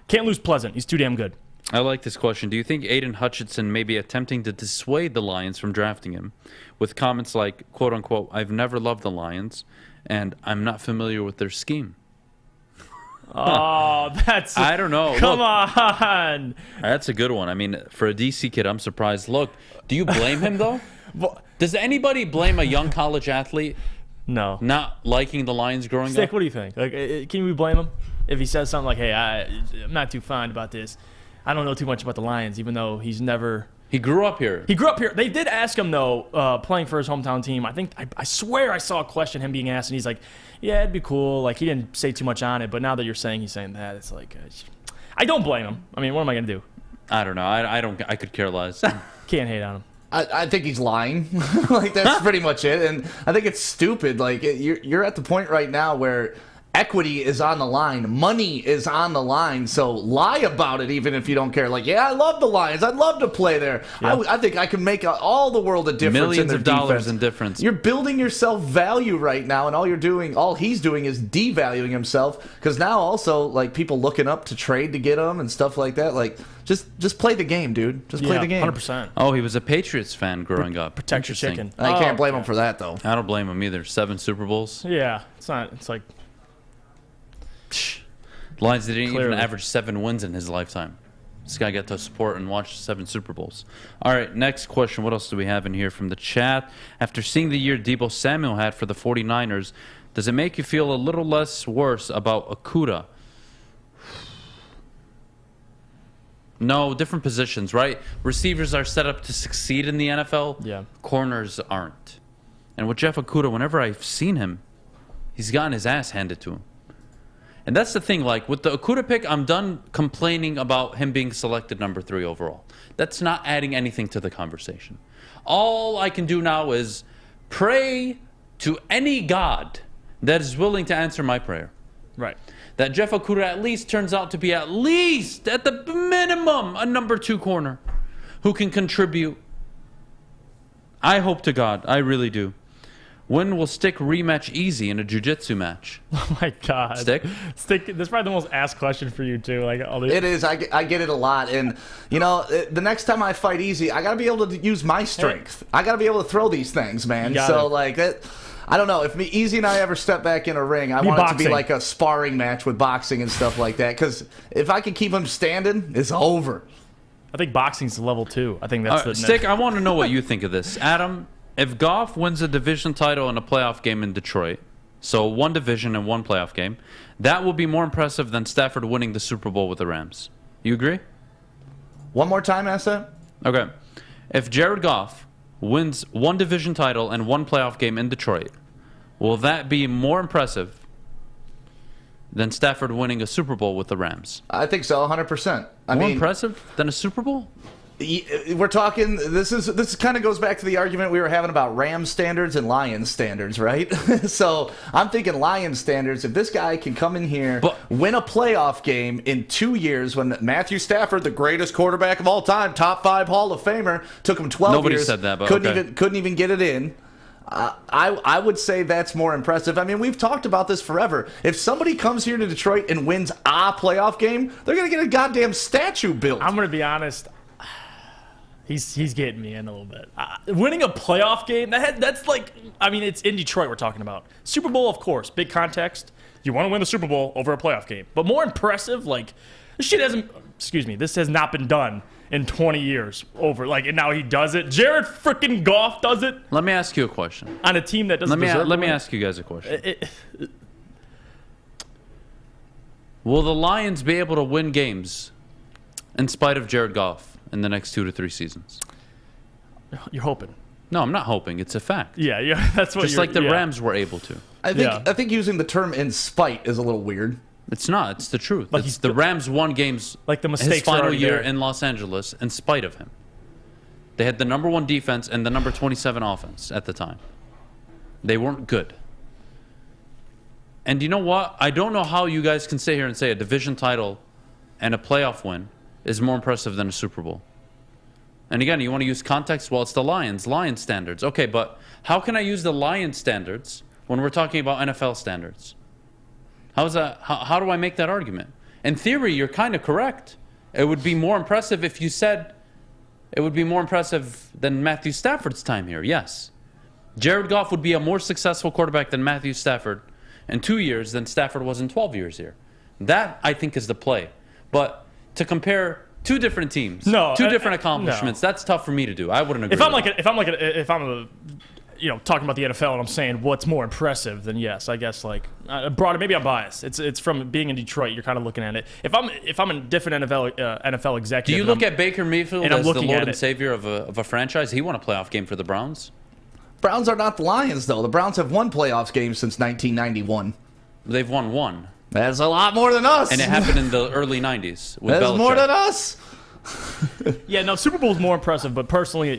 can't lose Pleasant. He's too damn good. I like this question. Do you think Aiden Hutchinson may be attempting to dissuade the Lions from drafting him with comments like, quote unquote, "I've never loved the Lions and I'm not familiar with their scheme"? Oh, that's... I don't know. Come on. That's a good one. I mean, for a DC kid, I'm surprised. Look, do you blame him, though? Does anybody blame a young college athlete No. not liking the Lions growing Stick, up? what do you think? Like, can we blame him if he says something like, "Hey, I'm not too fond about this. I don't know too much about the Lions," even though he's never... He grew up here. They did ask him, though, playing for his hometown team. I swear I saw a question, him being asked, and he's like, "Yeah, it'd be cool." Like, he didn't say too much on it, but now that you're saying he's saying that, it's like, I don't blame him. I mean, what am I going to do? I don't know. I could care less. Can't hate on him. I think he's lying. Like, that's pretty much it. And I think it's stupid. Like, you're at the point right now where equity is on the line. Money is on the line. So lie about it even if you don't care. Like, yeah, I love the Lions. I'd love to play there. Yeah. I think I can make all the world a difference Millions in their of dollars defense. in difference. You're building yourself value right now, and all he's doing is devaluing himself, because now also, like, people looking up to trade to get him and stuff like that. Like, just play the game, dude. Just play the game. 100%. Oh, he was a Patriots fan growing up. Protect your chicken. I can't blame him for that, though. I don't blame him either. 7 Super Bowls. Yeah, it's like... Lions didn't Clearly. even average 7 wins in his lifetime. This guy got to support and watch 7 Super Bowls. All right, next question. What else do we have in here from the chat? After seeing the year Deebo Samuel had for the 49ers, does it make you feel a little less worse about Okudah? No, different positions, right? Receivers are set up to succeed in the NFL. Yeah. Corners aren't. And with Jeff Okudah, whenever I've seen him, he's gotten his ass handed to him. And that's the thing, like, with the Okudah pick, I'm done complaining about him being selected number 3 overall. That's not adding anything to the conversation. All I can do now is pray to any God that is willing to answer my prayer. Right. That Jeff Okudah at least turns out to be at the minimum, a number 2 corner who can contribute. I hope to God. I really do. When will Stick rematch Easy in a jiu-jitsu match? Oh my God, Stick. This is probably the most asked question for you too. Like all these. It is. I get it a lot, and the next time I fight Easy, I gotta be able to use my strength. I gotta be able to throw these things, man. So like that. I don't know if Easy and I ever step back in a ring. I want it to be like a sparring match with boxing and stuff like that. Because if I can keep him standing, it's over. I think boxing's level 2. I think that's the Stick. I want to know what you think of this, Adam. If Goff wins a division title in a playoff game in Detroit, so one division and one playoff game, that will be more impressive than Stafford winning the Super Bowl with the Rams. You agree? One more time, Asa. Okay. If Jared Goff wins one division title and one playoff game in Detroit, will that be more impressive than Stafford winning a Super Bowl with the Rams? I think so, 100%. More impressive than a Super Bowl? We're talking. This kind of goes back to the argument we were having about Rams standards and Lions standards, right? So I'm thinking Lions standards. If this guy can come in here, win a playoff game in 2 years, when Matthew Stafford, the greatest quarterback of all time, top 5 Hall of Famer, took him 12 Nobody years. said that, but couldn't even get it in. I would say that's more impressive. I mean, we've talked about this forever. If somebody comes here to Detroit and wins a playoff game, they're going to get a goddamn statue built. I'm going to be honest. He's getting me in a little bit. Winning a playoff game, that's like, I mean, it's in Detroit we're talking about. Super Bowl, of course, big context. You want to win the Super Bowl over a playoff game. But more impressive, like, this has not been done in 20 years over. Like, and now he does it. Jared freaking Goff does it. Let me ask you a question. On a team that doesn't deserve Let me ask you guys a question. Will the Lions be able to win games in spite of Jared Goff in the next 2 to 3 seasons? You're hoping. No, I'm not hoping. It's a fact. Yeah, that's what. Just like the Rams were able to. I think using the term "in spite" is a little weird. It's not. It's the truth. Like the Rams won games like the mistakes his final year there. in Los Angeles in spite of him. They had the number 1 defense and the number 27 offense at the time. They weren't good. And you know what? I don't know how you guys can sit here and say a division title and a playoff win is more impressive than a Super Bowl. And again, you want to use context? Well, it's the Lions standards. Okay, but how can I use the Lions standards when we're talking about NFL standards? How is that? How do I make that argument? In theory, you're kind of correct. It would be more impressive if you said it would be more impressive than Matthew Stafford's time here. Yes. Jared Goff would be a more successful quarterback than Matthew Stafford in 2 years than Stafford was in 12 years here. That, I think, is the play. But to compare 2 different teams, 2 different accomplishments, that's tough for me to do. I wouldn't agree. If I'm talking about the NFL and I'm saying what's more impressive, then yes, I guess like broader. Maybe I'm biased. It's from being in Detroit. You're kind of looking at it. If I'm a different NFL executive, do you look at Baker Mayfield as the Lord and Savior of a franchise? He won a playoff game for the Browns. Browns are not the Lions, though. The Browns have won playoffs games since 1991. They've won 1. That's a lot more than us. And it happened in the early 90s with That's Belichick. more than us. Yeah, no, Super Bowl's more impressive, but personally,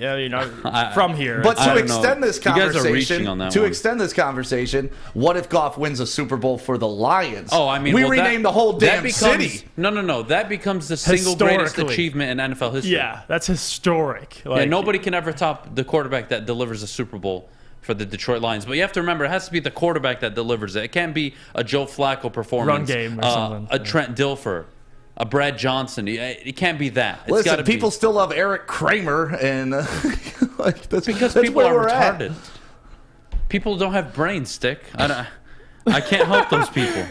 from here. But to extend this conversation, on that extend this conversation, what if Goff wins a Super Bowl for the Lions? Oh, I mean, we renamed the whole damn city. No. That becomes the single greatest achievement in NFL history. Yeah, that's historic. Nobody can ever top the quarterback that delivers a Super Bowl for the Detroit Lions. But you have to remember, it has to be the quarterback that delivers it. It can't be a Joe Flacco performance. Run game or something. A Trent Dilfer. A Brad Johnson. It can't be that. It's Listen, people still love Eric Kramer, and that's because that's people where are we're retarded. At. People don't have brains, Stick. I can't help those people.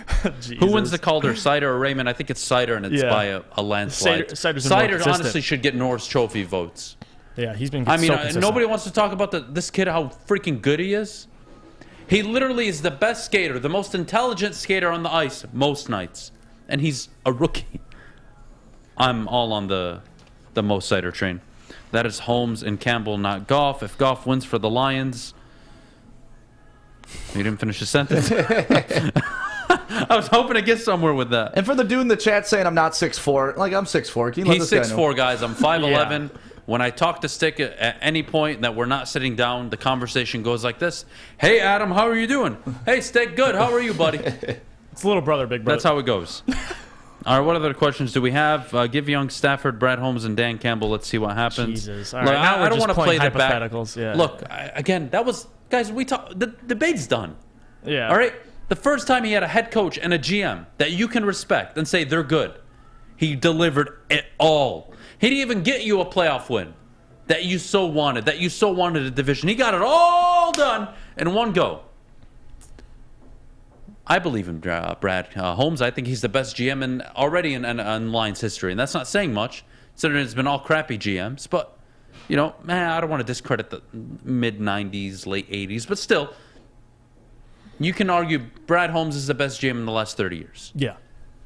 Who wins the Calder, Sider or Raymond? I think it's Sider, and it's by a landslide. Sider honestly should get Norris Trophy votes. Yeah, he's been. Nobody wants to talk about this kid, how freaking good he is. He literally is the best skater, the most intelligent skater on the ice most nights, and he's a rookie. I'm all on the Mo Sider train. That is Holmes and Campbell, not Goff. If Goff wins for the Lions, you didn't finish the sentence. I was hoping to get somewhere with that. And for the dude in the chat saying I'm not 6'4", like I'm 6'4". Can you let He's this guy know? 6'4", guys. I'm 5'11". Yeah. When I talk to Stick at any point that we're not sitting down, the conversation goes like this. Hey, Adam, how are you doing? Hey, Stick, good. How are you, buddy? It's little brother, big brother. That's how it goes. All right, what other questions do we have? Give Young, Stafford, Brad Holmes, and Dan Campbell. Let's see what happens. Jesus. All right, now I don't want to play the back. Yeah. Look, again, that was Guys, the debate's done. Yeah. All right? The first time he had a head coach and a GM that you can respect and say they're good, he delivered it all. He didn't even get you a playoff win that you so wanted, a division. He got it all done in one go. I believe in Brad Holmes. I think he's the best GM already in Lions history, and that's not saying much, considering it's been all crappy GMs. But, I don't want to discredit the mid-'90s, late '80s, but still, you can argue Brad Holmes is the best GM in the last 30 years. Yeah.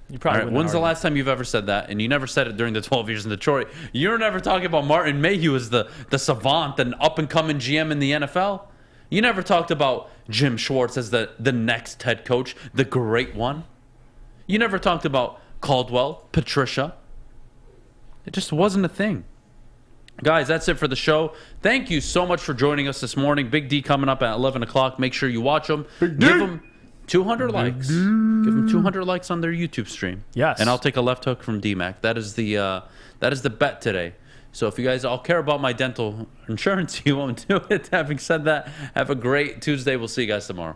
You probably wouldn't When's the argue. last time you've ever said that? And you never said it during the 12 years in Detroit. You're never talking about Martin Mayhew as the savant and up-and-coming GM in the NFL. You never talked about Jim Schwartz as the next head coach, the great one. You never talked about Caldwell, Patricia. It just wasn't a thing. Guys, that's it for the show. Thank you so much for joining us this morning. Big D coming up at 11 o'clock. Make sure you watch them. Give them 200 likes. Give them 200 likes on their YouTube stream. Yes. And I'll take a left hook from DMAC. That is the bet today. So if you guys all care about my dental insurance, you won't do it. Having said that, have a great Tuesday. We'll see you guys tomorrow.